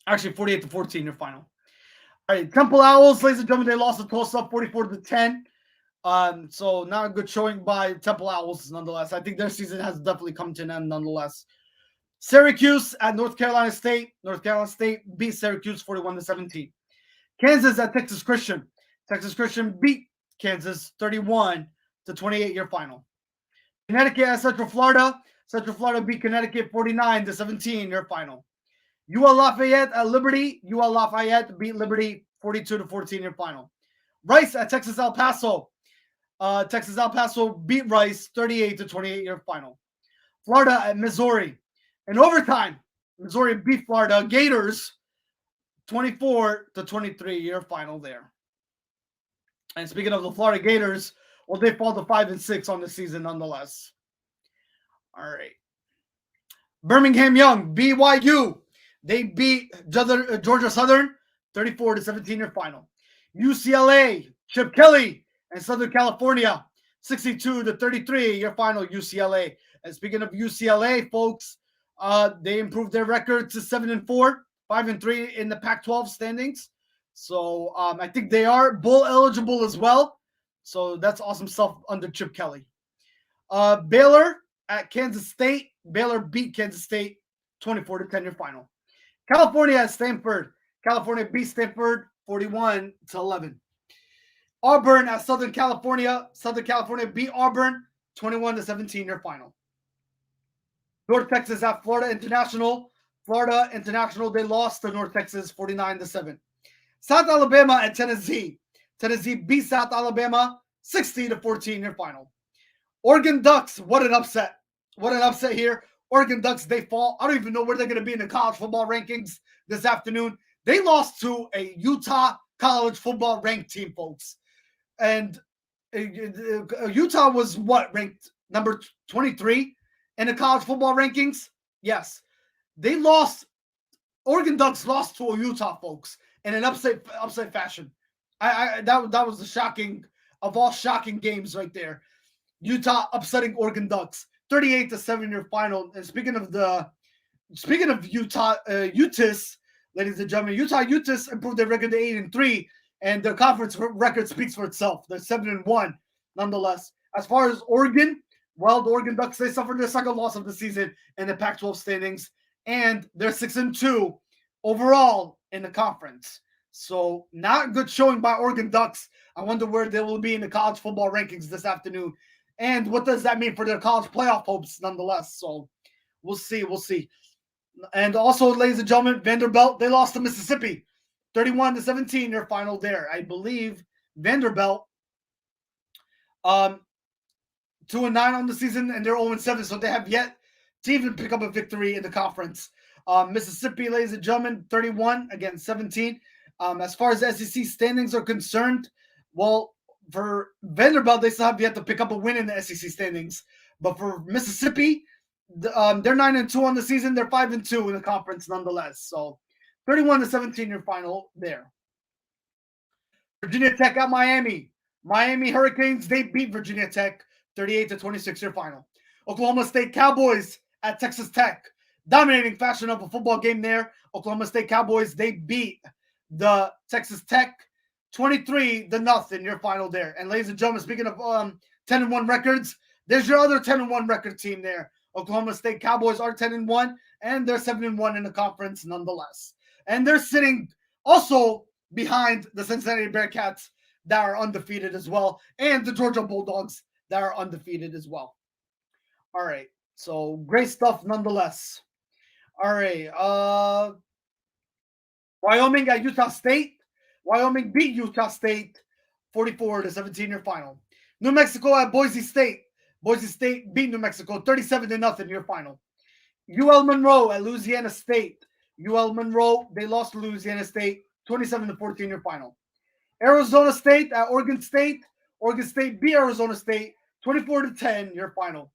Actually, 48-14. Your final. All right, Temple Owls, ladies and gentlemen, they lost to Tulsa 44-10. So not a good showing by Temple Owls nonetheless. I think their season has definitely come to an end nonetheless. Syracuse at North Carolina State. North Carolina State beat Syracuse 41-17. Kansas at Texas Christian. Texas Christian beat Kansas 31-28. Your final. Connecticut at Central Florida. Central Florida beat Connecticut 49-17. Your final. UL Lafayette at Liberty. UL Lafayette beat Liberty 42-14. Your final. Rice at Texas El Paso. Texas El Paso beat Rice 38-28. Your final. Florida at Missouri. In overtime, Missouri beat Florida Gators 24-23. Your final there. And speaking of the Florida Gators, well, they fall to 5-6 on the season nonetheless. All right. Birmingham Young, BYU. They beat Georgia Southern 34-17. Your final. UCLA, Chip Kelly, and Southern California 62-33. Your final, UCLA. And speaking of UCLA, folks, they improved their record to 7-4, 5-3 in the Pac-12 standings. So I think they are bowl eligible as well. So that's awesome stuff under Chip Kelly. Baylor at Kansas State. Baylor beat Kansas State 24-10. Your final. California at Stanford. California beat Stanford 41-11. Auburn at Southern California. Southern California beat Auburn 21-17. Your final. North Texas at Florida International. Florida International, they lost to North Texas 49-7. South Alabama at Tennessee. Tennessee beat South Alabama 60-14. Your final. Oregon Ducks, what an upset. What an upset here. Oregon Ducks, they fall. I don't even know where they're going to be in the college football rankings this afternoon. They lost to a Utah college football ranked team, folks. And Utah was what, ranked number 23 in the college football rankings? Yes. They lost. Oregon Ducks lost to a Utah, folks, in an upset fashion. That was the shocking of all shocking games right there. Utah upsetting Oregon Ducks 38-7 your final. And speaking of Utah Utes, ladies and gentlemen, Utah Utes improved their record to 8-3, and their conference record speaks for itself. They're 7-1 nonetheless. As far as Oregon, well, the Oregon Ducks, they suffered their second loss of the season in the Pac-12 standings, and they're 6-2 overall in the conference. So not good showing by Oregon Ducks. I wonder where they will be in the college football rankings this afternoon. And what does that mean for their college playoff hopes nonetheless? So we'll see. And also, ladies and gentlemen, Vanderbilt, they lost to Mississippi 31-17 their final there. I believe Vanderbilt 2-9 on the season, and they're 0-7, so they have yet to even pick up a victory in the conference. Mississippi, ladies and gentlemen, 31 against 17. As far as the SEC standings are concerned, well, for Vanderbilt, they still have yet to pick up a win in the SEC standings. But for Mississippi, they're 9-2 on the season. They're 5-2 in the conference nonetheless. So 31-17 your final there. Virginia Tech at Miami. Miami Hurricanes, they beat Virginia Tech 38-26 your final. Oklahoma State Cowboys at Texas Tech. Dominating fashion of a football game there. Oklahoma State Cowboys, they beat the Texas Tech 23-0 your final there. And ladies and gentlemen, speaking of 10-1 records, there's your other 10-1 record team there. Oklahoma State Cowboys are 10-1, and they're 7-1 in the conference nonetheless. And they're sitting also behind the Cincinnati Bearcats that are undefeated as well, and the Georgia Bulldogs that are undefeated as well. All right, so great stuff nonetheless. All right, Wyoming at Utah State. Wyoming beat Utah State 44-17 in your final. New Mexico at Boise State. Boise State beat New Mexico 37-0 in your final. UL Monroe at Louisiana State. UL Monroe, they lost to Louisiana State 27-14 in your final. Arizona State at Oregon State. Oregon State beat Arizona State 24-10 your final.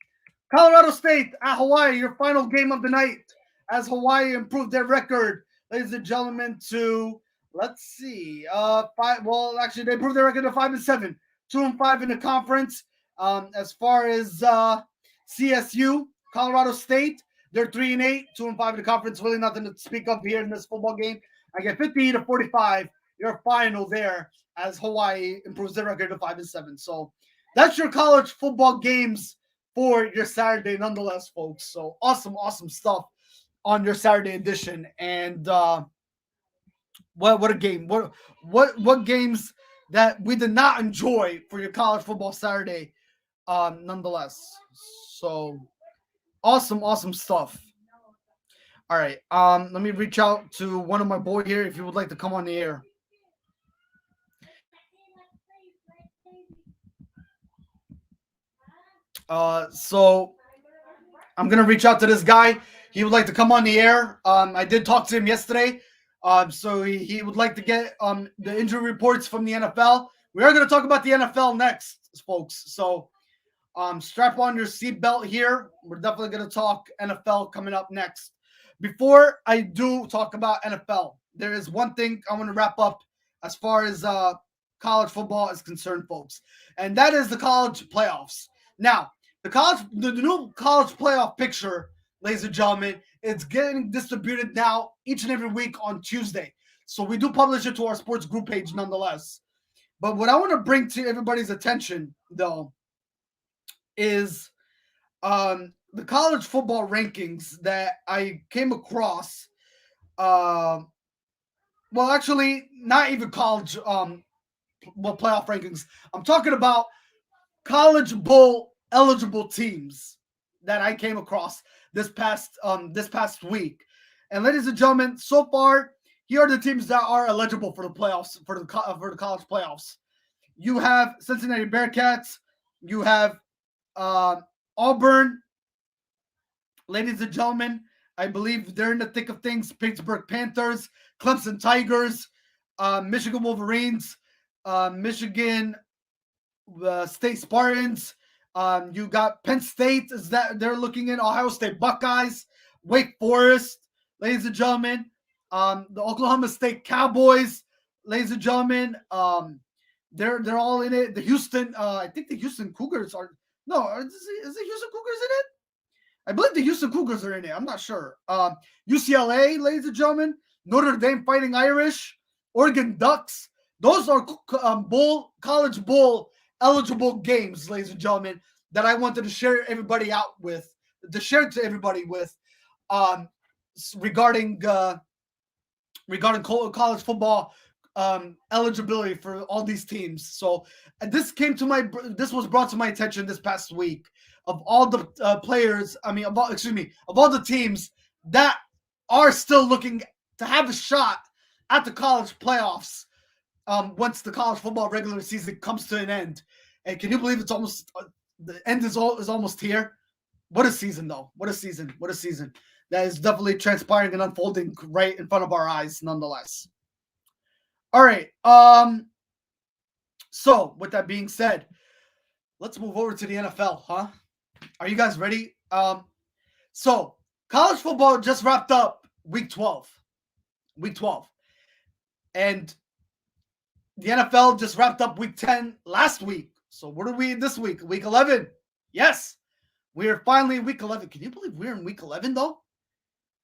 Colorado State at Hawaii, your final game of the night, as Hawaii improved their record, ladies and gentlemen, to, let's see, five. Well, actually, they improved their record to 5-7, 2-5 in the conference. As far as CSU, Colorado State, they're 3-8, 2-5 in the conference. Really nothing to speak of here in this football game. I get 50-45. Your final there, as Hawaii improves their record to 5-7. So that's your college football games for your Saturday nonetheless, folks. So awesome stuff on your Saturday edition. And what a game. What games that we did not enjoy for your college football Saturday nonetheless. So awesome stuff. All right. Let me reach out to one of my boys here if you would like to come on the air. So I'm gonna reach out to this guy. He would like to come on the air. I did talk to him yesterday. So he would like to get the injury reports from the NFL. We are gonna talk about the NFL next, folks. So strap on your seatbelt here. We're definitely gonna talk NFL coming up next. Before I do talk about NFL, there is one thing I want to wrap up as far as college football is concerned, folks, and that is the college playoffs. Now, the new college playoff picture, ladies and gentlemen, it's getting distributed now each and every week on Tuesday. So we do publish it to our sports group page nonetheless. But what I want to bring to everybody's attention, though, is the college football rankings that I came across. Well, actually, not even college playoff rankings. I'm talking about college bowl eligible teams that I came across this past week. And ladies and gentlemen, so far, here are the teams that are eligible for the playoffs, for the college playoffs. You have Cincinnati Bearcats. You have Auburn. Ladies and gentlemen, I believe they're in the thick of things. Pittsburgh Panthers, Clemson Tigers, Michigan Wolverines, Michigan State Spartans. You got Penn State, is that they're looking in, Ohio State Buckeyes, Wake Forest, ladies and gentlemen, the Oklahoma State Cowboys, ladies and gentlemen, they're all in it. The Houston, I think the Houston Cougars are, no, is the Houston Cougars in it? I believe the Houston Cougars are in it. I'm not sure. UCLA, ladies and gentlemen, Notre Dame Fighting Irish, Oregon Ducks. Those are college bowl eligible games, ladies and gentlemen, that I wanted to share everybody out with, regarding college football eligibility for all these teams. So this was brought to my attention this past week of all the players. Of all the teams that are still looking to have a shot at the college playoffs once the college football regular season comes to an end. And can you believe it's almost the end is almost here? What a season, though! What a season! That is definitely transpiring and unfolding right in front of our eyes, nonetheless. All right. So with that being said, let's move over to the NFL, huh? Are you guys ready? So college football just wrapped up week 12. And the NFL just wrapped up week 10 last week. So what are we this week? Week 11. Yes, we are finally in week 11. Can you believe we're in week 11, though?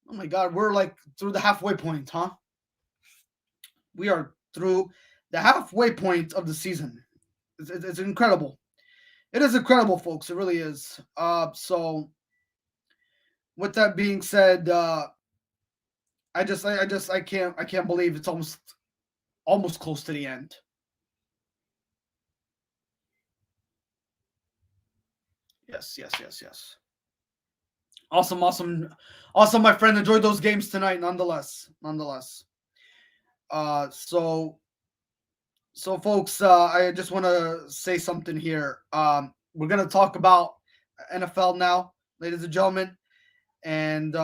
Oh, my God. We're like through the halfway point, huh? We are through the halfway point of the season. It's incredible. It is incredible, folks. It really is. So with that being said, I can't believe it's almost close to the end. Yes. Awesome, my friend. Enjoyed those games tonight, nonetheless. So folks, I just want to say something here. We're gonna talk about NFL now, ladies and gentlemen, and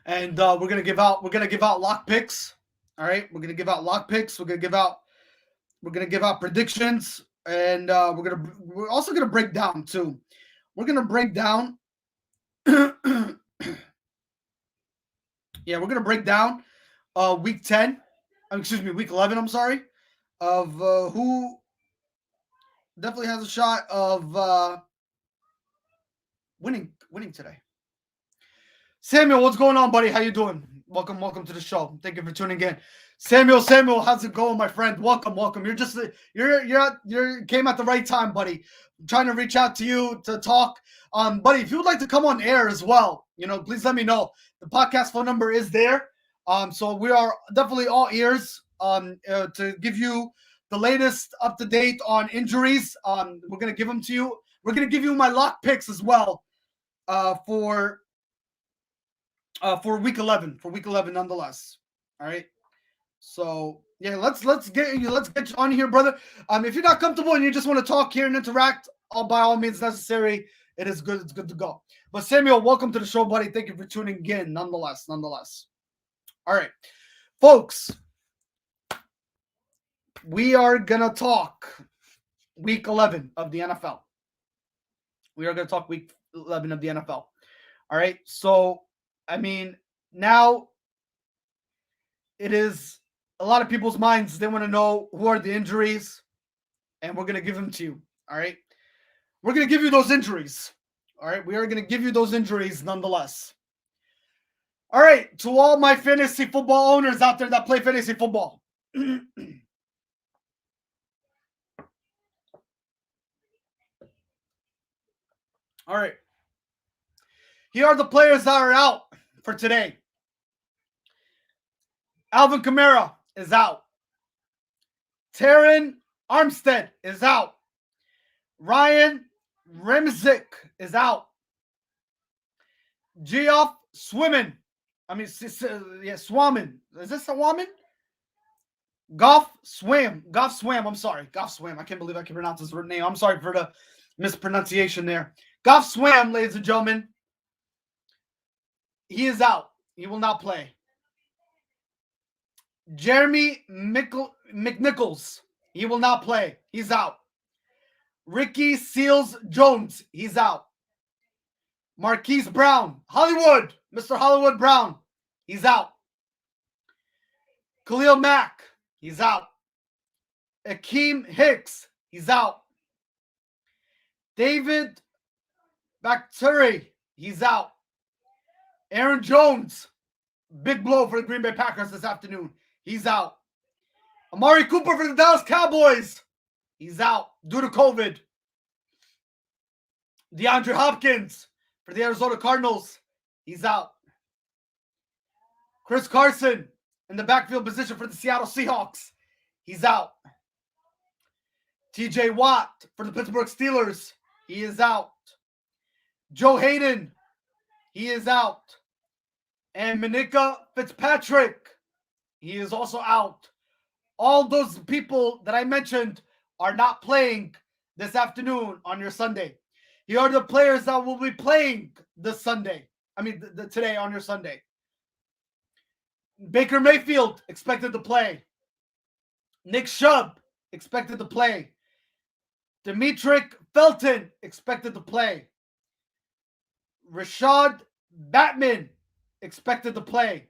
and we're gonna give out lock picks. All right, we're gonna give out lock picks. We're gonna give out predictions, and we're also gonna break down too. We're gonna break down. Yeah, we're gonna break down week 10. Week 11. I'm sorry, of who definitely has a shot of winning today. Samuel, what's going on, buddy? How you doing? Welcome to the show. Thank you for tuning in. Samuel, how's it going, my friend? Welcome. You're came at the right time, buddy. I'm trying to reach out to you to talk. Buddy, if you would like to come on air as well, please let me know. The podcast phone number is there. So we are definitely all ears to give you the latest up to date on injuries. We're gonna give them to you. We're gonna give you my lock picks as well for week 11. For week 11, nonetheless. All right. So yeah, let's get you on here, brother. If you're not comfortable and you just want to talk here and interact, by all means necessary. It's good to go. But Samuel, welcome to the show, buddy. Thank you for tuning in, nonetheless. All right, folks, we are gonna talk week 11 of the NFL. We are gonna talk week 11 of the NFL. All right, so now it is a lot of people's minds. They want to know who are the injuries, and we're going to give them to you. All right. We're going to give you those injuries. All right. We are going to give you those injuries nonetheless. All right. To all my fantasy football owners out there that play fantasy football. All right. Here are the players that are out for today. Alvin Kamara is out. Terran Armstead is out. Ryan Remzik is out. Geoff Swimmin. Swamin. Is this a woman? Goff Swam. I'm sorry. Goff Swam. I can't believe I can pronounce his name. I'm sorry for the mispronunciation there. Goff Swam, ladies and gentlemen. He is out. He will not play. Jeremy McNichols. He will not play. He's out. Ricky Seals-Jones. He's out. Marquise Brown. Hollywood. Mr. Hollywood Brown. He's out. Khalil Mack. He's out. Akeem Hicks. He's out. David Bakhtiari. He's out. Aaron Jones. Big blow for the Green Bay Packers this afternoon. He's out. Amari Cooper for the Dallas Cowboys. He's out due to COVID. DeAndre Hopkins for the Arizona Cardinals. He's out. Chris Carson in the backfield position for the Seattle Seahawks. He's out. TJ Watt for the Pittsburgh Steelers. He is out. Joe Hayden. He is out. And Minkah Fitzpatrick. He is also out. All those people that I mentioned are not playing this afternoon on your Sunday. Here are the players that will be playing this Sunday. Today on your Sunday. Baker Mayfield expected to play. Nick Chubb expected to play. Demetric Felton expected to play. Rashad Batman expected to play.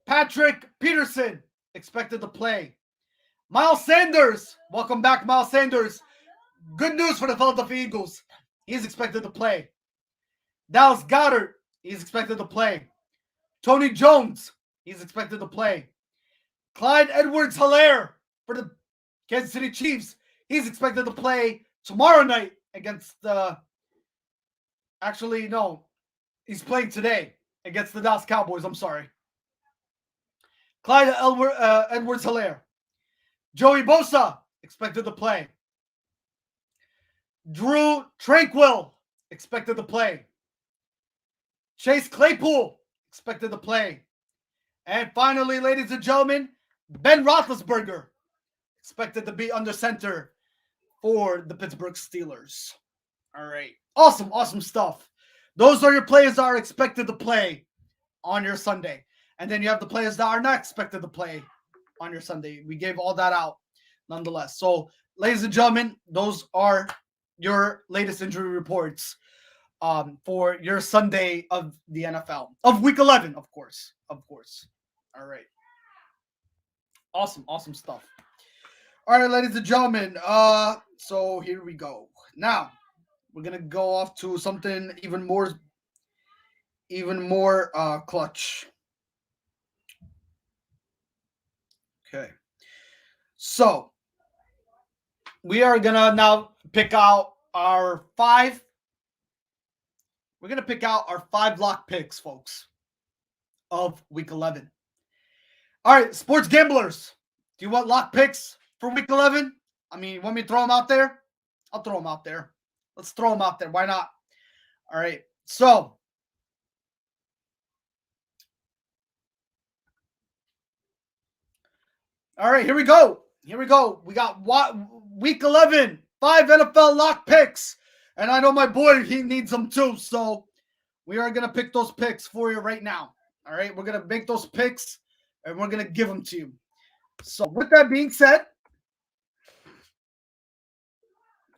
Patrick Peterson expected to play. Miles Sanders, welcome back, Miles Sanders. Good news for the Philadelphia Eagles. He's expected to play. Dallas Goedert, he's expected to play. Tony Jones, he's expected to play. Clyde Edwards-Helaire for the Kansas City Chiefs, He's expected to play tomorrow night against the. Actually, no. He's playing today against the Dallas Cowboys. I'm sorry. Clyde Edwards-Helaire. Joey Bosa expected to play. Drew Tranquill expected to play. Chase Claypool expected to play. And finally, ladies and gentlemen, Ben Roethlisberger expected to be under center for the Pittsburgh Steelers. All right. Awesome, awesome stuff. Those are your players that are expected to play on your Sunday. And then you have the players that are not expected to play on your Sunday. We gave all that out nonetheless. So, ladies and gentlemen, those are your latest injury reports for your Sunday of the NFL. Of Week 11, of course. Of course. All right. Awesome, awesome stuff. All right, ladies and gentlemen. So here we go. Now, we're going to go off to something even more clutch. Okay. So, we are going to now pick out our 5. We're going to pick out our 5 lock picks, folks, of Week 11. All right, sports gamblers. Do you want lock picks for Week 11? I mean, you want me to throw them out there? I'll throw them out there. Let's throw them out there. Why not? All right. So, all right, here we go. Here we go. We got Week 11, 5 NFL lock picks. And I know my boy, he needs them too. So, we are going to pick those picks for you right now. All right, we're going to make those picks, and we're going to give them to you. So, with that being said,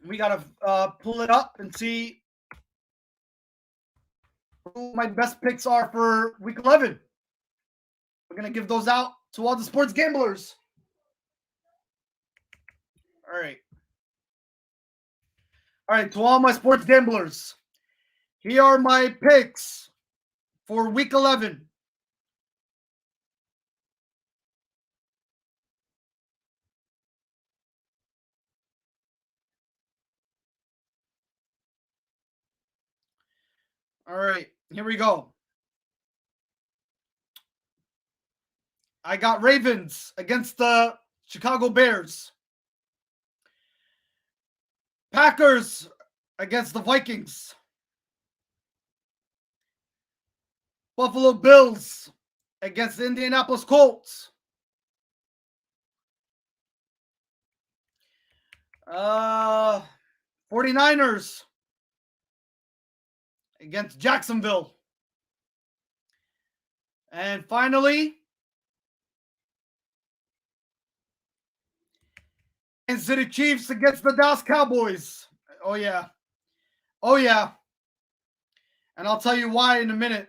we got to pull it up and see who my best picks are for Week 11. We're going to give those out to all the sports gamblers. All right. All right, to all my sports gamblers, here are my picks for Week 11. All right, here we go. I got Ravens against the Chicago Bears. Packers against the Vikings. Buffalo Bills against the Indianapolis Colts. 49ers against Jacksonville. And finally, Kansas City Chiefs against the Dallas Cowboys. Oh, yeah. Oh, yeah. And I'll tell you why in a minute.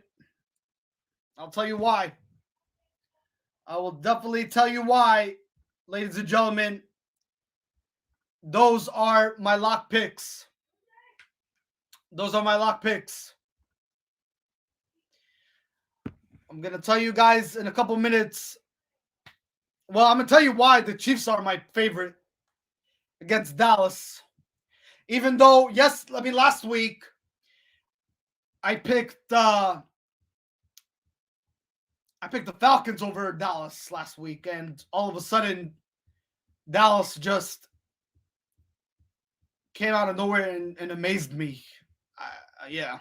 I'll tell you why. I will definitely tell you why, ladies and gentlemen. Those are my lock picks. Those are my lock picks. I'm going to tell you guys in a couple minutes. Well, I'm going to tell you why the Chiefs are my favorite against Dallas. Even though, last week I picked the Falcons over Dallas last week, and all of a sudden Dallas just came out of nowhere and amazed me. Yeah.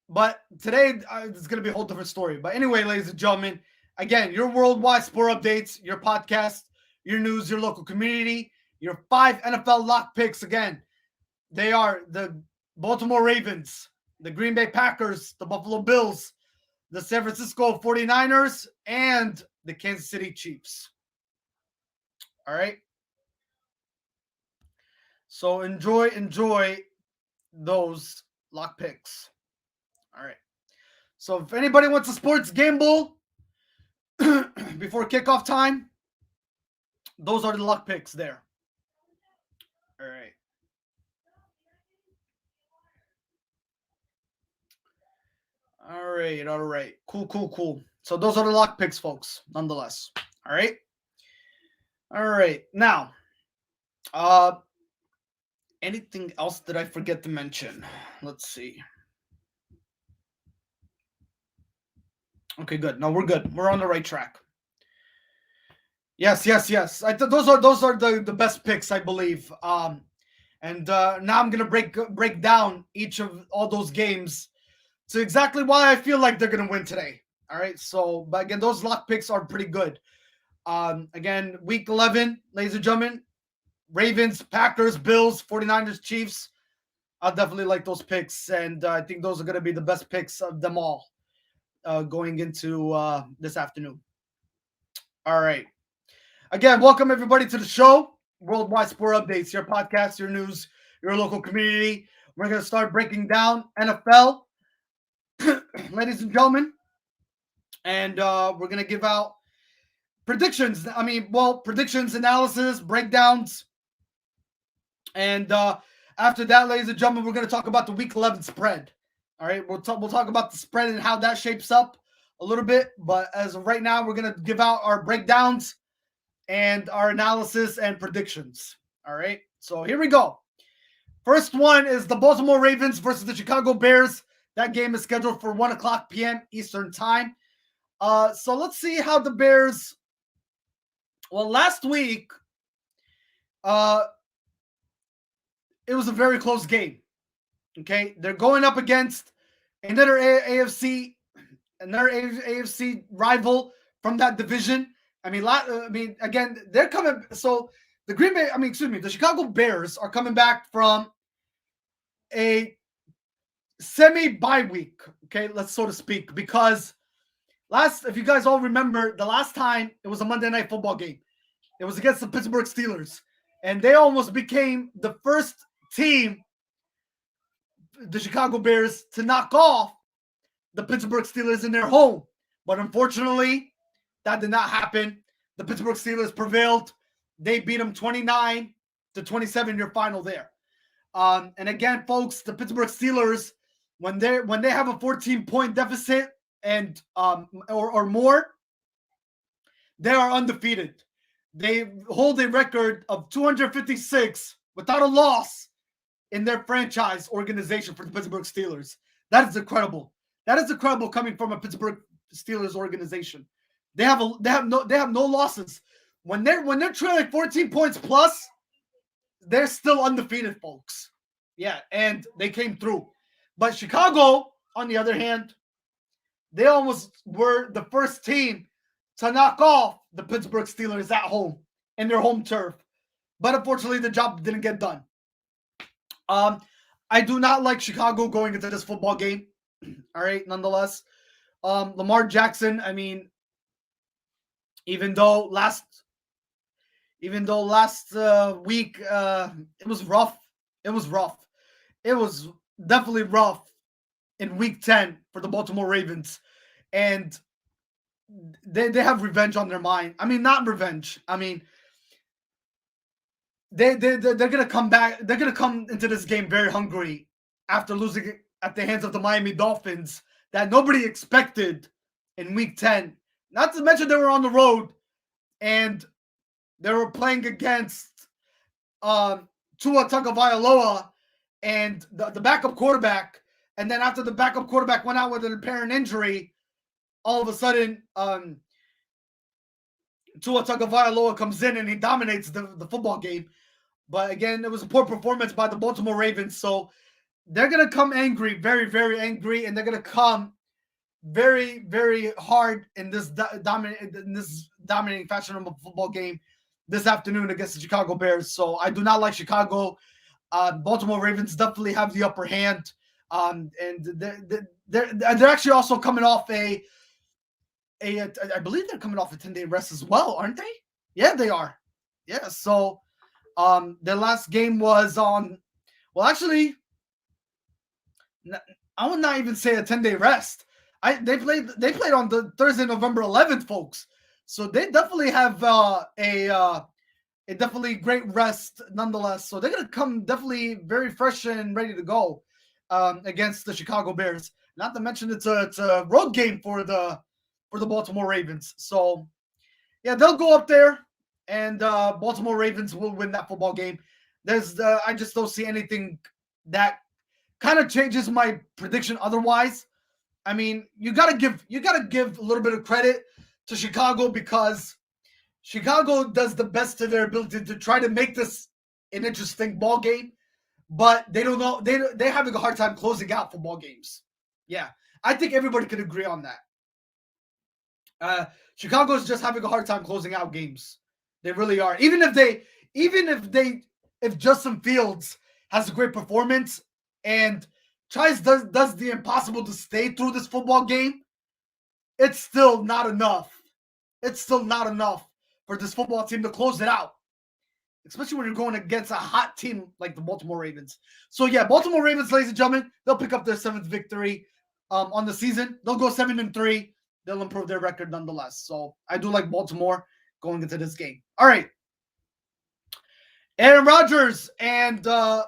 But today it's going to be a whole different story. But anyway, ladies and gentlemen, again, your worldwide sport updates, your podcast, your news, your local community, your 5 NFL lock picks. Again, they are the Baltimore Ravens, the Green Bay Packers, the Buffalo Bills, the San Francisco 49ers, and the Kansas City Chiefs. All right. So enjoy those lock picks. All right. So if anybody wants a sports gamble before kickoff time, those are the lock picks there. All right. All right. Cool. So those are the lock picks, folks, nonetheless. All right. All right. Now, uh, anything else that I forget to mention? Let's see. Okay, good. No, we're good. We're on the right track. Yes, yes, yes. Those are the best picks, I believe. And now I'm gonna break down each of all those games to exactly why I feel like they're gonna win today. All right. So, but again, those lock picks are pretty good. Again, week 11, ladies and gentlemen, Ravens, Packers, Bills, 49ers, Chiefs. I definitely like those picks, and I think those are going to be the best picks of them all going into this afternoon. All right. Again, welcome everybody to the show, Worldwide Sport Updates, your podcast, your news, your local community. We're going to start breaking down NFL, ladies and gentlemen, and we're going to give out predictions. Predictions, analysis, breakdowns, and after that, ladies and gentlemen, we're going to talk about the Week 11 spread. All right, we'll talk about the spread and how that shapes up a little bit. But as of right now, we're going to give out our breakdowns and our analysis and predictions. All right, so here we go. First one is the Baltimore Ravens versus the Chicago Bears. That game is scheduled for 1 o'clock p.m. Eastern time. So let's see how the Bears. Well, last week, it was a very close game. Okay, they're going up against another AFC rival from that division. Again, they're coming. So the Chicago Bears are coming back from a semi-bye week. Okay, let's so to speak, because if you guys all remember, the last time it was a Monday Night Football game. It was against the Pittsburgh Steelers, and they almost became the first team, the Chicago Bears, to knock off the Pittsburgh Steelers in their home. But unfortunately, that did not happen. The Pittsburgh Steelers prevailed. They beat them 29-27 your final there. And again, folks, the Pittsburgh Steelers, when they have a 14-point deficit and or more, they are undefeated. They hold a record of 256 without a loss in their franchise organization for the Pittsburgh Steelers. That is incredible. That is incredible coming from a Pittsburgh Steelers organization. They have no losses. When they're trailing 14 points plus, they're still undefeated, folks. Yeah, and they came through. But Chicago, on the other hand, they almost were the first team to knock off the Pittsburgh Steelers at home in their home turf. But unfortunately, the job didn't get done. I do not like Chicago going into this football game. All right, nonetheless. Lamar Jackson, even though last week it was rough. It was definitely rough in week 10 for the Baltimore Ravens. And they have revenge on their mind. Not revenge. They're gonna come back. They're gonna come into this game very hungry after losing at the hands of the Miami Dolphins that nobody expected in week 10. Not to mention they were on the road and they were playing against Tua Tagovailoa and the backup quarterback. And then after the backup quarterback went out with an apparent injury, all of a sudden Tua Tagovailoa comes in and he dominates the football game. But again, it was a poor performance by the Baltimore Ravens. So they're going to come angry, very, very angry. And they're going to come very, very hard in this dominating fashion of a football game this afternoon against the Chicago Bears. So I do not like Chicago. Baltimore Ravens definitely have the upper hand. And they're actually also coming off I believe they're coming off a 10-day rest as well, aren't they? Yeah, they are. Yeah, so their last game was on, well, actually, I would not even say a 10-day rest. They played on the Thursday, November 11th, folks. So they definitely have a definitely great rest nonetheless. So they're going to come definitely very fresh and ready to go against the Chicago Bears. Not to mention it's a road game for the Baltimore Ravens. So Yeah, they'll go up there, and Baltimore Ravens will win that football game. I just don't see anything that kind of changes my prediction otherwise. I mean, you gotta give a little bit of credit to Chicago because Chicago does the best to their ability to try to make this an interesting ball game, but they don't know they're having a hard time closing out football games. Yeah, I think everybody could agree on that. Chicago's just having a hard time closing out games. They really are. If Justin Fields has a great performance and does the impossible to stay through this football game, it's still not enough. It's still not enough for this football team to close it out, especially when you're going against a hot team like the Baltimore Ravens. So yeah, Baltimore Ravens, ladies and gentlemen, they'll pick up their 7th victory on the season. They'll go 7-3. They'll improve their record nonetheless. So I do like Baltimore going into this game. All right. Aaron Rodgers and the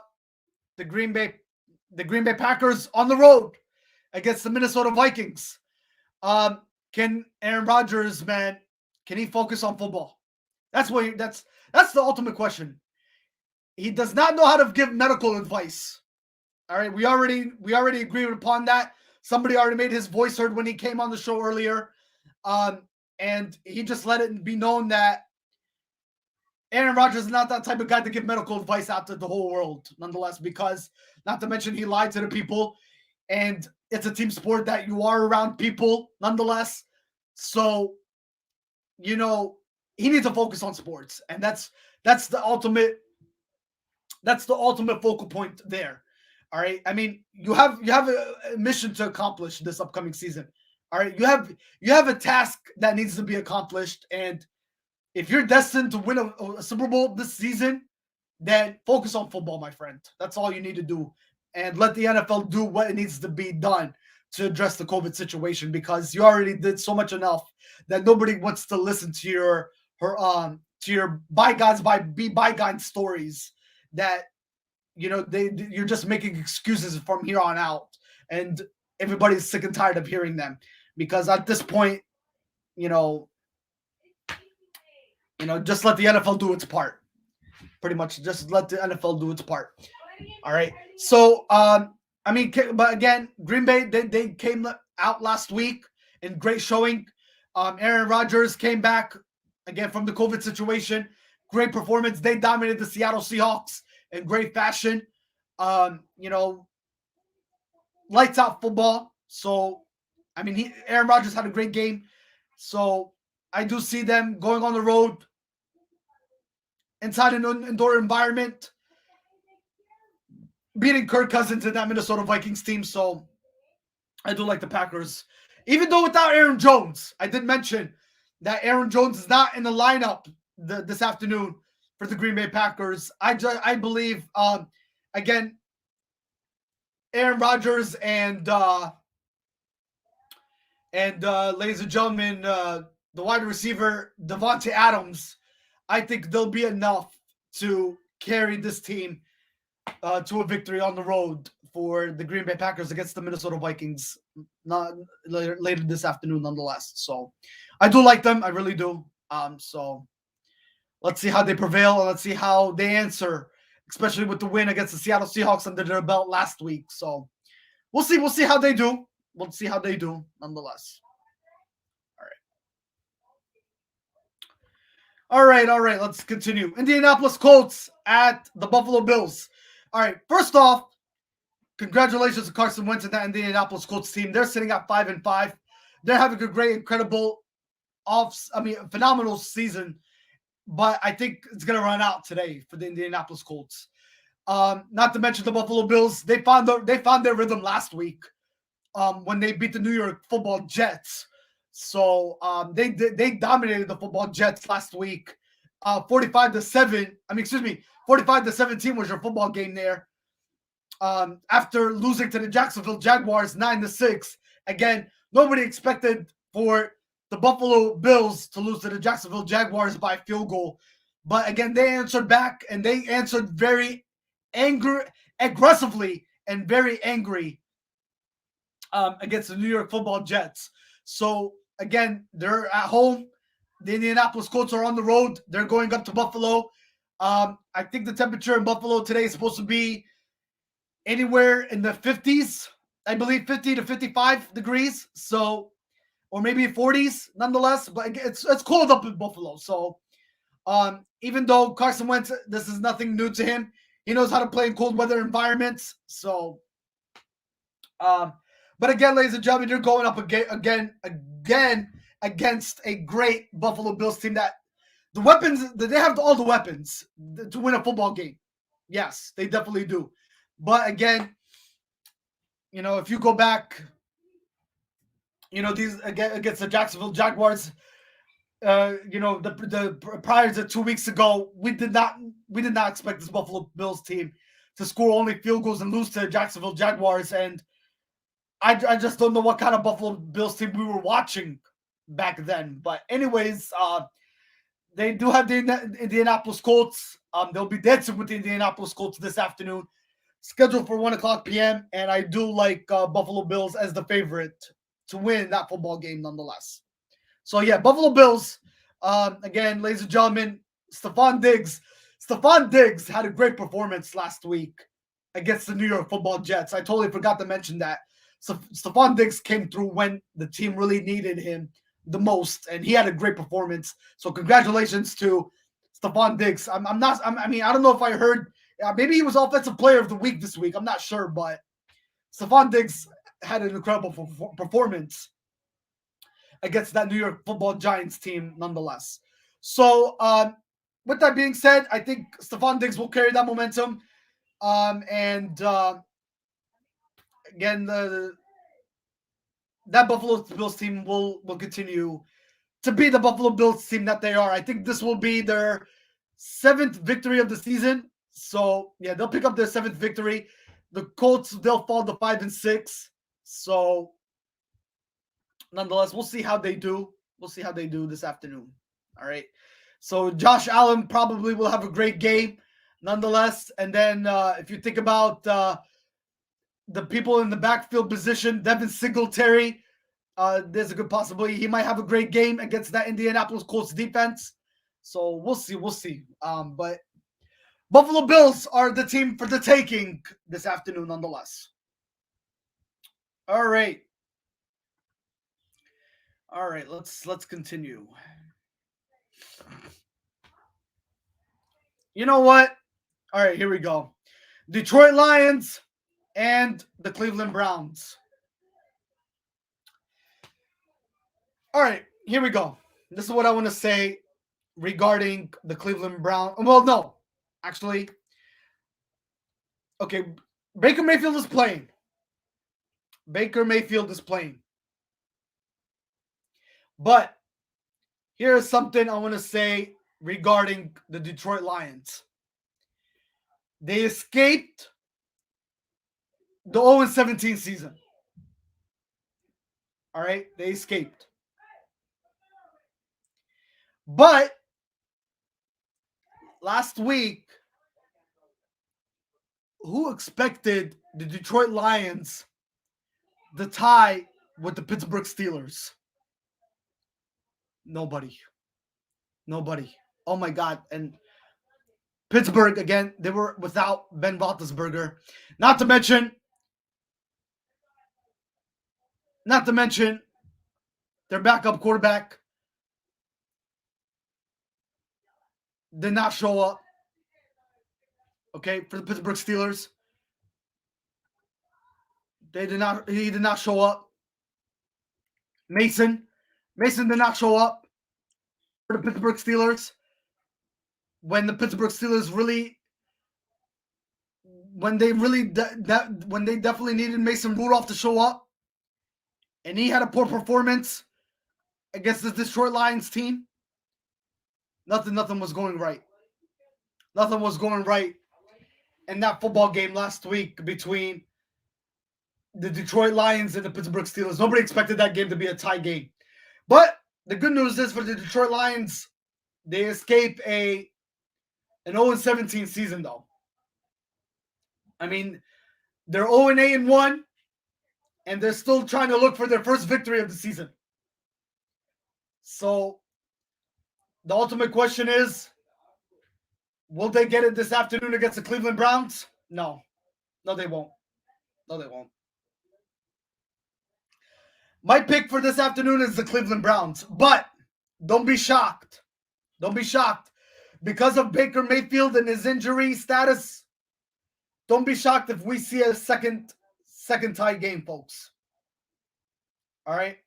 Green Bay Packers on the road against the Minnesota Vikings. Can Aaron Rodgers, man, can he focus on football? That's the ultimate question. He does not know how to give medical advice. All right, we already agreed upon that. Somebody already made his voice heard when he came on the show earlier. And he just let it be known that Aaron Rodgers is not that type of guy to give medical advice out to the whole world, nonetheless, because not to mention he lied to the people, and it's a team sport that you are around people, nonetheless. So, he needs to focus on sports, and that's the ultimate focal point there. All right. I mean, you have a mission to accomplish this upcoming season. All right. You have a task that needs to be accomplished, and if you're destined to win a Super Bowl this season, then focus on football, my friend. That's all you need to do, and let the NFL do what it needs to be done to address the COVID situation, because you already did so much enough that nobody wants to listen to your bygone stories that you're just making excuses from here on out, and everybody's sick and tired of hearing them, because at this point, just let the NFL do its part. Pretty much, just let the NFL do its part. All right. So, but again, Green Bay, they came out last week in great showing. Aaron Rodgers came back again from the COVID situation. Great performance. They dominated the Seattle Seahawks in great fashion. Lights out football. So, Aaron Rodgers had a great game. So I do see them going on the road inside an indoor environment, beating Kirk Cousins in that Minnesota Vikings team. So I do like the Packers. Even though without Aaron Jones, I did mention that Aaron Jones is not in the lineup this afternoon for the Green Bay Packers. I believe, again, Aaron Rodgers and ladies and gentlemen, the wide receiver, Devontae Adams, I think they'll be enough to carry this team to a victory on the road for the Green Bay Packers against the Minnesota Vikings not later this afternoon, nonetheless. So I do like them. I really do. So let's see how they prevail, and let's see how they answer, especially with the win against the Seattle Seahawks under their belt last week. So we'll see. We'll see how they do. We'll see how they do, nonetheless. All right. Let's continue. Indianapolis Colts at the Buffalo Bills. All right. First off, congratulations to Carson Wentz and that Indianapolis Colts team. They're sitting at 5-5. They're having a great, incredible, phenomenal season. But I think it's going to run out today for the Indianapolis Colts. Not to mention the Buffalo Bills. They found their rhythm last week when they beat the New York Football Jets. So they dominated the Football Jets last week. 45-7. 45-17 was your football game there. After losing to the Jacksonville Jaguars 9-6. Again, nobody expected for the Buffalo Bills to lose to the Jacksonville Jaguars by field goal. But again, they answered back, and they answered very aggressively and very angry against the New York Football Jets. So again, they're at home. The Indianapolis Colts are on the road. They're going up to Buffalo. I think the temperature in Buffalo today is supposed to be anywhere in the 50s. I believe 50 to 55 degrees. So, or maybe 40s nonetheless. But it's cold up in Buffalo. So, even though Carson Wentz, this is nothing new to him. He knows how to play in cold weather environments. So, but again, ladies and gentlemen, you're going up again against a great Buffalo Bills team that the weapons, they have all the weapons to win a football game. Yes, they definitely do. But again, if you go back, these again against the Jacksonville Jaguars, the prior to 2 weeks ago, we did not expect this Buffalo Bills team to score only field goals and lose to Jacksonville Jaguars. And I just don't know what kind of Buffalo Bills team we were watching back then. But anyways, they do have the Indianapolis Colts. They'll be dancing with the Indianapolis Colts this afternoon, scheduled for 1:00 p.m. And I do like Buffalo Bills as the favorite to win that football game nonetheless. So yeah, Buffalo Bills. Again, ladies and gentlemen, Stephon Diggs had a great performance last week against the New York Football Jets. I totally forgot to mention that. So Stephon Diggs came through when the team really needed him the most, and he had a great performance. So congratulations to Stephon Diggs. I don't know if I heard. Maybe he was Offensive Player of the Week this week. I'm not sure, but Stephon Diggs had an incredible performance against that New York Football Giants team, nonetheless. So, with that being said, I think Stephon Diggs will carry that momentum. Again, that Buffalo Bills team will continue to be the Buffalo Bills team that they are. I think this will be their 7th victory of the season. So yeah, they'll pick up their 7th victory. The Colts, they'll fall to 5-6. So nonetheless, we'll see how they do. We'll see how they do this afternoon. All right. So Josh Allen probably will have a great game nonetheless. And then if you think about the people in the backfield position, Devin Singletary, there's a good possibility he might have a great game against that Indianapolis Colts defense. So we'll see. We'll see. But Buffalo Bills are the team for the taking this afternoon nonetheless. All right. All right, let's continue. You know what? All right, here we go. Detroit Lions and the Cleveland Browns. All right, here we go. This is what I want to say regarding the Cleveland Browns. Well, no. Actually, okay, Baker Mayfield is playing. Baker Mayfield is playing. But here's something I want to say regarding the Detroit Lions. They escaped the 0-17 season. All right, they escaped. But last week, who expected the Detroit Lions to tie with the Pittsburgh Steelers? Nobody. Oh my God. And Pittsburgh, again, they were without Ben Roethlisberger. Not to mention their backup quarterback did not show up. Okay, for the Pittsburgh Steelers. He did not show up. Mason did not show up for the Pittsburgh Steelers. When the Pittsburgh Steelers when they definitely needed Mason Rudolph to show up, and he had a poor performance against the Detroit Lions team. Nothing was going right. Nothing was going right in that football game last week between the Detroit Lions and the Pittsburgh Steelers. Nobody expected that game to be a tie game. But the good news is for the Detroit Lions, they escape an 0-17 season, though. I mean, they're 0-8-1, and they're still trying to look for their first victory of the season. So The ultimate question is, will they get it this afternoon against the Cleveland Browns? No. No, they won't. No, they won't. My pick for this afternoon is the Cleveland Browns. But don't be shocked. Don't be shocked. Because of Baker Mayfield and his injury status, don't be shocked if we see a second tie game, folks. All right?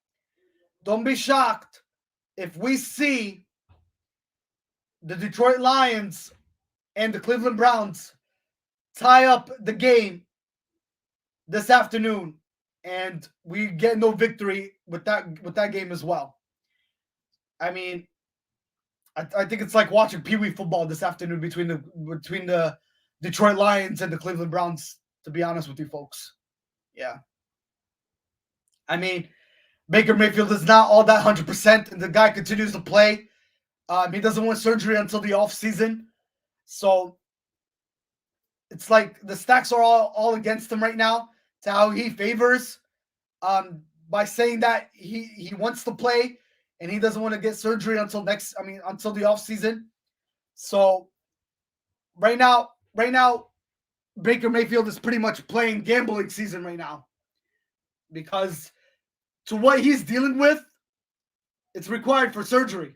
Don't be shocked if we see the Detroit Lions and the Cleveland Browns tie up the game this afternoon, and we get no victory with that game as well. I mean, I think it's like watching Pee Wee football this afternoon between the Detroit Lions and the Cleveland Browns, to be honest with you folks. Yeah. I mean, Baker Mayfield is not all that 100%, and the guy continues to play. He doesn't want surgery until the offseason. So it's like the stacks are all against him right now to how he favors by saying that he wants to play and he doesn't want to get surgery until the offseason. So right now, Baker Mayfield is pretty much playing gambling season right now, because to what he's dealing with, it's required for surgery.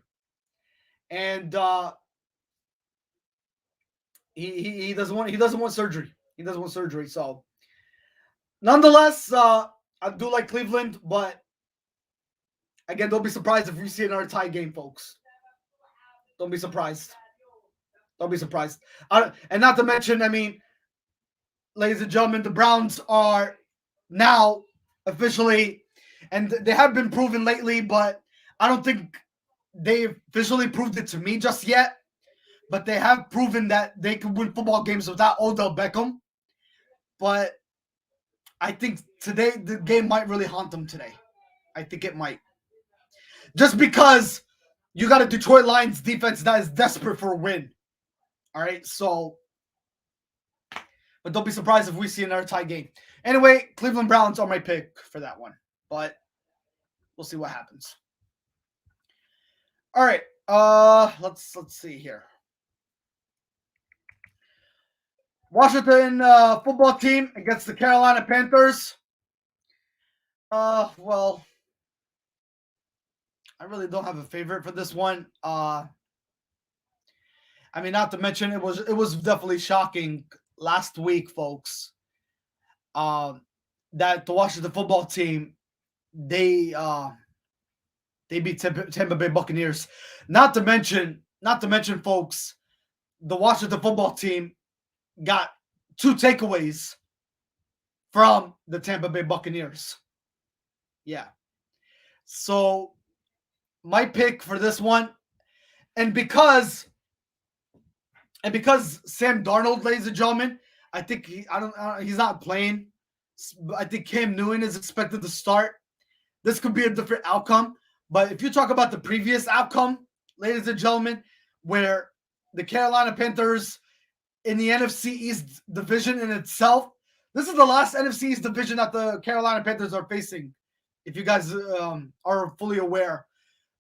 And he doesn't want surgery. He doesn't want surgery. So nonetheless, I do like Cleveland, but again, don't be surprised if we see another tie game, folks. Don't be surprised. Don't be surprised. And not to mention, I mean, ladies and gentlemen, the Browns are now officially, and they have been proven lately, but I don't think they officially proved it to me just yet. But they have proven that they can win football games without Odell Beckham. But I think today the game might really haunt them today. I think it might. Just because you got a Detroit Lions defense that is desperate for a win. All right, so, but don't be surprised if we see another tie game. Anyway, Cleveland Browns are my pick for that one, but we'll see what happens. All right, let's see here. Washington football team against the Carolina Panthers. Well, I really don't have a favorite for this one. I mean, not to mention it was definitely shocking last week, folks. That the Washington football team, they beat Tampa Bay Buccaneers. Not to mention, folks, the Washington football team got 2 takeaways from the Tampa Bay Buccaneers. Yeah. So my pick for this one, and because Sam Darnold, ladies and gentlemen, I think he's not playing. I think Cam Newton is expected to start. This could be a different outcome. But if you talk about the previous outcome, ladies and gentlemen, where the Carolina Panthers in the NFC East division in itself, this is the last NFC East division that the Carolina Panthers are facing, if you guys are fully aware.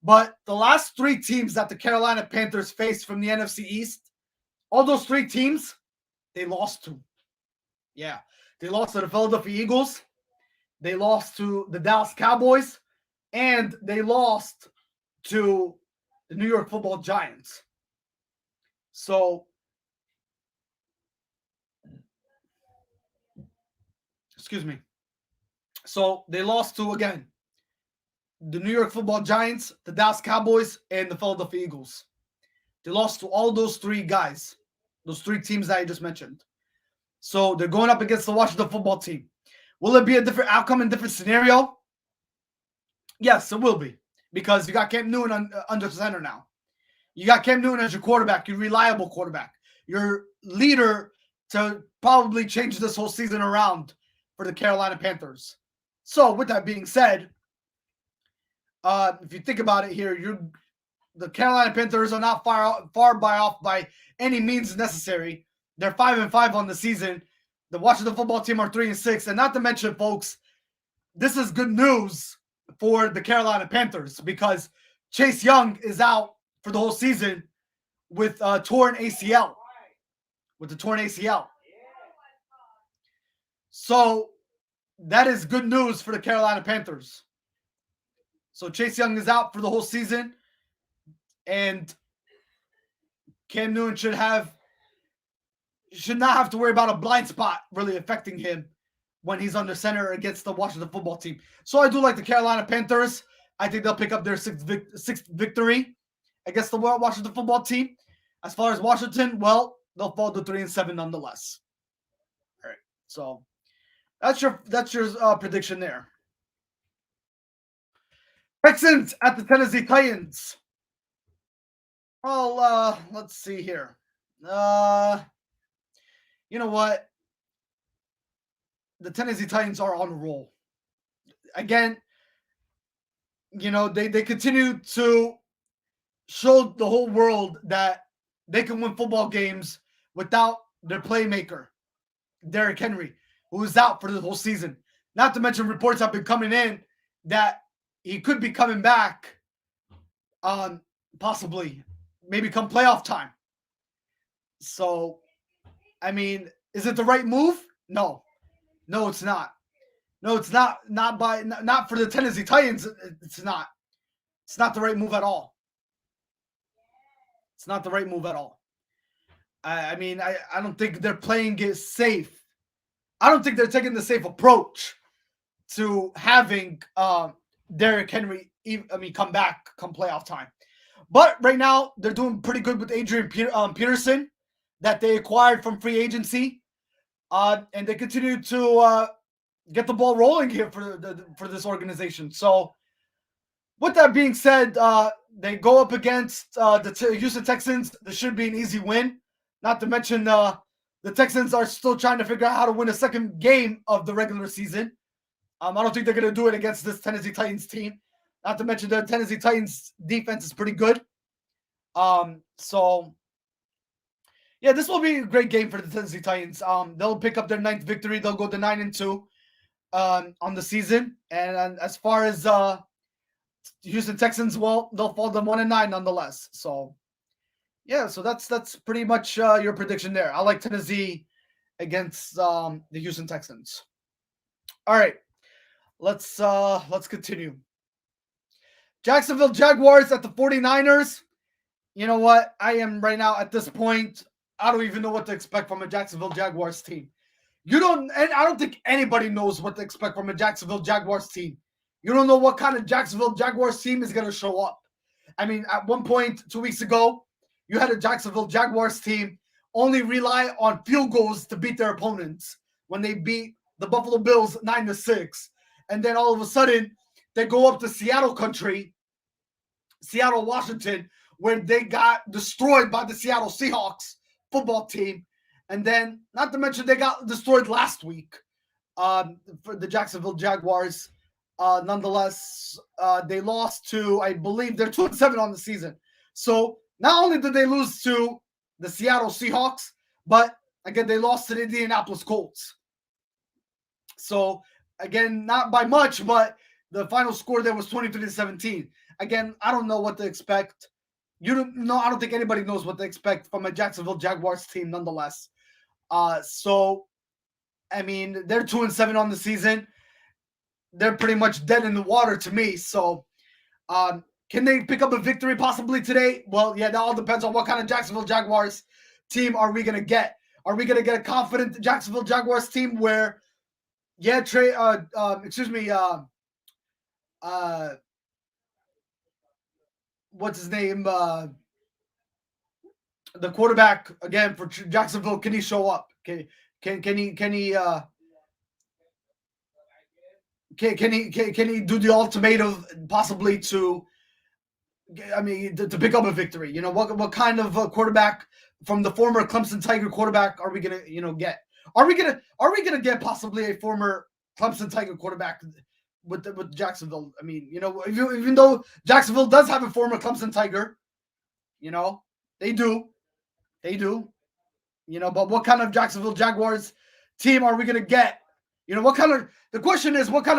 But the last 3 teams that the Carolina Panthers faced from the NFC East, all those 3 teams, they lost to. Yeah. They lost to the Philadelphia Eagles. They lost to the Dallas Cowboys. And they lost to the New York Football Giants. So, excuse me. So, they lost to, again, the New York Football Giants, the Dallas Cowboys, and the Philadelphia Eagles. They lost to all those 3 guys, those 3 teams that I just mentioned. So they're going up against the Washington football team. Will it be a different outcome and different scenario? Yes, it will be, because you got Cam Newton under center now. You got Cam Newton as your quarterback, your reliable quarterback, your leader to probably change this whole season around for the Carolina Panthers. So with that being said, if you think about it here, the Carolina Panthers are not far off by any means necessary. They're 5-5 on the season. The Washington football team are 3-6. And not to mention, folks, this is good news for the Carolina Panthers, because Chase Young is out for the whole season with torn ACL. With the torn ACL. So that is good news for the Carolina Panthers. So Chase Young is out for the whole season, and Cam Newton should not have to worry about a blind spot really affecting him when he's under center against the Washington football team. So I do like the Carolina Panthers. I think they'll pick up their sixth victory against the Washington football team. As far as Washington, well, they'll fall to 3-7 nonetheless. All right, so that's your prediction there. Texans at the Tennessee Titans. Well, let's see here. You know what? The Tennessee Titans are on a roll. Again, you know, they continue to show the whole world that they can win football games without their playmaker, Derrick Henry, who is out for the whole season. Not to mention reports have been coming in that he could be coming back possibly, maybe come playoff time. So, I mean, is it the right move? No, it's not. No, it's not. Not for the Tennessee Titans. It's not. It's not the right move at all. It's not the right move at all. I mean, I don't think they're playing it safe. I don't think they're taking the safe approach to having Derrick Henry, come back come playoff time. But right now, they're doing pretty good with Adrian Peterson that they acquired from free agency. And they continue to get the ball rolling here for this organization. So with that being said, they go up against the Houston Texans. This should be an easy win. Not to mention the Texans are still trying to figure out how to win a second game of the regular season. I don't think they're going to do it against this Tennessee Titans team. Not to mention the Tennessee Titans defense is pretty good. So, yeah, this will be a great game for the Tennessee Titans. They'll pick up their 9th victory. They'll go to 9-2 on the season. And as far as Houston Texans, well, they'll fall to 1-9 nonetheless. So, yeah, so that's pretty much your prediction there. I like Tennessee against the Houston Texans. All right, let's continue. Jacksonville Jaguars at the 49ers. You know what? I am right now at this point, I don't even know what to expect from a Jacksonville Jaguars team. And I don't think anybody knows what to expect from a Jacksonville Jaguars team. You don't know what kind of Jacksonville Jaguars team is going to show up. I mean, at one point 2 weeks ago, you had a Jacksonville Jaguars team only rely on field goals to beat their opponents when they beat the Buffalo Bills 9-6. And then all of a sudden, they go up to Seattle country, Seattle, Washington, where they got destroyed by the Seattle Seahawks football team. And then, not to mention, they got destroyed last week for the Jacksonville Jaguars. Nonetheless, they lost to, I believe, they're 2-7 on the season. So not only did they lose to the Seattle Seahawks, but again, they lost to the Indianapolis Colts. So again, not by much, but the final score there was 23-17. Again, I don't know what to expect. I don't think anybody knows what to expect from a Jacksonville Jaguars team nonetheless. So, I mean, they're 2-7 on the season. They're pretty much dead in the water to me. So, can they pick up a victory possibly today? Well, yeah, that all depends on what kind of Jacksonville Jaguars team are we going to get. Are we going to get a confident Jacksonville Jaguars team where, what's his name? The quarterback again for Jacksonville, can he show up? Can he do the ultimatum possibly to pick up a victory? You know, what kind of quarterback from the former Clemson Tiger quarterback are we gonna get? Are we gonna get possibly a former Clemson Tiger quarterback with Jacksonville? I mean, even though Jacksonville does have a former Clemson Tiger, they do. But what kind of Jacksonville Jaguars team are we gonna get? The question is what kind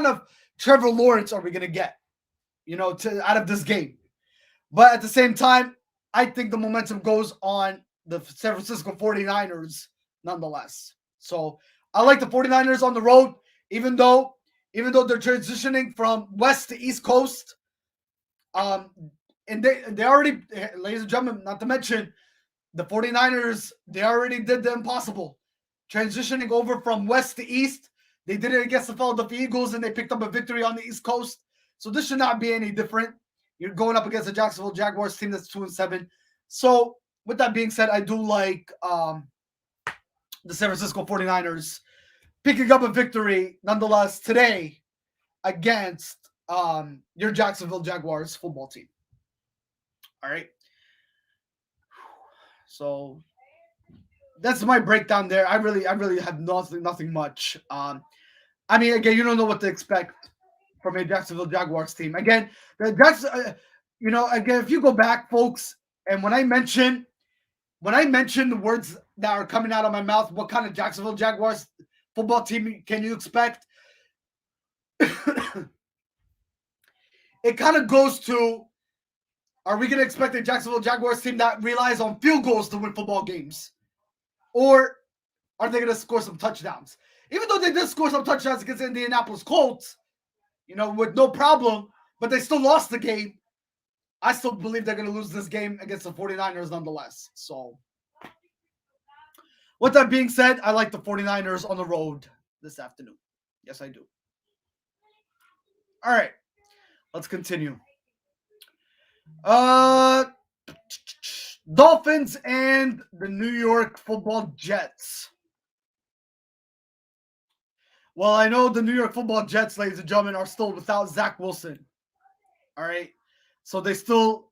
of Trevor Lawrence are we gonna get? Out of this game. But at the same time, I think the momentum goes on the San Francisco 49ers nonetheless. So I like the 49ers on the road, even though they're transitioning from West to East Coast. Um, and they already, ladies and gentlemen, not to mention the 49ers, they already did the impossible. Transitioning over from West to East, they did it against the Philadelphia Eagles and they picked up a victory on the East Coast. So this should not be any different. You're going up against the Jacksonville Jaguars team that's 2-7. So with that being said, I do like the San Francisco 49ers picking up a victory nonetheless today against your Jacksonville Jaguars football team. All right. So that's my breakdown there. I really have nothing much. I mean, again, you don't know what to expect from a Jacksonville Jaguars team. Again, again, if you go back, folks, and when I mention the words that are coming out of my mouth, what kind of Jacksonville Jaguars football team can you expect? It kind of goes to, are we going to expect a Jacksonville Jaguars team that relies on field goals to win football games? Or are they going to score some touchdowns? Even though they did score some touchdowns against the Indianapolis Colts, with no problem, but they still lost the game. I still believe they're going to lose this game against the 49ers nonetheless. So, with that being said, I like the 49ers on the road this afternoon. Yes, I do. All right, let's continue. Dolphins and the New York Football Jets. Well, I know the New York Football Jets, ladies and gentlemen, are still without Zach Wilson. All right, so they still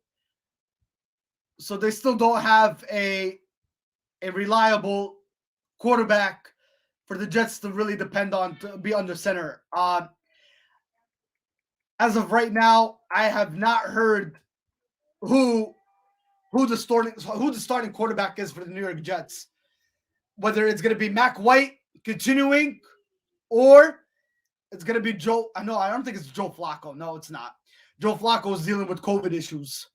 don't have a reliable quarterback for the Jets to really depend on to be under center. As of right now, I have not heard who the starting quarterback is for the New York Jets. Whether it's going to be Mac White continuing, or it's going to be Joe. I don't think it's Joe Flacco. No, it's not. Joe Flacco is dealing with COVID issues.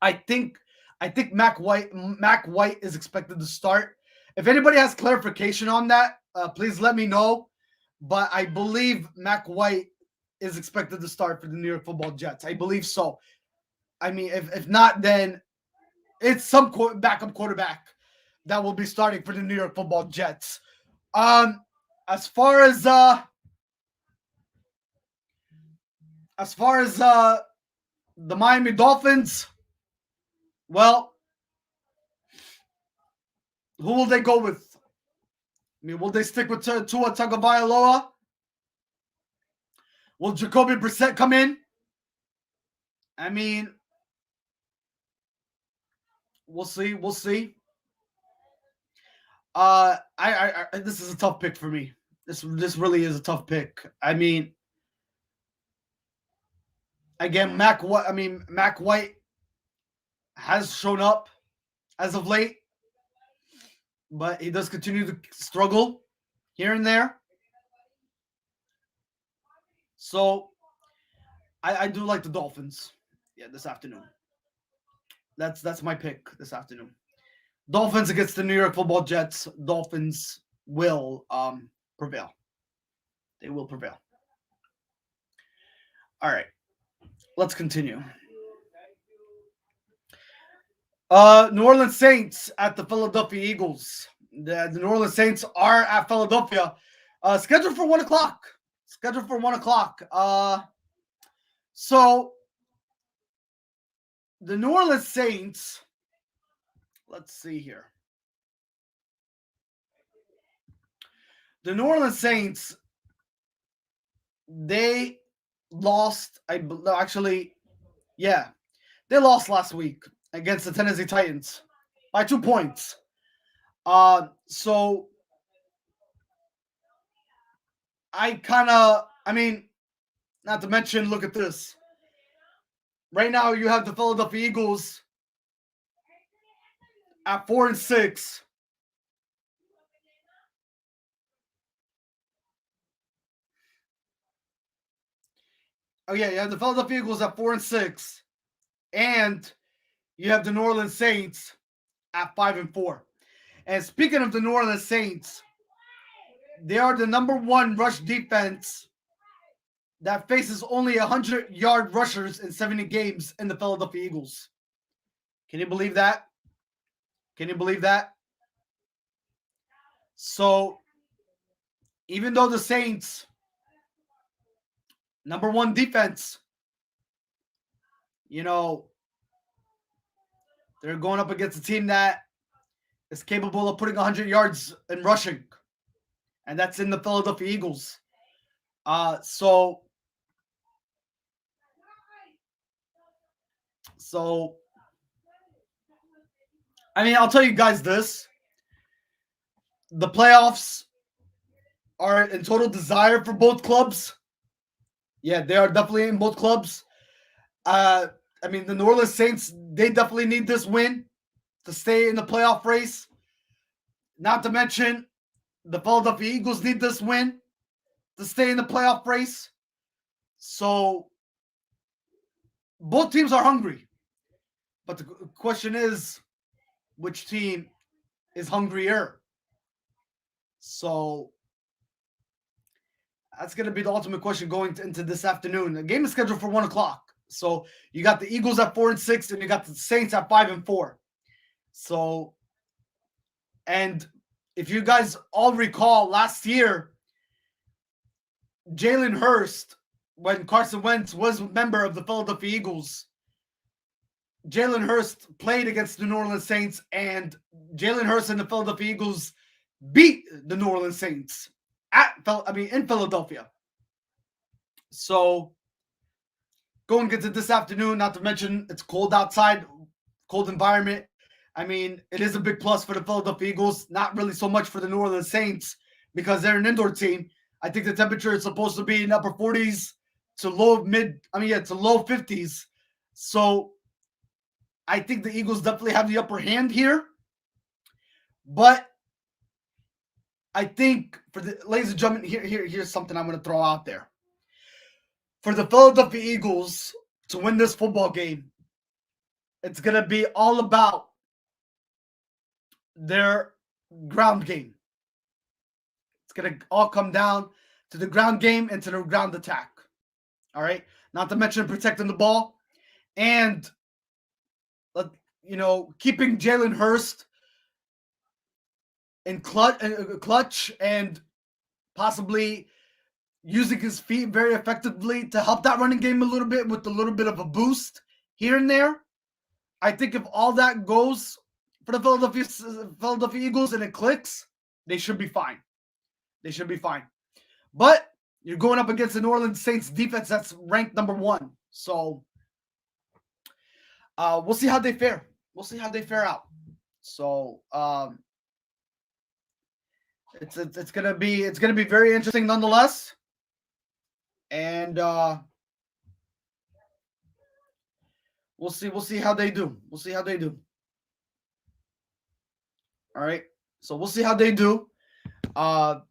I think Mac White is expected to start. If anybody has clarification on that, please let me know. But I believe Mac White is expected to start for the New York Football Jets. I believe so. I mean, if not, then it's some backup quarterback that will be starting for the New York Football Jets. As far as the Miami Dolphins, well, who will they go with? I mean, will they stick with Tua Tagovailoa? Will Jacoby Brissett come in? I mean, we'll see. We'll see. This is a tough pick for me. This really is a tough pick. I mean, again, Mac White has shown up as of late, but he does continue to struggle here and there. So I do like the Dolphins. Yeah, this afternoon. That's my pick this afternoon. Dolphins against the New York Football Jets. Dolphins will prevail. They will prevail. All right. Let's continue. New Orleans Saints at the Philadelphia Eagles. The New Orleans Saints are at Philadelphia. Scheduled for 1 o'clock. Scheduled for 1 o'clock. So the New Orleans Saints, let's see here. The New Orleans Saints, they lost. They lost last week against the Tennessee Titans by 2 points. So not to mention, look at this. Right now, you have the Philadelphia Eagles at 4-6. Oh yeah, you have the Philadelphia Eagles at 4-6, and you have the New Orleans Saints at 5-4. And speaking of the New Orleans Saints, they are the #1 rush defense that faces only 100-yard rushers in 70 games in the Philadelphia Eagles. Can you believe that? Can you believe that? So, even though the Saints, #1 defense, you know, they're going up against a team that is capable of putting 100 yards in rushing, and that's in the Philadelphia Eagles. So I mean, I'll tell you guys this. The playoffs are in total desire for both clubs. Yeah, they are definitely in both clubs. I mean, the New Orleans Saints, they definitely need this win to stay in the playoff race. Not to mention, the Philadelphia Eagles need this win to stay in the playoff race. So, both teams are hungry. But the question is, which team is hungrier? So, that's going to be the ultimate question going into this afternoon. The game is scheduled for 1 o'clock. So, you got the Eagles at 4-6, and you got the Saints at 5-4. So, and if you guys all recall, last year, Jalen Hurst, when Carson Wentz was a member of the Philadelphia Eagles, Jalen Hurst played against the New Orleans Saints, and Jalen Hurst and the Philadelphia Eagles beat the New Orleans Saints in Philadelphia. So, going into this afternoon, not to mention it's cold outside, cold environment. I mean, it is a big plus for the Philadelphia Eagles, not really so much for the New Orleans Saints because they're an indoor team. I think the temperature is supposed to be in upper 40s to low 50s. So I think the Eagles definitely have the upper hand here. But I think ladies and gentlemen, here's something I'm going to throw out there. For the Philadelphia Eagles to win this football game, it's going to be all about their ground game. It's going to all come down to the ground game and to the ground attack. All right? Not to mention protecting the ball and, keeping Jalen Hurst in clutch and possibly using his feet very effectively to help that running game a little bit with a little bit of a boost here and there. I think if all that goes for the Philadelphia Eagles and it clicks, they should be fine. They should be fine. But you're going up against the New Orleans Saints defense that's ranked #1. So we'll see how they fare. We'll see how they fare out. So it's gonna be very interesting nonetheless. And we'll see how they do. We'll see how they do. All right. So we'll see how they do. But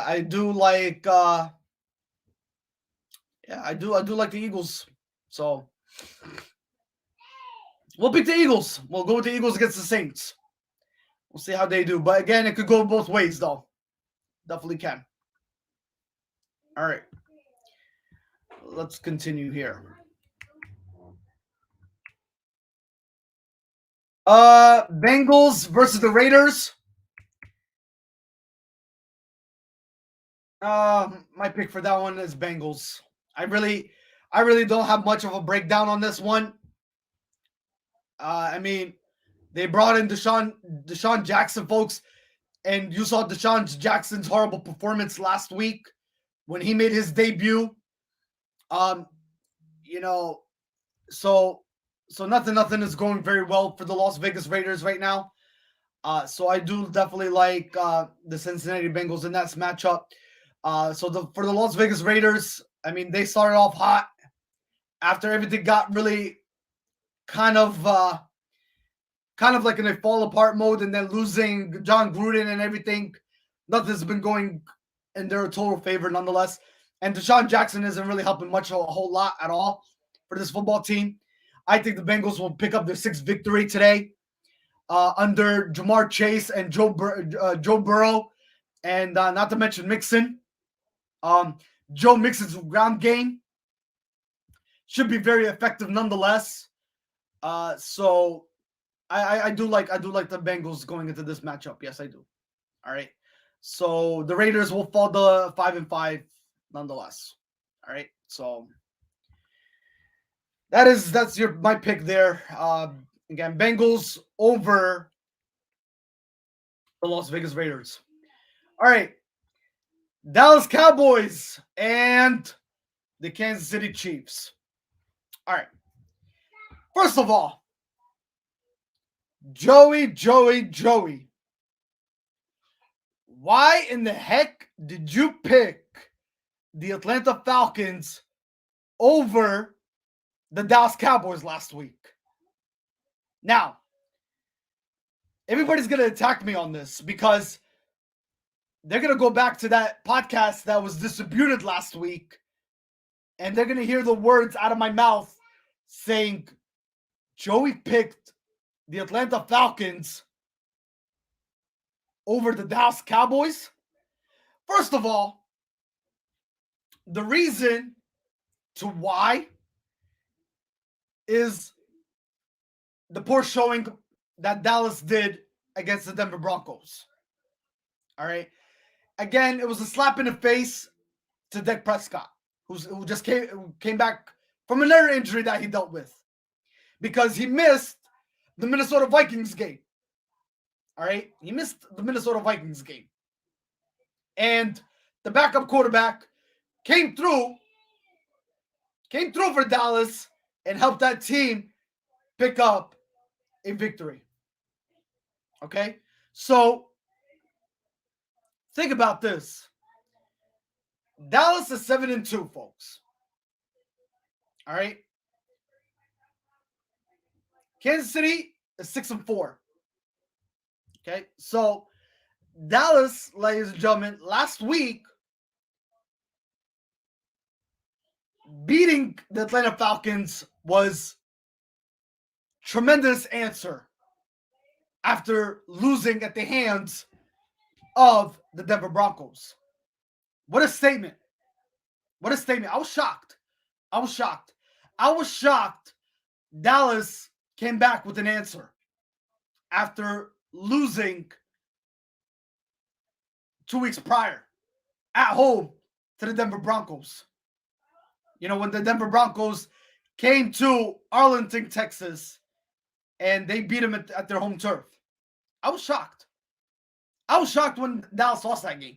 I do like I do like the Eagles. So we'll pick the Eagles. We'll go with the Eagles against the Saints. We'll see how they do. But again, it could go both ways though. Definitely can. All right. Let's continue here. Bengals versus the Raiders. My pick for that one is Bengals. I really don't have much of a breakdown on this one. I mean, they brought in Deshaun Jackson, folks, and you saw Deshaun Jackson's horrible performance last week when he made his debut. So nothing is going very well for the Las Vegas Raiders right now. So I do definitely like the Cincinnati Bengals in that matchup. For the Las Vegas Raiders, I mean, they started off hot after everything got really kind of like in a fall apart mode, and then losing John Gruden and everything. Nothing's been going in their total favor nonetheless. And Deshaun Jackson isn't really helping a whole lot at all for this football team. I think the Bengals will pick up their 6th victory today under Jamar Chase and Joe Burrow, and not to mention Mixon. Joe Mixon's ground game should be very effective nonetheless. So I do like the Bengals going into this matchup. Yes, I do. All right. So the Raiders will fall to 5-5 nonetheless. All right. So that's my pick there. Again, Bengals over the Las Vegas Raiders. All right. Dallas Cowboys and the Kansas City Chiefs. All right. First of all, Joey. Why in the heck did you pick the Atlanta Falcons over the Dallas Cowboys last week? Now, everybody's going to attack me on this because they're going to go back to that podcast that was distributed last week, and they're going to hear the words out of my mouth saying, Joey picked the Atlanta Falcons over the Dallas Cowboys. First of all, the reason to why is the poor showing that Dallas did against the Denver Broncos. All right. Again, it was a slap in the face to Dak Prescott, who just came back from another injury that he dealt with because he missed the Minnesota Vikings game. All right. He missed the Minnesota Vikings game. And the backup quarterback came through for Dallas and helped that team pick up a victory. Okay? So, think about this. Dallas is 7-2, folks. All right? Kansas City is 6-4. Okay? So, Dallas, ladies and gentlemen, last week beating the Atlanta Falcons was tremendous answer after losing at the hands of the Denver Broncos. What a statement. What a statement. I was shocked. Dallas came back with an answer after losing 2 weeks prior at home to the Denver Broncos. You know, when the Denver Broncos came to Arlington, Texas, and they beat them at their home turf. I was shocked. I was shocked when Dallas lost that game.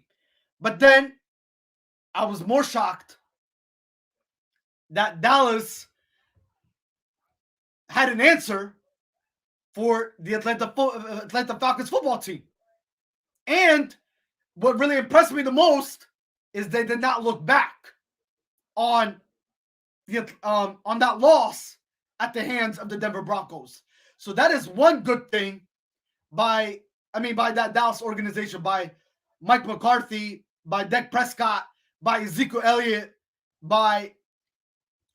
But then I was more shocked that Dallas had an answer for the Atlanta Falcons football team. And what really impressed me the most is they did not look back on that loss at the hands of the Denver Broncos. So that is one good thing by that Dallas organization, by Mike McCarthy, by Dak Prescott, by Ezekiel Elliott, by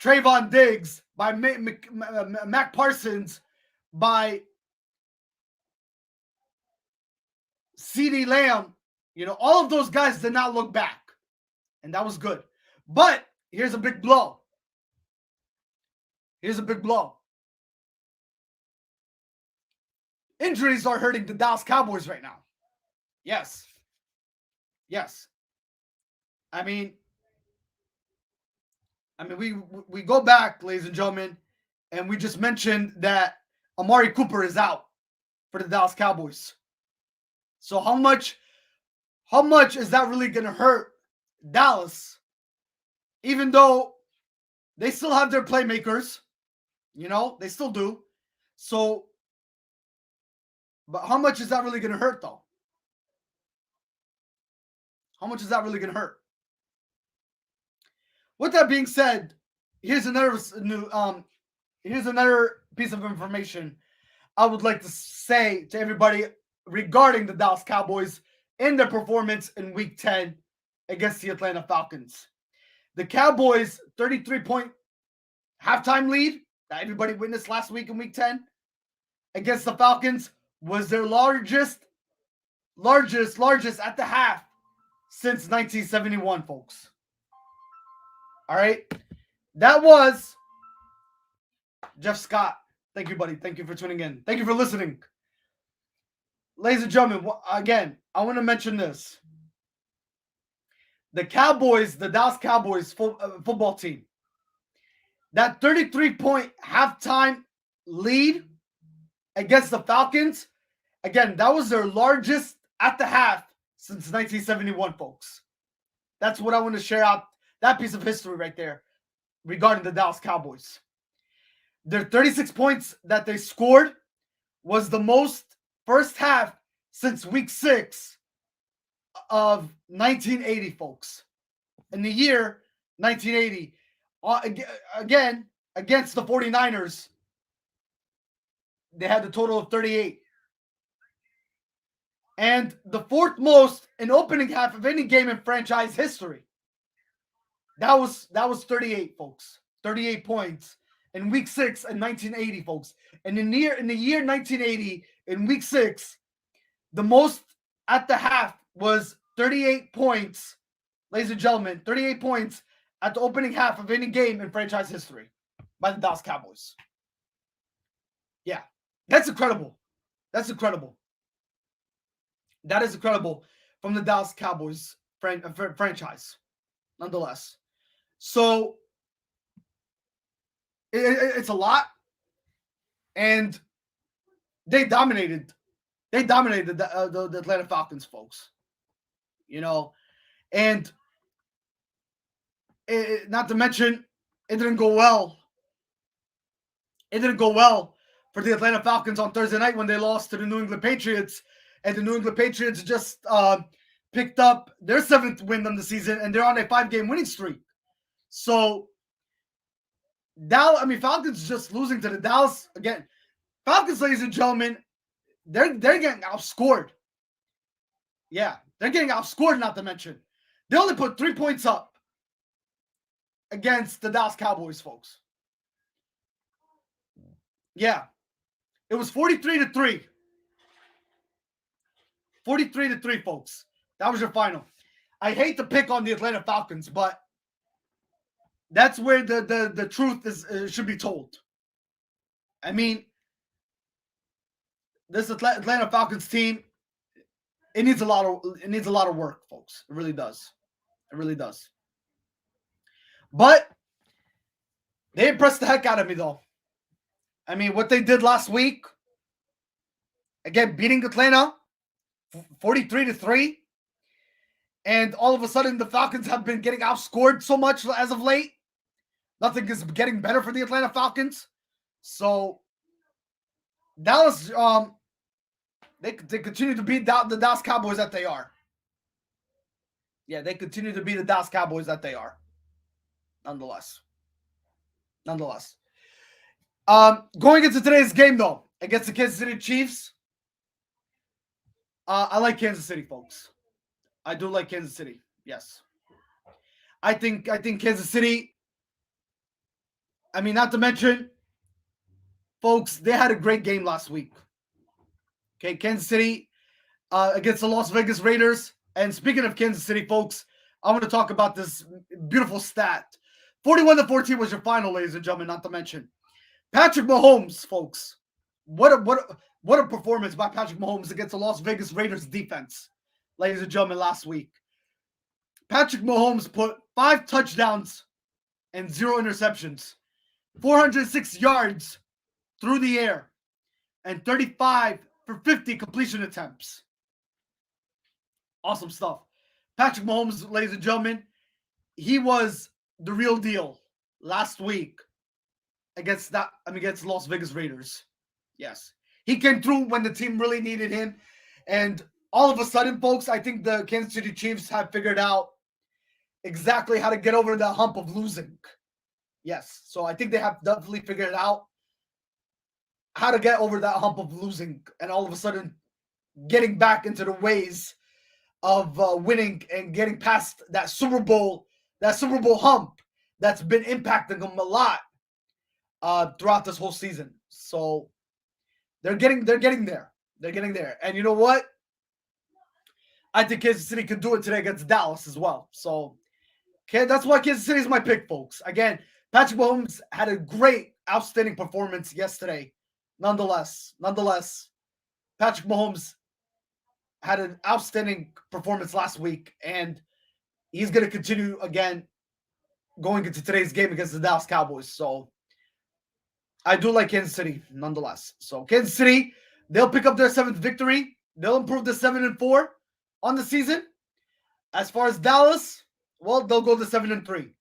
Trayvon Diggs, by Mac Parsons, by CeeDee Lamb. You know, all of those guys did not look back. And that was good. But here's a big blow. Injuries are hurting the Dallas Cowboys right now. Yes. I mean, we go back, ladies and gentlemen, and we just mentioned that Amari Cooper is out for the Dallas Cowboys. So how much is that really going to hurt Dallas? Even though they still have their playmakers, you know, they still do. So, but how much is that really going to hurt, though? How much is that really going to hurt? With that being said, here's another piece of information I would like to say to everybody regarding the Dallas Cowboys in their performance in Week 10 against the Atlanta Falcons. The Cowboys' 33-point halftime lead that everybody witnessed last week in week 10 against the Falcons was their largest at the half since 1971, folks. All right. That was Jeff Scott. Thank you, buddy. Thank you for tuning in. Thank you for listening. Ladies and gentlemen, again, I want to mention this. The Cowboys, the Dallas Cowboys football team, that 33-point halftime lead against the Falcons, again, that was their largest at the half since 1971, folks. That's what I want to share out, that piece of history right there regarding the Dallas Cowboys. Their 36 points that they scored was the most first half since week 6 of 1980, folks. In the year 1980, again, against the 49ers, they had a total of 38. And the fourth most in opening half of any game in franchise history. That was 38, folks. 38 points in week 6 in 1980, folks. And in the year 1980, in week 6, the most at the half was 38 points, ladies and gentlemen, 38 points at the opening half of any game in franchise history by the Dallas Cowboys. Yeah, that's incredible. That's incredible. That is incredible from the Dallas Cowboys franchise, nonetheless. So it's a lot, and they dominated. They dominated the Atlanta Falcons, folks. You know, and not to mention, it didn't go well. It didn't go well for the Atlanta Falcons on Thursday night when they lost to the New England Patriots. And the New England Patriots just picked up their 7th win of the season, and they're on a 5-game winning streak. So, Falcons just losing to the Dallas again. Falcons, ladies and gentlemen, they're getting outscored. Yeah, they're getting outscored. Not to mention, they only put 3 points up against the Dallas Cowboys, folks. Yeah, it was 43-3. 43-3, folks. That was your final. I hate to pick on the Atlanta Falcons, but that's where the truth is should be told. I mean, this Atlanta Falcons team, it needs a lot of work, folks. It really does. It really does. But they impressed the heck out of me, though. I mean, what they did last week, again, beating Atlanta 43-3, and all of a sudden the Falcons have been getting outscored so much as of late. Nothing is getting better for the Atlanta Falcons. So Dallas, they continue to beat the Dallas Cowboys that they are. Yeah, they continue to be the Dallas Cowboys that they are. Nonetheless. Going into today's game, though, against the Kansas City Chiefs, I like Kansas City, folks. I do like Kansas City. Yes. I think Kansas City, I mean, not to mention, folks, they had a great game last week. Okay, Kansas City against the Las Vegas Raiders. And speaking of Kansas City, folks, I want to talk about this beautiful stat. 41-14 was your final, ladies and gentlemen, not to mention. Patrick Mahomes, folks. What a performance by Patrick Mahomes against the Las Vegas Raiders defense, ladies and gentlemen, last week. Patrick Mahomes put 5 touchdowns and 0 interceptions, 406 yards through the air, and 35 for 50 completion attempts. Awesome stuff. Patrick Mahomes, ladies and gentlemen, he was the real deal last week against Las Vegas Raiders. Yes. He came through when the team really needed him. And all of a sudden, folks, I think the Kansas City Chiefs have figured out exactly how to get over the hump of losing. Yes. So I think they have definitely figured out how to get over that hump of losing and all of a sudden getting back into the ways of winning and getting past that Super Bowl hump that's been impacting them a lot throughout this whole season. So they're getting there. They're getting there. And you know what? I think Kansas City could do it today against Dallas as well. So okay, that's why Kansas City is my pick, folks. Again, Patrick Mahomes had a great, outstanding performance yesterday. Nonetheless, Patrick Mahomes had an outstanding performance last week, and he's going to continue again going into today's game against the Dallas Cowboys. So I do like Kansas City, nonetheless. So Kansas City, they'll pick up their 7th victory. They'll improve to 7-4 on the season. As far as Dallas, well, they'll go to 7-3.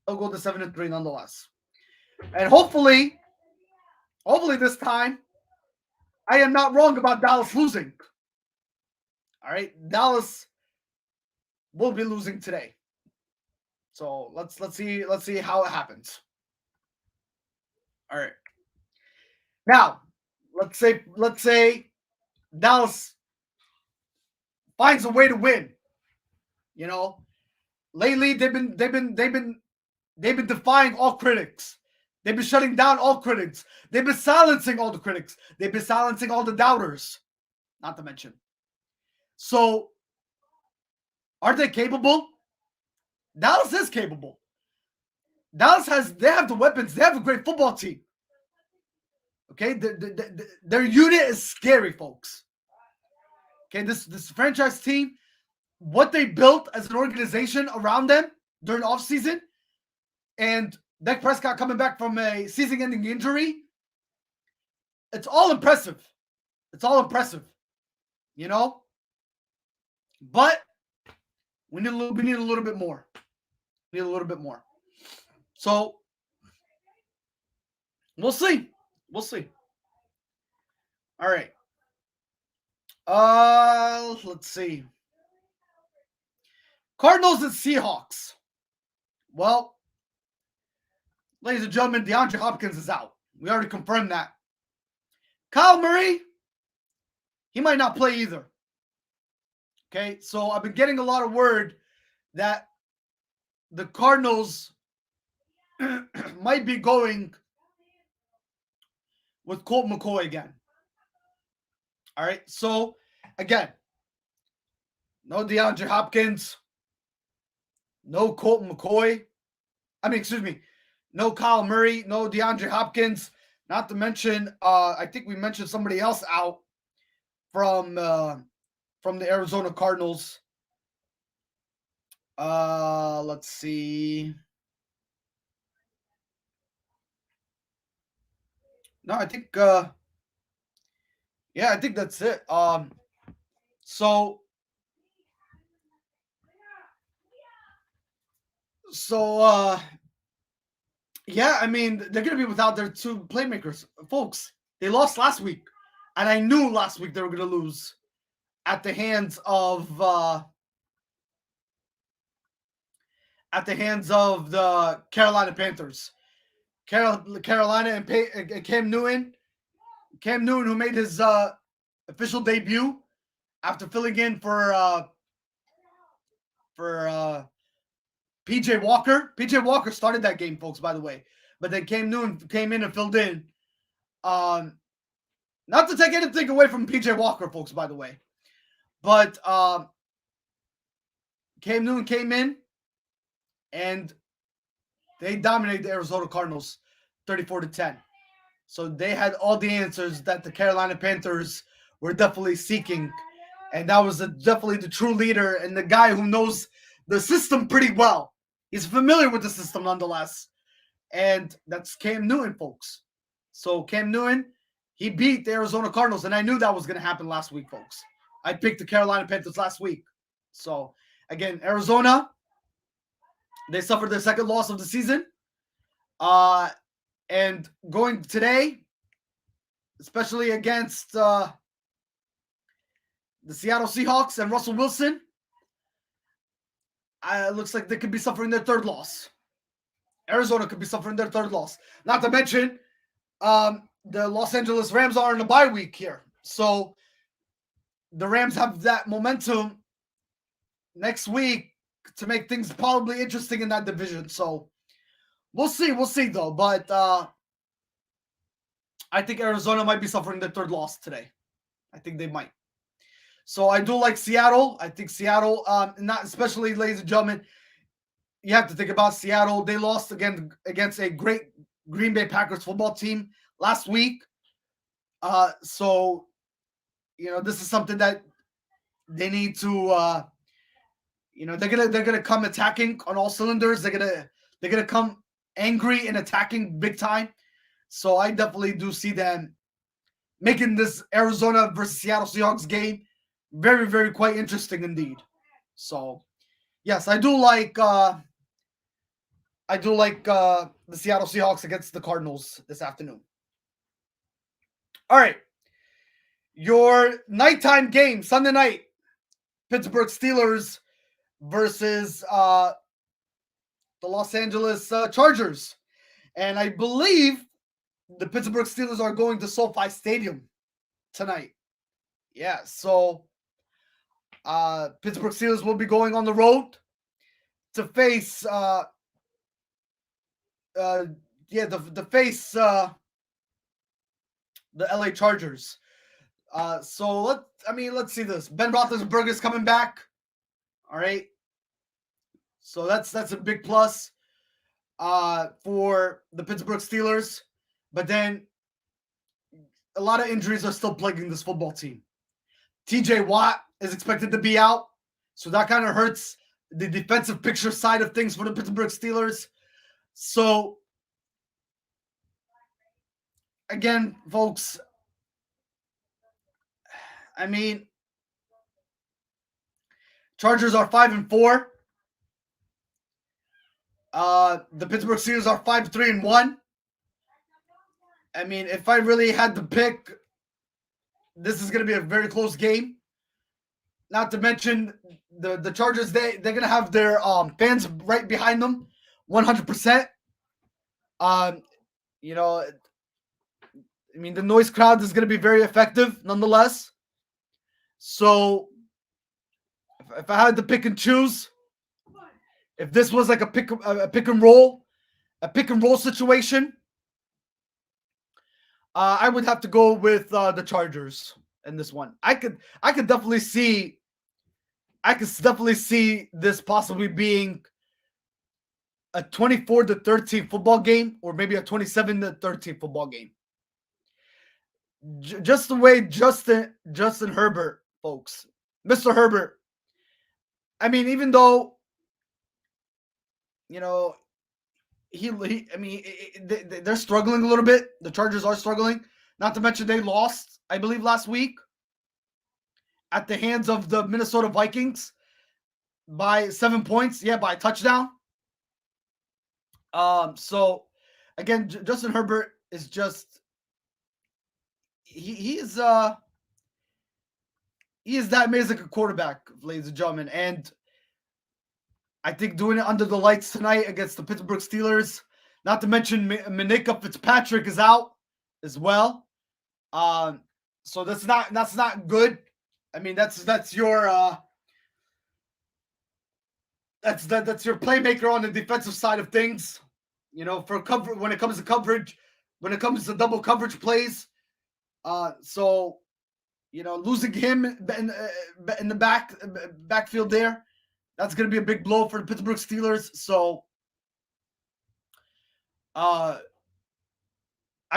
They'll go to 7-3 nonetheless. And hopefully this time, I am not wrong about Dallas losing. All right, Dallas will be losing today. So let's see how it happens. All right. Now, let's say Dallas finds a way to win. You know, lately they've been defying all critics. They've been shutting down all critics. They've been silencing all the critics. They've been silencing all the doubters. Not to mention. So, are they capable? Dallas is capable. They have the weapons. They have a great football team. Okay, their unit is scary, folks. Okay, this franchise team, what they built as an organization around them during offseason, and Dak Prescott coming back from a season-ending injury, it's all impressive. It's all impressive, you know. But we need a little bit more. We need a little bit more. So we'll see. We'll see. All right. Let's see. Cardinals and Seahawks. Well, ladies and gentlemen, DeAndre Hopkins is out. We already confirmed that. Kyle Murray, he might not play either. Okay, so I've been getting a lot of word that the Cardinals might be going with Colt McCoy again. All right, so again, no DeAndre Hopkins, no Colt McCoy. No Kyle Murray, no DeAndre Hopkins. Not to mention, I think we mentioned somebody else out from the Arizona Cardinals. Let's see. No, I think I think that's it. Yeah, I mean, they're going to be without their 2 playmakers. Folks, they lost last week. And I knew last week they were going to lose at the hands of the Carolina Panthers. Carolina and Cam Newton, who made his official debut after filling in for PJ Walker. PJ Walker started that game, folks, by the way. But then Cam Newton came in and filled in. Not to take anything away from PJ Walker, folks, by the way. But Cam Newton came in and they dominated the Arizona Cardinals 34-10. So they had all the answers that the Carolina Panthers were definitely seeking. And that was definitely the true leader and the guy who knows the system pretty well. He's familiar with the system nonetheless. And that's Cam Newton, folks. So Cam Newton, he beat the Arizona Cardinals. And I knew that was going to happen last week, folks. I picked the Carolina Panthers last week. So, again, Arizona, they suffered their 2nd loss of the season. And going today, especially against the Seattle Seahawks and Russell Wilson, it looks like they could be suffering their 3rd loss. Arizona could be suffering their 3rd loss. Not to mention, the Los Angeles Rams are in a bye week here. So the Rams have that momentum next week to make things probably interesting in that division. So We'll see though. But I think Arizona might be suffering their third loss today. I think they might. So I do like Seattle. I think Seattle, not especially, ladies and gentlemen, you have to think about Seattle. They lost again against a great Green Bay Packers football team last week. So this is something that they need to. They're gonna come attacking on all cylinders. They're gonna come angry and attacking big time. So I definitely do see them making this Arizona versus Seattle Seahawks game very, very quite interesting indeed. So yes, I do like the Seattle Seahawks against the Cardinals this afternoon. All right. Your nighttime game, Sunday night, Pittsburgh Steelers versus the Los Angeles Chargers. And I believe the Pittsburgh Steelers are going to SoFi Stadium tonight. Yeah, so Pittsburgh Steelers will be going on the road to face the LA Chargers. So let's see this. Ben Roethlisberger is coming back. All right. So that's a big plus for the Pittsburgh Steelers. But then a lot of injuries are still plaguing this football team. TJ Watt is expected to be out. So that kind of hurts the defensive picture side of things for the Pittsburgh Steelers. So again, folks, Chargers are 5-4. The Pittsburgh Steelers are 5-3-1. If I really had to pick, this is going to be a very close game. Not to mention the Chargers, they're going to have their fans right behind them, 100%. The noise crowd is going to be very effective nonetheless. So if I had to pick and choose, if this was like a pick and roll situation, I would have to go with the Chargers in this one. I could definitely see this possibly being a 24-13 football game, or maybe a 27-13 football game. Just the way Justin Herbert, folks, Mr. Herbert. Even though they're struggling a little bit. The Chargers are struggling. Not to mention they lost, I believe, last week at the hands of the Minnesota Vikings by 7 points. Yeah, by a touchdown. So again, Justin Herbert is just he is that amazing a quarterback, ladies and gentlemen, and I think doing it under the lights tonight against the Pittsburgh Steelers. Not to mention Minkah Fitzpatrick is out as well. So that's not good. That's your that's your playmaker on the defensive side of things. For cover when it comes to coverage, when it comes to double coverage plays. So losing him in the backfield there, that's going to be a big blow for the Pittsburgh Steelers. So I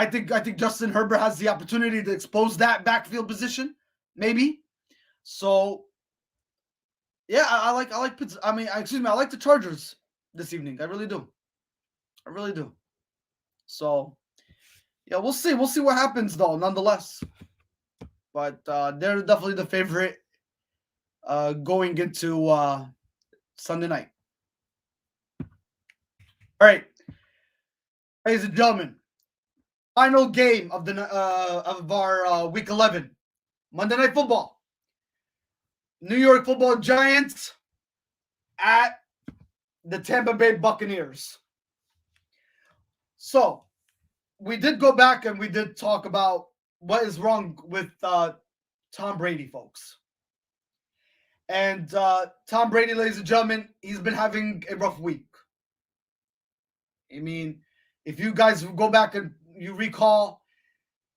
think Justin Herbert has the opportunity to expose that backfield position, maybe. So yeah, I like I like the Chargers this evening. I really do. So yeah, we'll see what happens though, nonetheless. But they're definitely the favorite going into Sunday night. All right, ladies and gentlemen, final game of our Week 11 Monday Night Football. New York Football Giants at the Tampa Bay Buccaneers. So we did go back and we did talk about what is wrong with Tom Brady, folks. And Tom Brady, ladies and gentlemen, he's been having a rough week. I mean, if you guys go back and you recall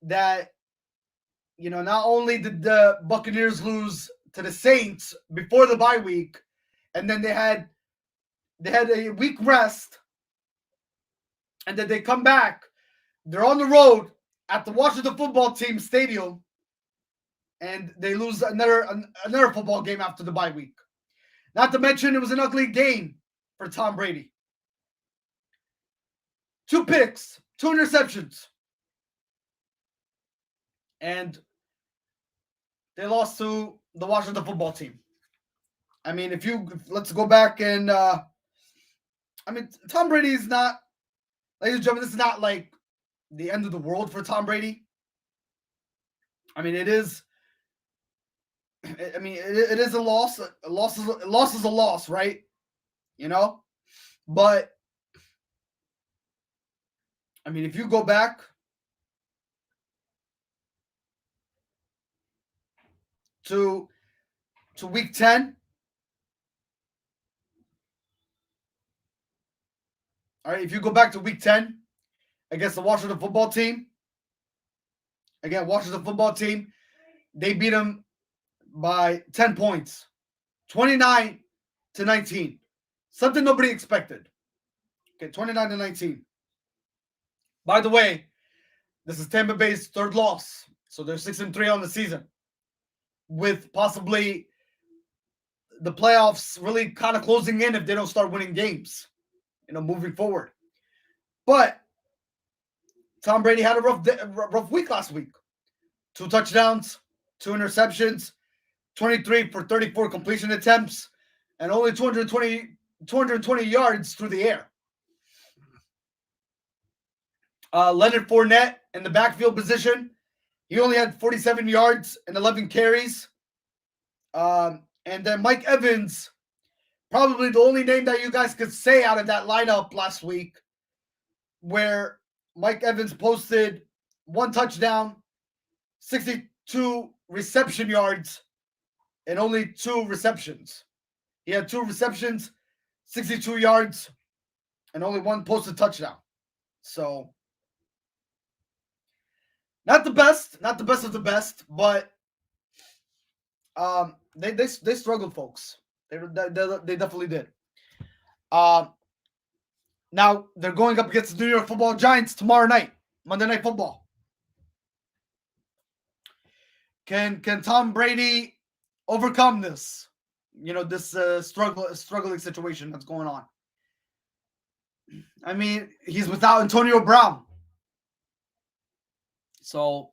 that, not only did the Buccaneers lose to the Saints before the bye week, and then they had a week rest, and then they come back. They're on the road at the Washington football team stadium, and they lose another football game after the bye week. Not to mention, it was an ugly game for Tom Brady. 2 picks, 2 interceptions, and they lost to the Washington football team. I mean, let's go back and Tom Brady is not, ladies and gentlemen, this is not like the end of the world for Tom Brady. I mean, it is. I mean, it is a loss. A loss is a loss, right? But I mean, if you go back to week 10, all right, if you go back to week 10 against the Washington football team, they beat them by 10 points, 29-19. Something nobody expected. Okay, 29-19. By the way, this is Tampa Bay's 3rd loss. So they're 6-3 on the season, with possibly the playoffs really kind of closing in if they don't start winning games, moving forward. But Tom Brady had a rough week last week. 2 touchdowns, 2 interceptions, 23 for 34 completion attempts, and only 220 yards through the air. Leonard Fournette in the backfield position, he only had 47 yards and 11 carries. And then Mike Evans, probably the only name that you guys could say out of that lineup last week, where Mike Evans posted 1 touchdown, 62 reception yards, and only 2 receptions. He had 2 receptions, 62 yards, and only 1 posted touchdown. So, not the best of the best, but they struggled, folks. They definitely did. Now they're going up against the New York Football Giants tomorrow night, Monday Night Football. Can Tom Brady overcome this? This struggling situation that's going on. I mean, he's without Antonio Brown. So,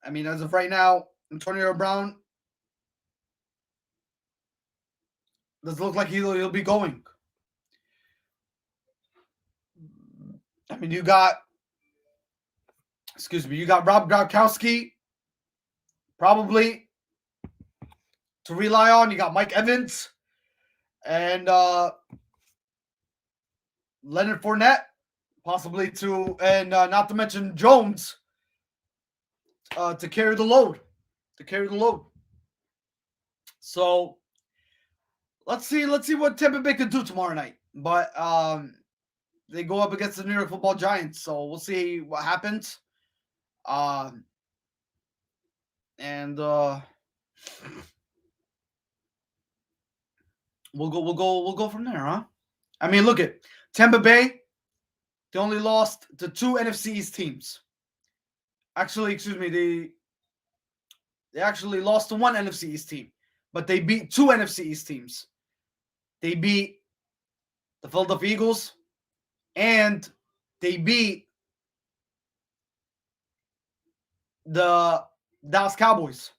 I mean, as of right now, Antonio Brown doesn't look like he'll be going. I mean, you got Rob Gronkowski probably to rely on. You got Mike Evans and Leonard Fournette possibly and not to mention Jones to carry the load. So let's see what Tampa Bay can do tomorrow night. But they go up against the New York Football Giants, so we'll see what happens. And we'll go from there, huh? I mean, look at Tampa Bay. They only lost to 2 NFC East teams. Actually, excuse me, they actually lost to 1 NFC East team, but they beat 2 NFC East teams. They beat the Philadelphia Eagles, and they beat the Dallas Cowboys.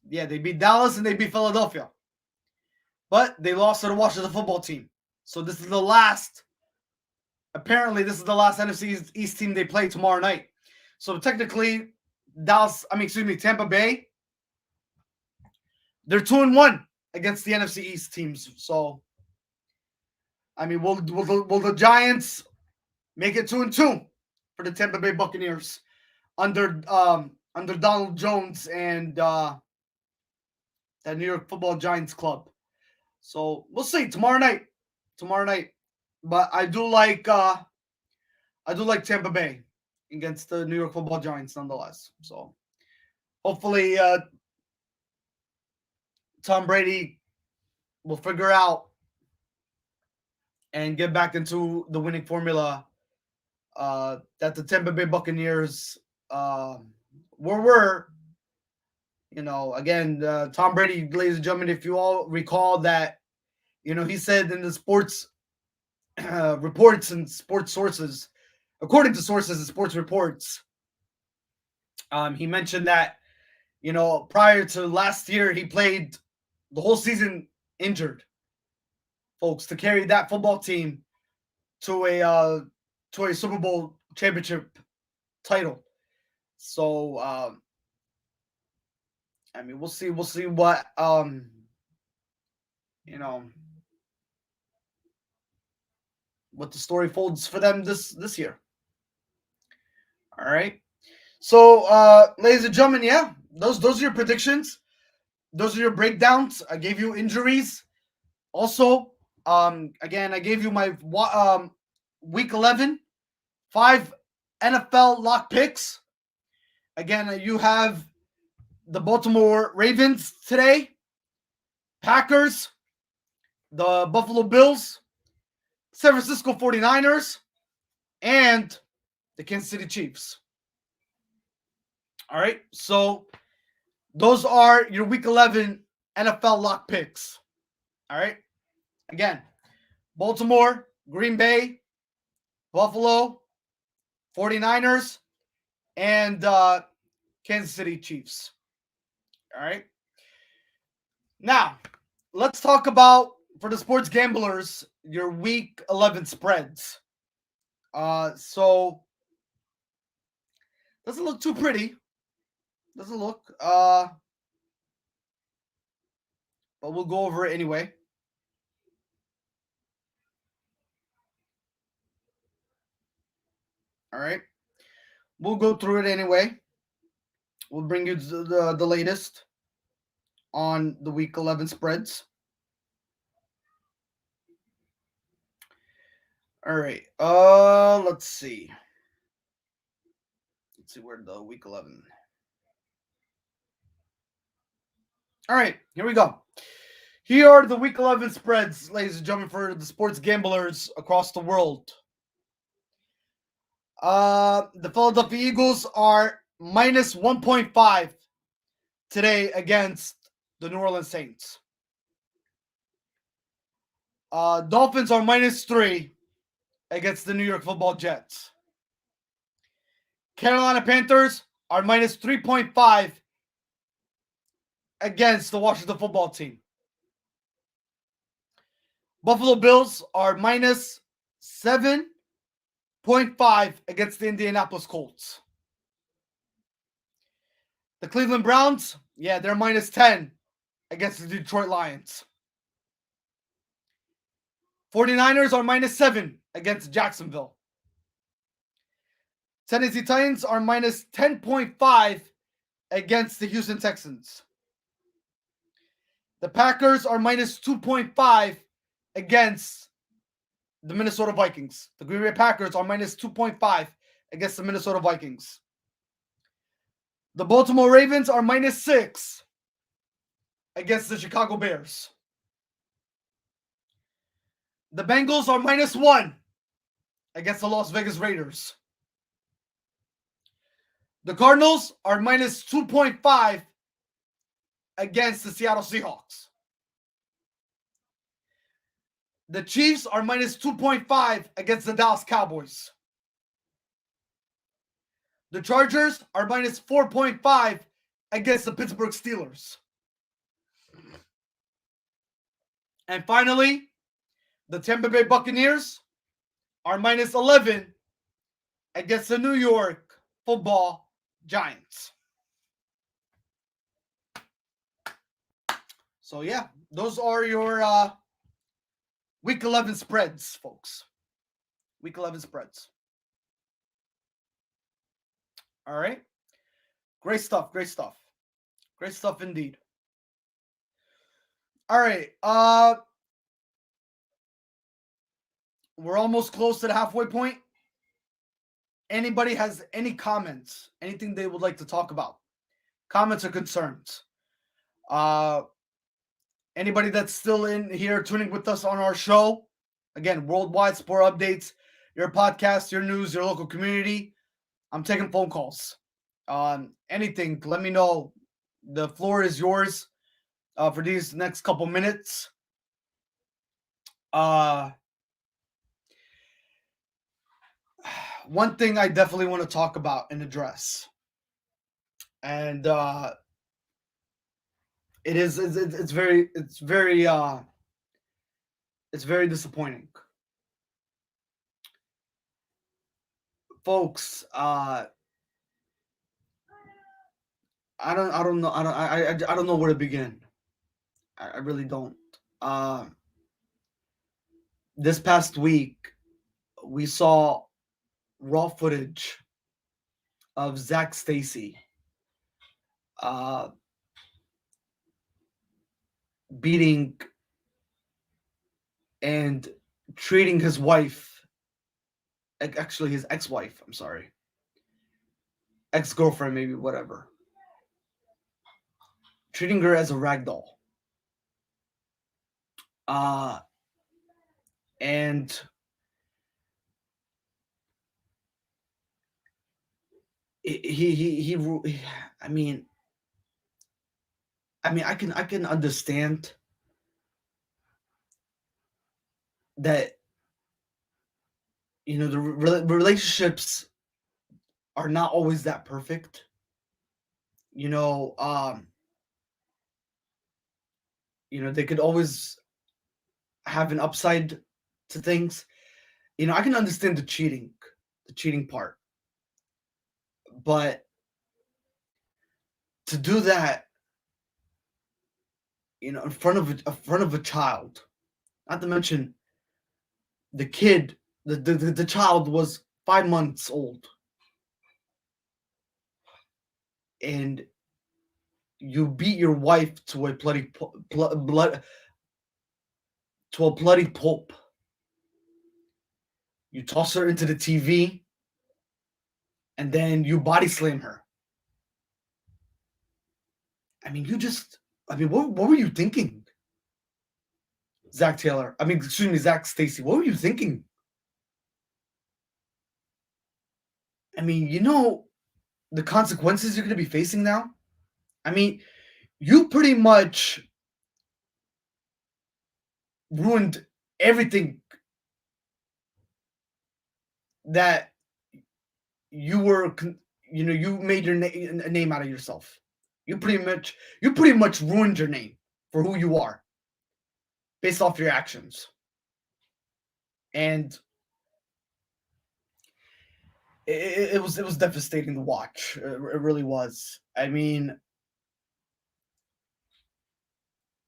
Yeah, they beat Dallas and they beat Philadelphia. But they lost to the Washington football team. So this is the last, apparently this is the last NFC East team they play tomorrow night. So technically, Tampa Bay, they're 2-1 against the NFC East teams. So, I mean, will the Giants make it 2-2 for the Tampa Bay Buccaneers under Donald Jones and that New York Football Giants club? So we'll see tomorrow night. but I do like Tampa Bay against the New York Football Giants nonetheless. So hopefully Tom Brady will figure out and get back into the winning formula that the Tampa Bay Buccaneers were. Again, Tom Brady, ladies and gentlemen, if you all recall that, he said in the sports reports and sports sources, according to sources and sports reports, he mentioned that, prior to last year, he played the whole season injured, folks, to carry that football team to a Super Bowl championship title. So, I mean, we'll see what what the story folds for them this year. All right. So, ladies and gentlemen, yeah, those are your predictions. Those are your breakdowns. I gave you injuries. Also, again, I gave you my week 11 5 NFL lock picks. Again, you have the Baltimore Ravens today, Packers, the Buffalo Bills, San Francisco 49ers, and the Kansas City Chiefs. All right, so those are your week 11 NFL lock picks. All right, again, Baltimore, Green Bay, Buffalo, 49ers, and Kansas City Chiefs. All right. Now, let's talk about, for the sports gamblers, your week 11 spreads. So doesn't look too pretty. Doesn't look. But we'll go over it anyway. All right. We'll go through it anyway. We'll bring you the latest on the week 11 spreads. All right. Let's see. Let's see where the week 11. All right, here we go. Here are the week 11 spreads, ladies and gentlemen, for the sports gamblers across the world. The Philadelphia Eagles are minus 1.5 today against the New Orleans Saints. Dolphins are minus 3 against the New York Football Jets. Carolina Panthers are minus 3.5 against the Washington Football Team. Buffalo Bills are minus 7.5 against the Indianapolis Colts. The Cleveland Browns, yeah, they're minus 10 against the Detroit Lions. 49ers are minus 7 against Jacksonville. Tennessee Titans are minus 10.5 against the Houston Texans. The Packers are minus 2.5 against the Minnesota Vikings. The Green Bay Packers are minus 2.5 against the Minnesota Vikings. The Baltimore Ravens are minus 6 against the Chicago Bears. The Bengals are minus 1 against the Las Vegas Raiders. The Cardinals are minus 2.5 against the Seattle Seahawks. The Chiefs are minus 2.5 against the Dallas Cowboys. The Chargers are minus 4.5 against the Pittsburgh Steelers. And finally, the Tampa Bay Buccaneers are minus 11 against the New York Football Giants. So yeah, those are your week 11 spreads, folks. Week 11 spreads. All right. Great stuff. Great stuff. Great stuff indeed. All right. We're almost close to the halfway point. Anybody has any comments, anything they would like to talk about, comments or concerns? Uh, Anybody that's still in here tuning with us on our show, again, Worldwide Sport Updates, your podcast, your news, your local community. I'm taking phone calls. Anything, let me know. The floor is yours for these next couple minutes. One thing I definitely want to talk about and address, and it's very disappointing, folks. I don't know. I don't know where to begin. I really don't. This past week, we saw raw footage of Zach Stacy beating and treating his wife, actually his ex-wife, I'm sorry, ex-girlfriend, maybe, whatever, treating her as a rag doll. And he I mean, I can understand that, you know, the relationships are not always that perfect. You know, they could always have an upside to things. You know, I can understand the cheating part, but to do that, you know, in front of a child, not to mention the kid, the child was 5 months old, and you beat your wife to a bloody blood to a bloody pulp. You toss her into the TV, and then you body slam her. I mean, what were you thinking, Zach Taylor? I mean, excuse me, Zach Stacy. What were you thinking? I mean, you know the consequences you're going to be facing now? I mean, you pretty much ruined everything that you were, you made your name out of yourself. You pretty much ruined your name for who you are based off your actions. And it was devastating to watch. It really was. I mean,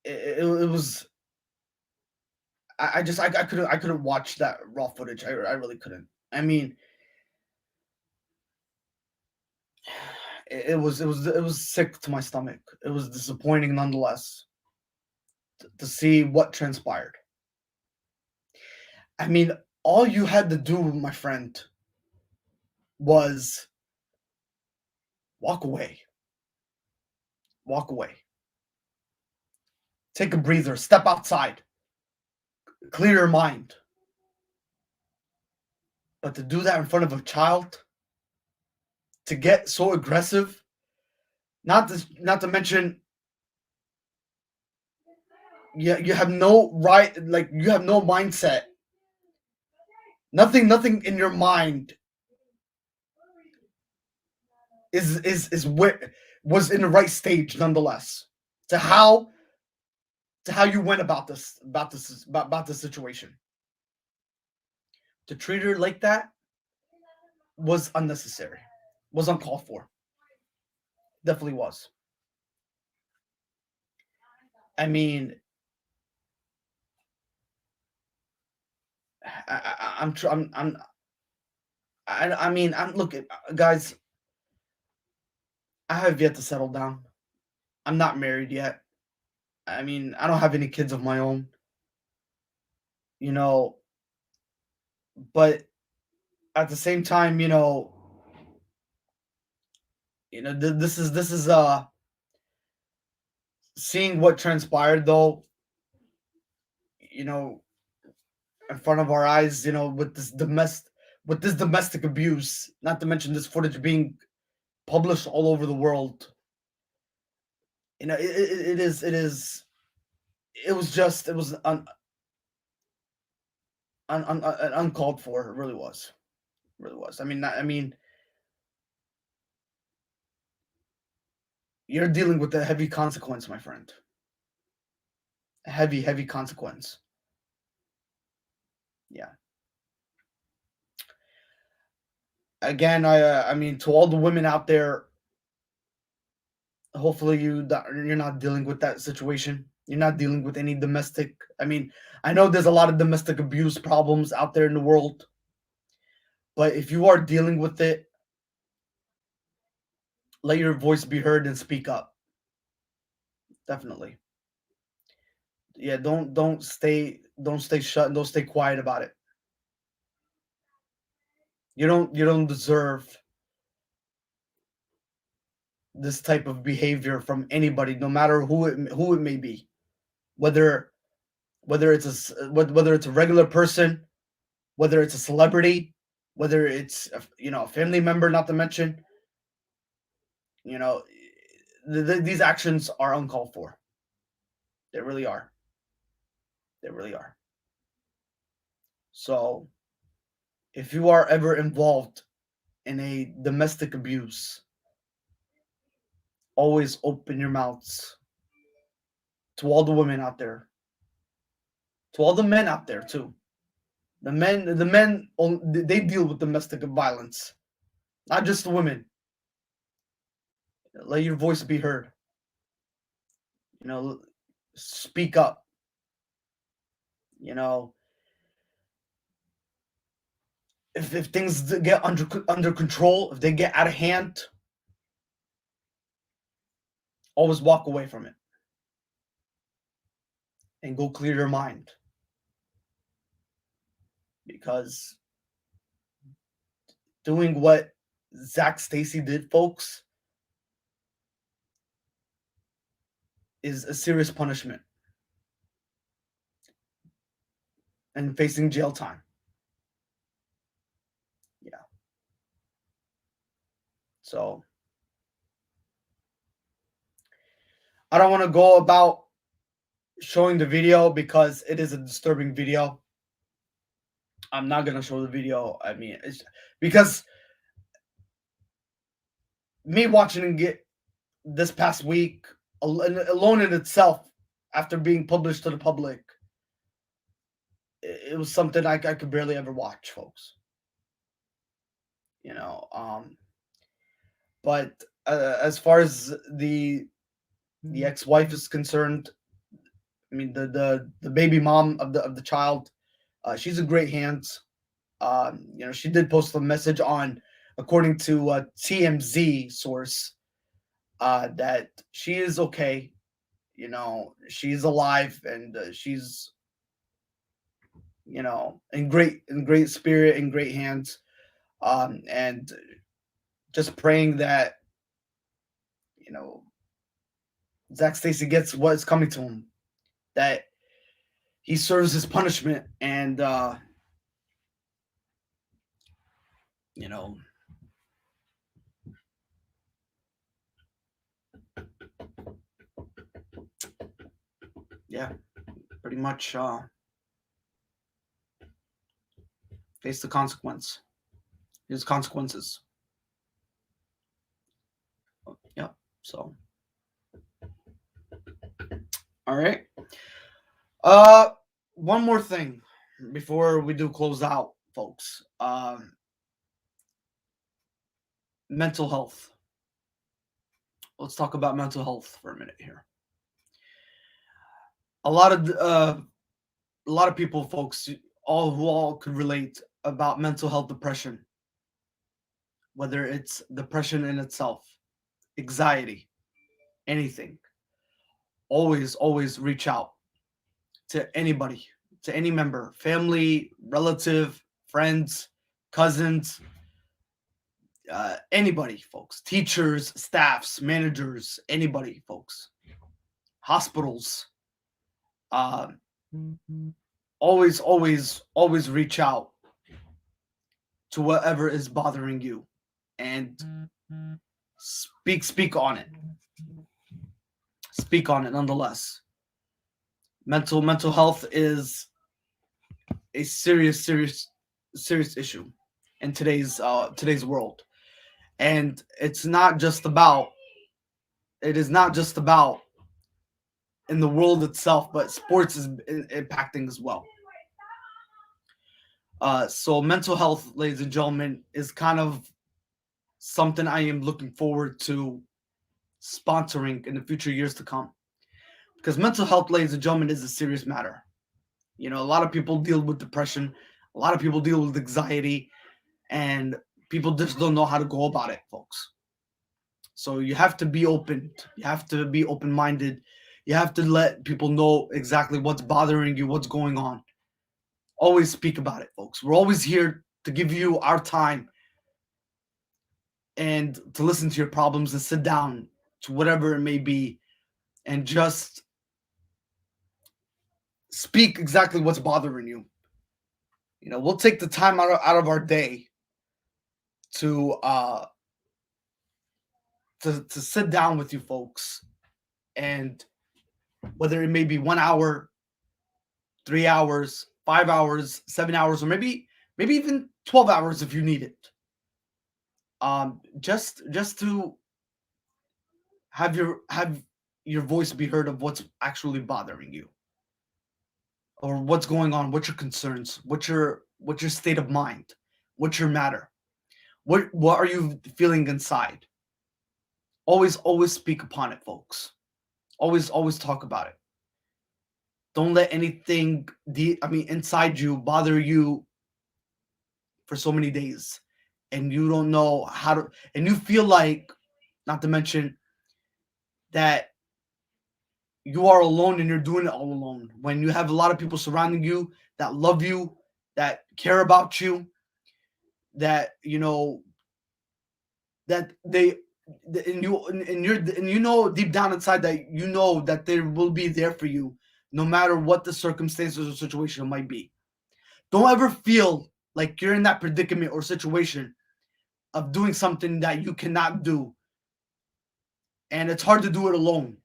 it was. I couldn't watch that raw footage. I really couldn't. I mean, it was sick to my stomach. It was disappointing nonetheless to see what transpired. I mean, all you had to do, my friend, was walk away. Walk away. Take a breather. Step outside. Clear your mind. But to do that in front of a child, to get so aggressive, not to mention, you have no right, like, you have no mindset. Nothing in your mind was in the right stage, nonetheless, to how you went about this situation. To treat her like that was unnecessary, was uncalled for. Definitely was. I mean, I'm looking, guys. I have yet to settle down. I'm not married yet. I mean, I don't have any kids of my own. You know, But at the same time, this is seeing what transpired though, you know, in front of our eyes, with this domestic abuse, not to mention this footage being published all over the world. It was just, it was uncalled for. It really was. It really was. I mean, you're dealing with a heavy consequence, my friend. A heavy, heavy consequence. Yeah. Again, I mean, to all the women out there, hopefully you're not dealing with that situation. You're not dealing with any domestic. I mean, I know there's a lot of domestic abuse problems out there in the world, but if you are dealing with it, let your voice be heard and speak up. Definitely. Yeah, don't stay shut and don't stay quiet about it. You don't deserve this type of behavior from anybody, no matter who it may be. Whether whether it's a regular person, whether it's a celebrity, whether it's a family member, not to mention, you know, these actions are uncalled for. They really are. They really are. So, if you are ever involved in a domestic abuse, always open your mouths to all the women out there, to all the men out there too. The men, they deal with domestic violence, not just the women. Let your voice be heard. You know, speak up. You know, if things get under control, if they get out of hand, always walk away from it and go clear your mind, because doing what Zach Stacy did, folks, is a serious punishment and facing jail time. Yeah. So I don't want to go about showing the video because it is a disturbing video. I'm not gonna show the video. I mean, it's because me watching it this past week alone in itself, after being published to the public, it was something I could barely ever watch, folks. You know, but as far as the ex-wife is concerned, I mean the baby mom of the child, she's in great hands. She did post a message on, according to a TMZ source, that she is okay. She's alive, and she's in great spirit, in great hands, and just praying that you know Zach Stacy gets what is coming to him, that he serves his punishment, and you know yeah, pretty much face the consequence, his consequences. Yeah. So, all right. Uh, one more thing before we do close out, folks. Mental health. Let's talk about mental health for a minute here. A lot of people, folks, all could relate about mental health depression, whether it's depression in itself, anxiety, anything. Always reach out to anybody, to any member, family, relative, friends, cousins, anybody, folks, teachers, staffs, managers, anybody, folks, hospitals. Always, always, always reach out to whatever is bothering you and speak on it. Speak on it nonetheless. Mental health is a serious issue in today's world. And it is not just about in the world itself, but sports is impacting as well. So mental health, ladies and gentlemen, is kind of something I am looking forward to sponsoring in the future years to come. Because mental health, ladies and gentlemen, is a serious matter. You know, a lot of people deal with depression, a lot of people deal with anxiety, and people just don't know how to go about it, folks. So you have to be open. You have to be open-minded. You have to let people know exactly what's bothering you, what's going on. Always speak about it, folks. We're always here to give you our time and to listen to your problems and sit down to whatever it may be and just speak exactly what's bothering you. You know, we'll take the time out of our day to sit down with you folks, and whether it may be 1 hour, 3 hours, 5 hours, 7 hours, or maybe even 12 hours if you need it. Just to have your voice be heard of what's actually bothering you, or what's going on, what's your concerns, what's your state of mind, what's your matter, what are you feeling inside. Always speak upon it, folks. Always talk about it. Don't let anything inside you bother you for so many days, and you don't know how to, and you feel like, not to mention that you are alone and you're doing it all alone, when you have a lot of people surrounding you that love you, that care about you, that you know that they and you know deep down inside that you know that they will be there for you no matter what the circumstances or situation might be. Don't ever feel like you're in that predicament or situation of doing something that you cannot do, and it's hard to do it alone.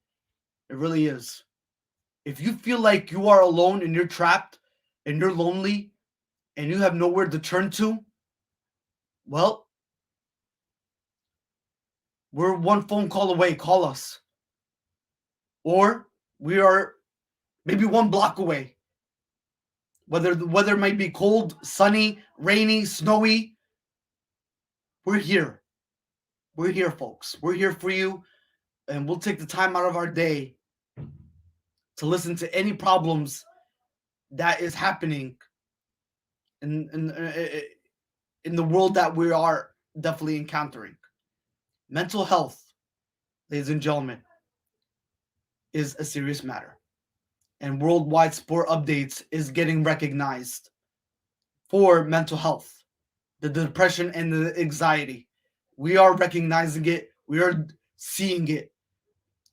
It really is. If you feel like you are alone and you're trapped and you're lonely and you have nowhere to turn to, well, we're one phone call away. Call us. Or we are maybe 1 block away. Whether the weather might be cold, sunny, rainy, snowy, we're here. We're here, folks. We're here for you, and we'll take the time out of our day to listen to any problems that is happening in the world that we are definitely encountering. Mental health, ladies and gentlemen, is a serious matter. And Worldwide Sport Updates is getting recognized for mental health, the depression and the anxiety. We are recognizing it. We are seeing it.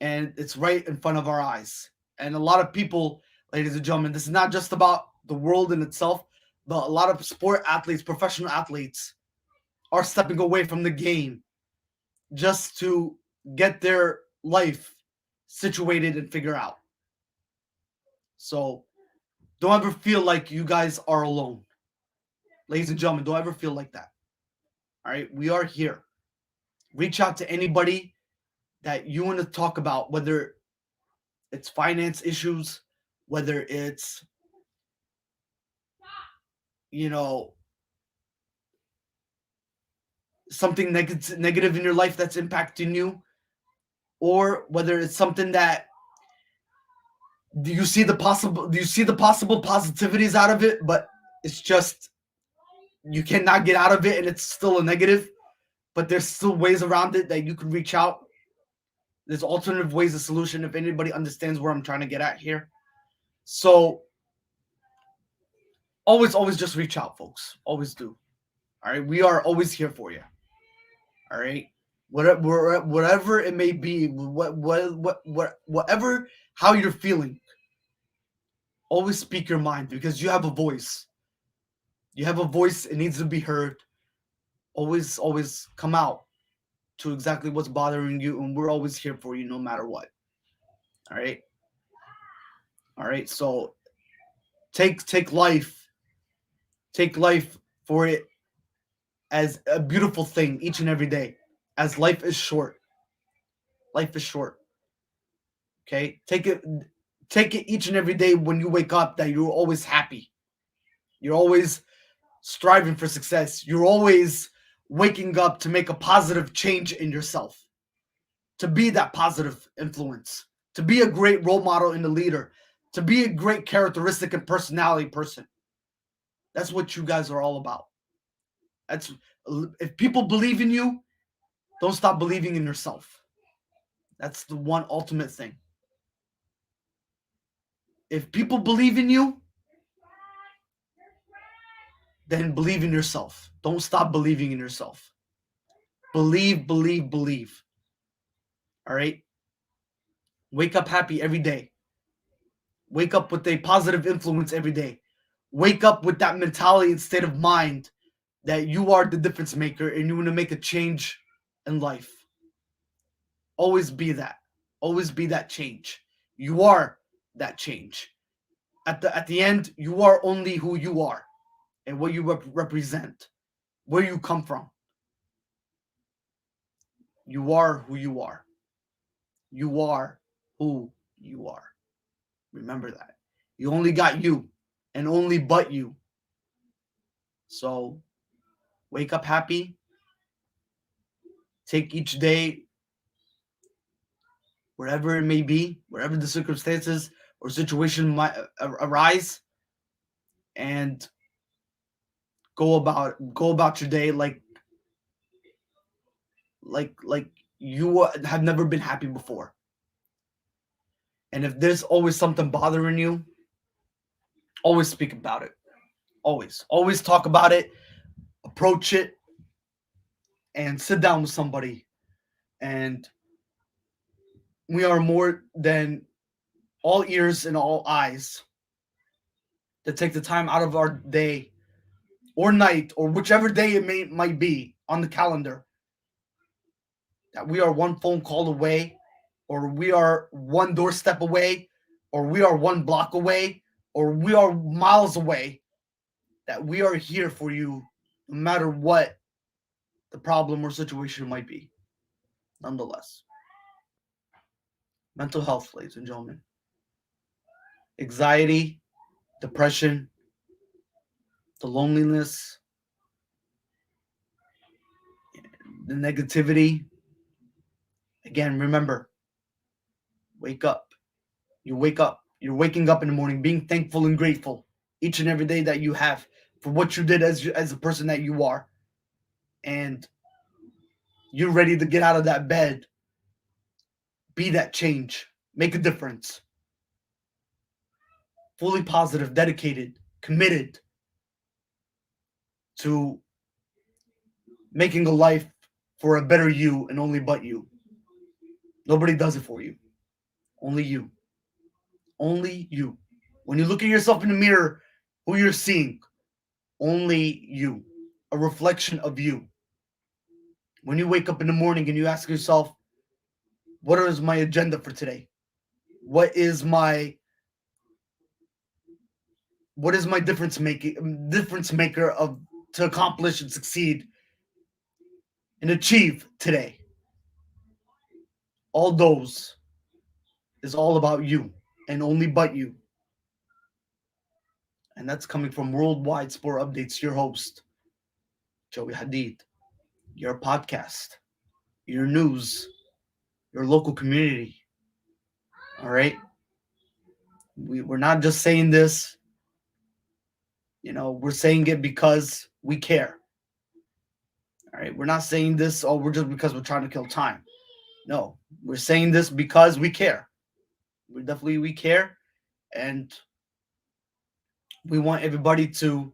And it's right in front of our eyes. And a lot of people, ladies and gentlemen, this is not just about the world in itself, but a lot of sport athletes, professional athletes, are stepping away from the game just to get their life situated and figure out. So don't ever feel like you guys are alone. Ladies and gentlemen, don't ever feel like that. All right, we are here. Reach out to anybody that you want to talk about, whether it's finance issues, whether it's, you know, something negative in your life that's impacting you, or whether it's something that do you see the possible positivities out of it, but it's just you cannot get out of it and it's still a negative, but there's still ways around it that you can reach out. There's alternative ways of solution, if anybody understands where I'm trying to get at here. So always just reach out, folks. Always do. All right, we are always here for you. All right, whatever it may be, whatever how you're feeling, always speak your mind because you have a voice. You have a voice. It needs to be heard. Always come out to exactly what's bothering you, and we're always here for you no matter what. All right. All right. So take life for it as a beautiful thing each and every day, as life is short. Life is short. Okay? Take it each and every day when you wake up that you're always happy. You're always striving for success. You're always waking up to make a positive change in yourself. To be that positive influence. To be a great role model and a leader. To be a great characteristic and personality person. That's what you guys are all about. That's if people believe in you, don't stop believing in yourself. That's the one ultimate thing. If people believe in you, then believe in yourself. Don't stop believing in yourself. Believe. All right? Wake up happy every day. Wake up with a positive influence every day. Wake up with that mentality and state of mind that you are the difference maker and you want to make a change in life. Always be that. Always be that change. You are that change. At the end, you are only who you are and what you represent, where you come from. You are who you are. You are who you are. Remember that. You only got you and only but you. So wake up happy. Take each day, wherever it may be, wherever the circumstances or situation might arise, and go about your day like you have never been happy before. And if there's always something bothering you, always speak about it. Always talk about it, approach it, and sit down with somebody. And we are more than all ears and all eyes to take the time out of our day or night or whichever day it might be on the calendar, that we are one phone call away, or we are one doorstep away, or we are one block away, or we are miles away, that we are here for you no matter what the problem or situation might be. Nonetheless, mental health, ladies and gentlemen, anxiety, depression, the loneliness, the negativity. Again, remember, wake up. You wake up. You're waking up in the morning, being thankful and grateful each and every day that you have for what you did as a person that you are. And you're ready to get out of that bed, be that change, make a difference. Fully positive, dedicated, committed to making a life for a better you and only but you. Nobody does it for you. Only you. Only you. When you look at yourself in the mirror, who you're seeing? Only you. A reflection of you. When you wake up in the morning and you ask yourself, what is my agenda for today? What is my difference maker of to accomplish and succeed and achieve today? All those is all about you and only but you. And that's coming from Worldwide Sport Updates, your host, Joey Hadid, your podcast, your news, your local community. All right? We're not just saying this, we're saying it because we care. All right? We're not saying this, we're just because we're trying to kill time. No, we're saying this because we care. We care, and We want everybody to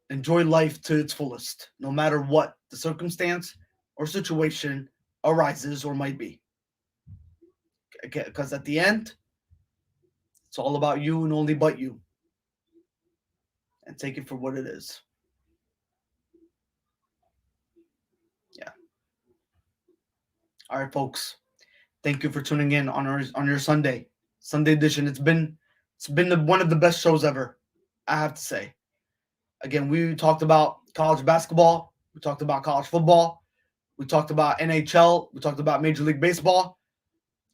enjoy life to its fullest, no matter what the circumstance or situation arises or might be. Because at the end, it's all about you and only but you. And take it for what it is. Yeah. All right, folks. Thank you for tuning in on your Sunday edition. It's been one of the best shows ever, I have to say. Again, we talked about college basketball, we talked about college football, we talked about NHL, we talked about Major League Baseball,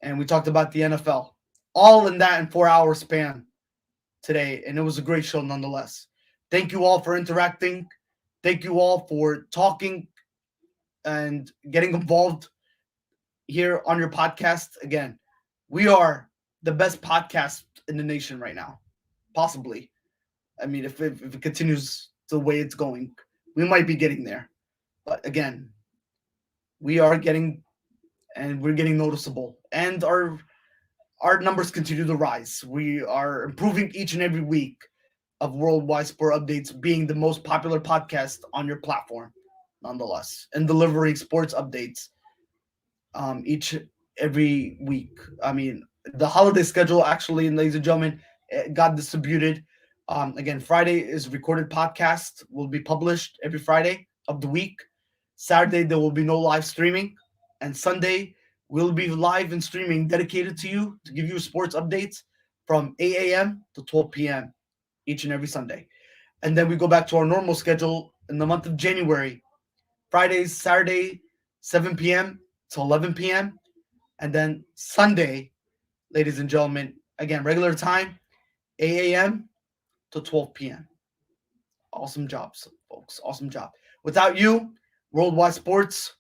and we talked about the NFL. All in that in 4 hour span today, and it was a great show nonetheless. Thank you all for interacting. Thank you all for talking and getting involved here on your podcast. Again, we are the best podcast in the nation right now, possibly. I mean, if it continues the way it's going, we might be getting there. But again, we are getting, and we're getting noticeable, and our numbers continue to rise. We are improving each and every week of Worldwide Sport Updates being the most popular podcast on your platform, nonetheless, and delivering sports updates each every week. I mean, the holiday schedule actually, ladies and gentlemen, got distributed. Again, Friday is recorded podcast will be published every Friday of the week. Saturday there will be no live streaming, and Sunday will be live and streaming dedicated to you to give you sports updates from 8 a.m. to 12 p.m. each and every Sunday. And then we go back to our normal schedule in the month of January. Fridays, Saturday, 7 p.m. to 11 p.m. And then Sunday, ladies and gentlemen, again, regular time, 8 a.m. to 12 p.m. Awesome jobs, folks. Awesome job. Without you, Worldwide Sports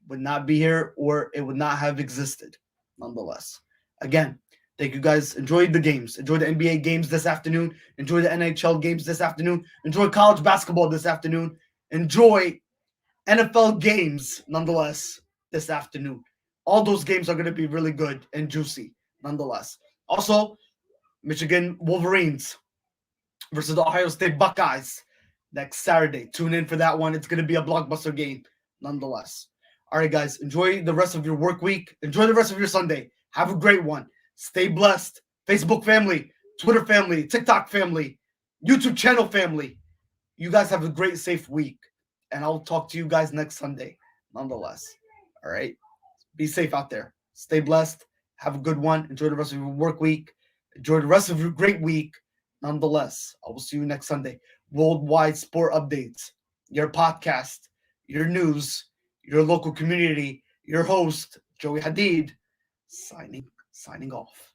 would not be here, or it would not have existed, nonetheless. Again, thank you guys. Enjoy the games. Enjoy the NBA games this afternoon. Enjoy the NHL games this afternoon. Enjoy college basketball this afternoon. Enjoy NFL games, nonetheless, this afternoon. All those games are going to be really good and juicy, nonetheless. Also, Michigan Wolverines versus the Ohio State Buckeyes next Saturday. Tune in for that one. It's going to be a blockbuster game, nonetheless. All right, guys, enjoy the rest of your work week. Enjoy the rest of your Sunday. Have a great one. Stay blessed. Facebook family, Twitter family, TikTok family, YouTube channel family. You guys have a great, safe week. And I'll talk to you guys next Sunday, nonetheless. All right? Be safe out there. Stay blessed. Have a good one. Enjoy the rest of your work week. Enjoy the rest of your great week. Nonetheless, I will see you next Sunday. Worldwide Sport Updates, your podcast, your news, your local community, your host, Joey Hadid, signing off.